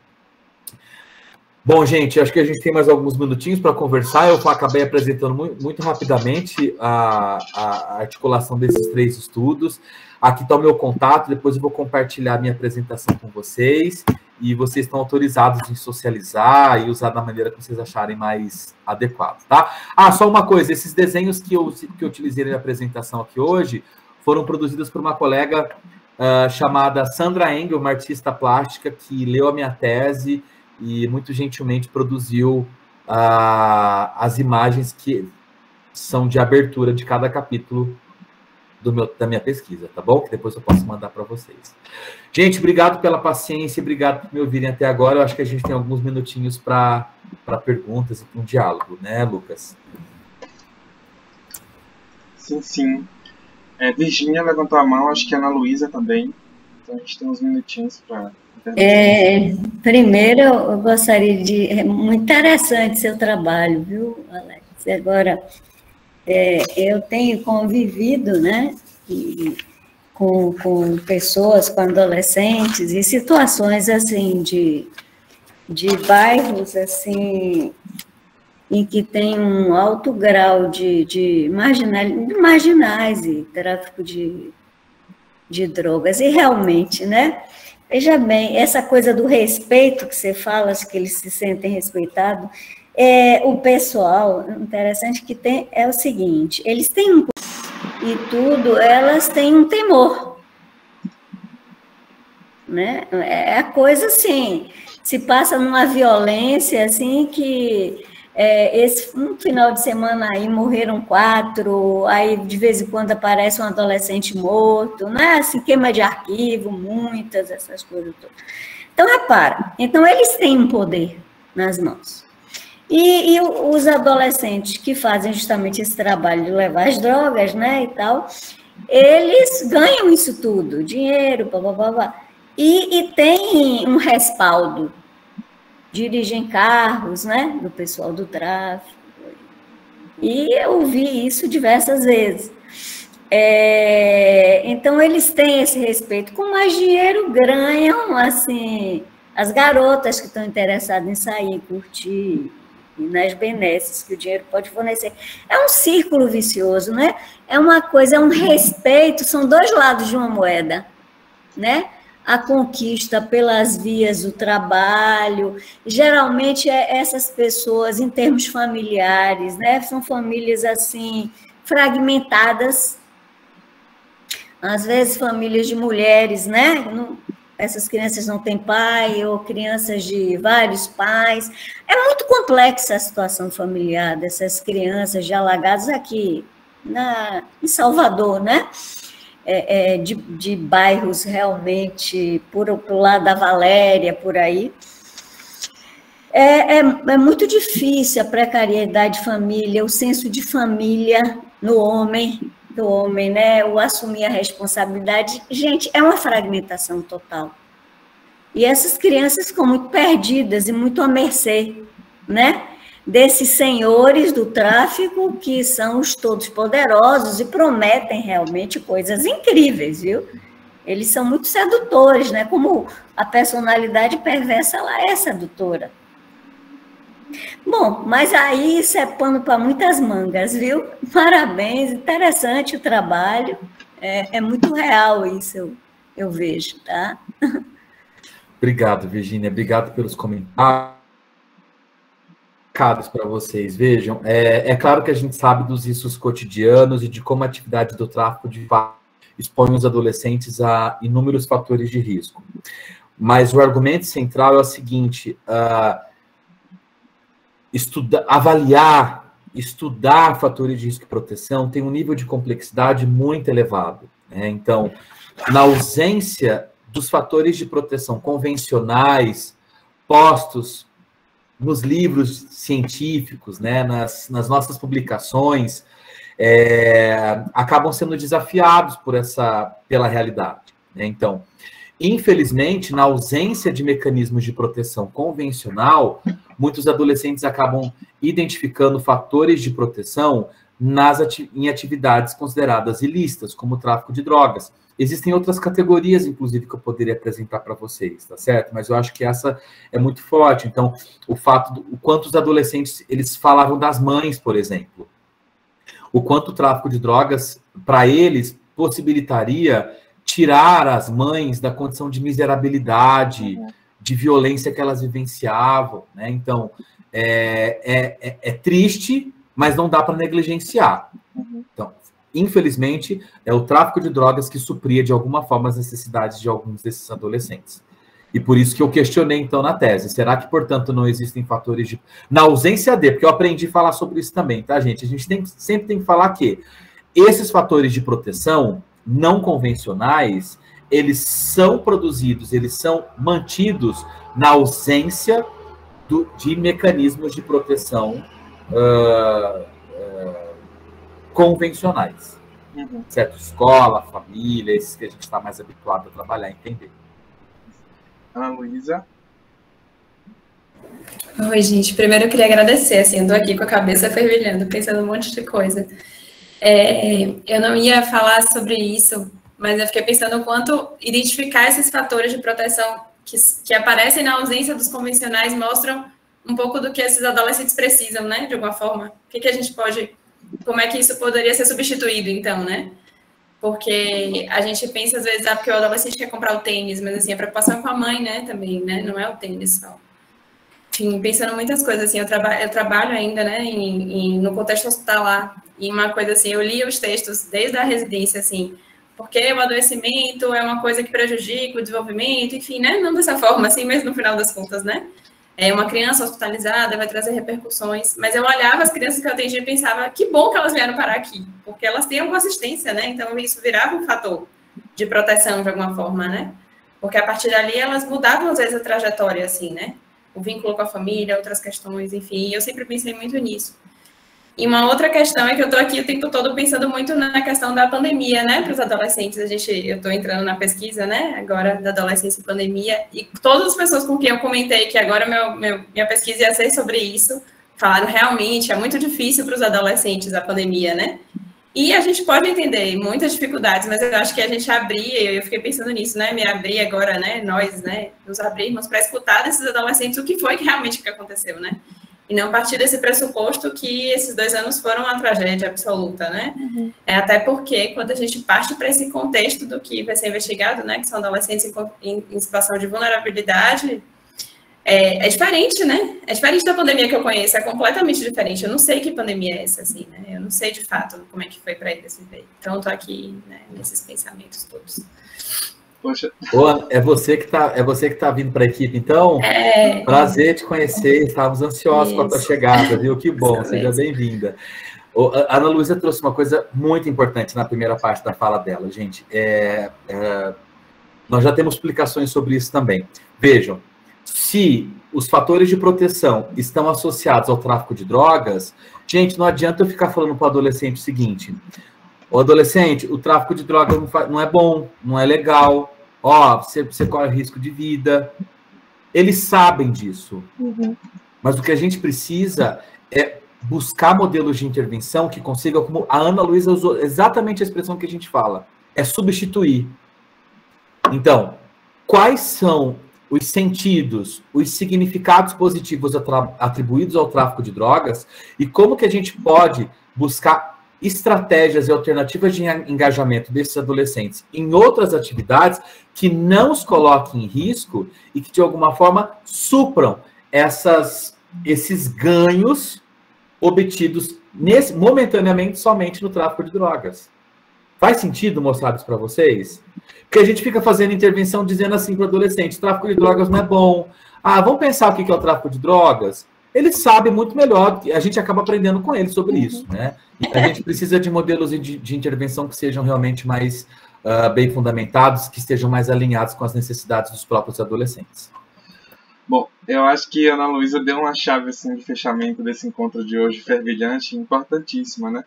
Bom, gente, acho que a gente tem mais alguns minutinhos para conversar. Eu acabei apresentando muito rapidamente a articulação desses 3 estudos. Aqui está o meu contato, depois eu vou compartilhar a minha apresentação com vocês, e vocês estão autorizados em socializar e usar da maneira que vocês acharem mais adequado, tá? Ah, só uma coisa, esses desenhos que eu utilizei na apresentação aqui hoje foram produzidos por uma colega chamada Sandra Engel, uma artista plástica que leu a minha tese e muito gentilmente produziu as imagens que são de abertura de cada capítulo da minha pesquisa, tá bom? Que depois eu posso mandar para vocês. Gente, obrigado pela paciência, obrigado por me ouvirem até agora. Eu acho que a gente tem alguns minutinhos para perguntas e para um diálogo, né, Lucas? Sim, sim. Virgínia levantou a mão, acho que a Ana Luísa também. Então a gente tem uns minutinhos para... Primeiro, eu gostaria de... É muito interessante seu trabalho, viu, Alex? Agora, eu tenho convivido, né, com pessoas, com adolescentes, e situações, assim, de bairros, assim, em que tem um alto grau de marginais e tráfico de drogas. E realmente, né? Veja bem, essa coisa do respeito que você fala, que eles se sentem respeitados, o pessoal, interessante que tem, é o seguinte, eles têm e tudo, elas têm um temor, né? É a coisa assim, se passa numa violência assim que um final de semana aí morreram 4, aí de vez em quando aparece um adolescente morto, né? Assim, queima de arquivo, muitas, essas coisas todas. Então, repara, então eles têm um poder nas mãos. E os adolescentes que fazem justamente esse trabalho de levar as drogas, né, e tal, eles ganham isso tudo, dinheiro, e tem um respaldo. Dirigem carros, né, do pessoal do tráfico. E eu vi isso diversas vezes. Então, eles têm esse respeito. Com mais dinheiro, ganham, assim, as garotas que estão interessadas em sair, curtir, e nas benesses que o dinheiro pode fornecer. É um círculo vicioso, né? É uma coisa, é um respeito, são 2 lados de uma moeda, né? A conquista pelas vias do trabalho, geralmente essas pessoas, em termos familiares, né? São famílias, assim, fragmentadas, às vezes famílias de mulheres, né? Essas crianças não têm pai, ou crianças de vários pais. É muito complexa a situação familiar dessas crianças de alagados aqui em Salvador, né? De bairros realmente, pro lado da Valéria, por aí. É muito difícil a precariedade de família, o senso de família do homem, né? O assumir a responsabilidade. Gente, é uma fragmentação total. E essas crianças ficam muito perdidas e muito à mercê, né? Desses senhores do tráfico, que são os todos poderosos e prometem realmente coisas incríveis, viu? Eles são muito sedutores, né? Como a personalidade perversa, ela é sedutora. Bom, mas aí isso é pano para muitas mangas, viu? Parabéns, interessante o trabalho. É muito real isso, eu vejo, tá? Obrigado, Virgínia. Obrigado pelos comentários para vocês. Vejam, é claro que a gente sabe dos riscos cotidianos e de como a atividade do tráfico de fato expõe os adolescentes a inúmeros fatores de risco. Mas o argumento central é o seguinte: estudar fatores de risco e proteção tem um nível de complexidade muito elevado, né? Então, na ausência dos fatores de proteção convencionais postos nos livros científicos, né, nas nossas publicações, acabam sendo desafiados pela realidade, né? Então, infelizmente, na ausência de mecanismos de proteção convencional, muitos adolescentes acabam identificando fatores de proteção em atividades consideradas ilícitas, como o tráfico de drogas. Existem outras categorias, inclusive, que eu poderia apresentar para vocês, tá certo? Mas eu acho que essa é muito forte. Então, o quanto os adolescentes, eles falavam das mães, por exemplo. O quanto o tráfico de drogas, para eles, possibilitaria tirar as mães da condição de miserabilidade, de violência que elas vivenciavam, né? Então, é triste, mas não dá para negligenciar. Então, infelizmente, é o tráfico de drogas que supria, de alguma forma, as necessidades de alguns desses adolescentes. E por isso que eu questionei, então, na tese. Será que, portanto, não existem fatores de... Na ausência de... Porque eu aprendi a falar sobre isso também, tá, gente? A gente sempre tem que falar que esses fatores de proteção não convencionais, eles são produzidos, eles são mantidos na ausência de mecanismos de proteção convencionais. Certo? Escola, família, esses que a gente está mais habituado a trabalhar, entender. Ana Luísa. Oi, gente. Primeiro eu queria agradecer, assim, eu tô aqui com a cabeça fervilhando, pensando um monte de coisa. Eu não ia falar sobre isso, mas eu fiquei pensando o quanto identificar esses fatores de proteção que aparecem na ausência dos convencionais mostram um pouco do que esses adolescentes precisam, né, de alguma forma. O que a gente pode... Como é que isso poderia ser substituído, então, né? Porque a gente pensa, às vezes, porque o adolescente quer comprar o tênis, mas, assim, a preocupação com a mãe, né, também, né? Não é o tênis só. Enfim, pensando em muitas coisas, assim, eu trabalho ainda, né, no contexto hospitalar, e uma coisa, assim, eu li os textos desde a residência, assim, porque o adoecimento é uma coisa que prejudica o desenvolvimento, enfim, né, não dessa forma, assim, mas no final das contas, né? Uma criança hospitalizada vai trazer repercussões, mas eu olhava as crianças que eu atendia e pensava, que bom que elas vieram parar aqui, porque elas têm alguma assistência, né, então isso virava um fator de proteção de alguma forma, né, porque a partir dali elas mudavam às vezes a trajetória, assim, né, o vínculo com a família, outras questões, enfim, eu sempre pensei muito nisso. E uma outra questão é que eu estou aqui o tempo todo pensando muito na questão da pandemia, né, para os adolescentes. Eu estou entrando na pesquisa, né, agora da adolescência e pandemia, e todas as pessoas com quem eu comentei que agora minha pesquisa ia ser sobre isso, falaram realmente é muito difícil para os adolescentes a pandemia, né. E a gente pode entender muitas dificuldades, mas eu acho que a gente abrir, eu fiquei pensando nisso, né, me abrir agora, né, nós, né, nos abrirmos para escutar desses adolescentes o que foi que realmente aconteceu, né. E não partir desse pressuposto que esses 2 anos foram uma tragédia absoluta, né? Até porque, quando a gente parte para esse contexto do que vai ser investigado, né, que são adolescentes em situação de vulnerabilidade, é diferente, né? É diferente da pandemia que eu conheço, é completamente diferente. Eu não sei que pandemia é essa, assim, né? Eu não sei, de fato, como é que foi para eles viver. Então, eu estou aqui, né, nesses pensamentos todos. Poxa. Boa, é você que tá vindo para a equipe, então? Prazer te conhecer, estávamos ansiosos com a tua chegada, viu? Que bom, seja bem-vinda. A Ana Luísa trouxe uma coisa muito importante na primeira parte da fala dela, gente. Nós já temos explicações sobre isso também. Vejam, se os fatores de proteção estão associados ao tráfico de drogas, gente, não adianta eu ficar falando para o adolescente o seguinte: o adolescente, o tráfico de drogas não é bom, não é legal, você corre risco de vida. Eles sabem disso. Mas o que a gente precisa é buscar modelos de intervenção que consigam, como a Ana Luísa usou exatamente a expressão que a gente fala, é substituir. Então, quais são os sentidos, os significados positivos atribuídos ao tráfico de drogas e como que a gente pode buscar estratégias e alternativas de engajamento desses adolescentes em outras atividades que não os coloquem em risco e que, de alguma forma, supram esses ganhos obtidos momentaneamente somente no tráfico de drogas. Faz sentido mostrar isso para vocês? Porque a gente fica fazendo intervenção dizendo assim para o adolescente, tráfico de drogas não é bom. Vamos pensar o que é o tráfico de drogas? Ele sabe muito melhor, a gente acaba aprendendo com ele sobre isso, né? E a gente precisa de modelos de intervenção que sejam realmente mais bem fundamentados, que estejam mais alinhados com as necessidades dos próprios adolescentes. Bom, eu acho que a Ana Luísa deu uma chave assim, de fechamento desse encontro de hoje, fervilhante e importantíssima, né?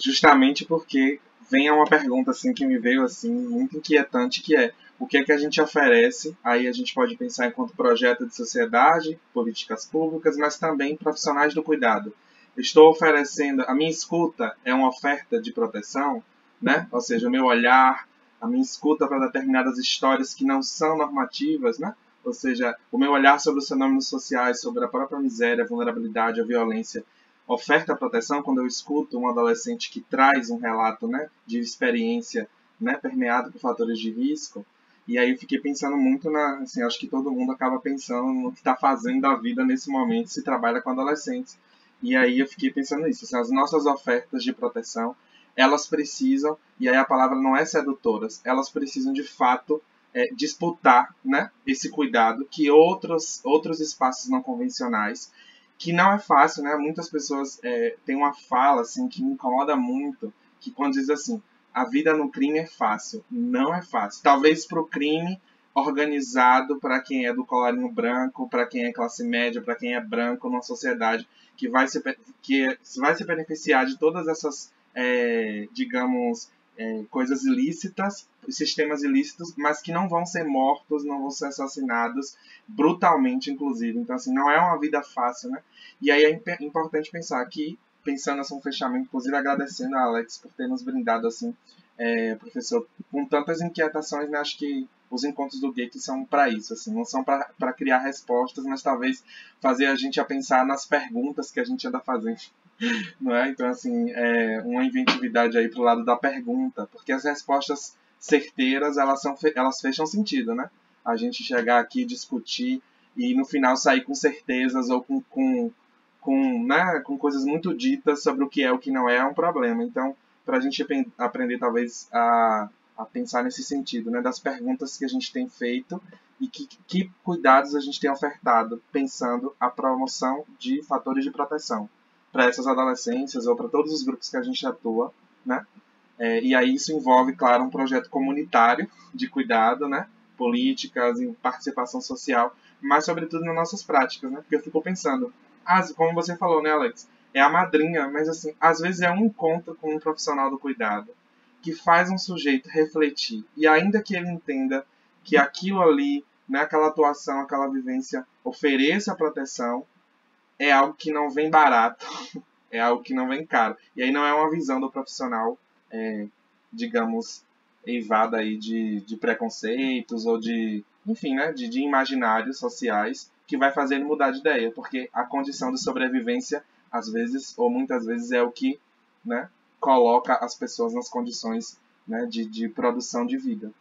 Justamente porque vem uma pergunta assim, que me veio assim, muito inquietante, que é o que é que a gente oferece? Aí a gente pode pensar enquanto projeto de sociedade, políticas públicas, mas também profissionais do cuidado. Estou oferecendo, a minha escuta é uma oferta de proteção, né? Ou seja, o meu olhar, a minha escuta para determinadas histórias que não são normativas, né? Ou seja, o meu olhar sobre os fenômenos sociais, sobre a própria miséria, a vulnerabilidade, a violência, oferta proteção quando eu escuto um adolescente que traz um relato, né, de experiência, né, permeado por fatores de risco. E aí eu fiquei pensando muito assim, acho que todo mundo acaba pensando no que está fazendo da vida nesse momento se trabalha com adolescentes. E aí eu fiquei pensando nisso, assim, as nossas ofertas de proteção, elas precisam, e aí a palavra não é sedutoras, elas precisam de fato disputar, né, esse cuidado que outros espaços não convencionais, que não é fácil, né? Muitas pessoas têm uma fala assim, que me incomoda muito, que quando diz assim, a vida no crime é fácil. Não é fácil. Talvez para o crime organizado, para quem é do colarinho branco, para quem é classe média, para quem é branco numa sociedade que vai se beneficiar de todas essas, digamos, coisas ilícitas, sistemas ilícitos, mas que não vão ser mortos, não vão ser assassinados brutalmente, inclusive. Então, assim, não é uma vida fácil, né? E aí é importante pensar aqui, pensando nesse fechamento, inclusive agradecendo a Alex por ter nos brindado, assim, professor, com tantas inquietações, né? Acho que os encontros do GAKE são para isso, assim, não são para criar respostas, mas talvez fazer a gente a pensar nas perguntas que a gente anda fazendo. Não é? Então, assim, uma inventividade aí pro lado da pergunta, porque as respostas certeiras, elas fecham sentido, né? A gente chegar aqui, discutir e no final sair com certezas ou com coisas muito ditas sobre o que é o que não é um problema. Então, para a gente aprender talvez a pensar nesse sentido, né? Das perguntas que a gente tem feito e que cuidados a gente tem ofertado, pensando a promoção de fatores de proteção para essas adolescências ou para todos os grupos que a gente atua, né? E aí isso envolve, claro, um projeto comunitário de cuidado, né? Políticas e participação social, mas sobretudo nas nossas práticas, né? Porque eu fico pensando, como você falou, né, Alex? É a madrinha, mas assim, às vezes é um encontro com um profissional do cuidado que faz um sujeito refletir, e ainda que ele entenda que aquilo ali, né, aquela atuação, aquela vivência ofereça proteção, é algo que não vem barato, é algo que não vem caro. E aí não é uma visão do profissional, digamos, eivada aí de preconceitos ou de, enfim, né, de imaginários sociais que vai fazer ele mudar de ideia, porque a condição de sobrevivência, às vezes, ou muitas vezes, é o que, né, coloca as pessoas nas condições, né, de produção de vida,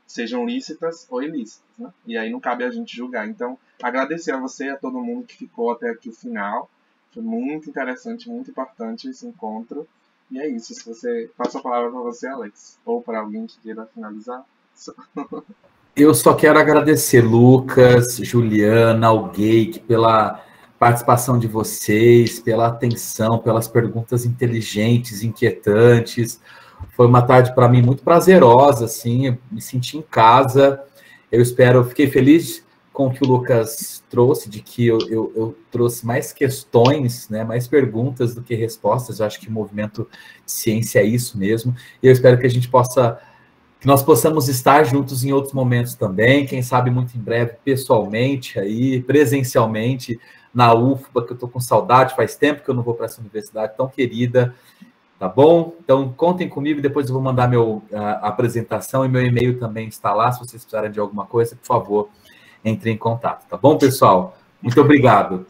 sejam lícitas ou ilícitas, né? E aí não cabe a gente julgar. Então, agradecer a você e a todo mundo que ficou até aqui o final. Foi muito interessante, muito importante esse encontro. E é isso. Se você passa a palavra para você, Alex, ou para alguém que queira finalizar. Eu só quero agradecer, Lucas, Juliana, ao GAKE, pela participação de vocês, pela atenção, pelas perguntas inteligentes, inquietantes. Foi uma tarde para mim muito prazerosa, assim, eu me senti em casa. Fiquei feliz com o que o Lucas trouxe, de que eu trouxe mais questões, né, mais perguntas do que respostas. Eu acho que o movimento de ciência é isso mesmo. E eu espero que nós possamos estar juntos em outros momentos também, quem sabe muito em breve, pessoalmente, aí, presencialmente, na UFBA, que eu estou com saudade, faz tempo que eu não vou para essa universidade tão querida. Tá bom? Então, contem comigo, depois eu vou mandar a apresentação e meu e-mail também está lá, se vocês precisarem de alguma coisa, por favor, entre em contato. Tá bom, pessoal? Muito obrigado.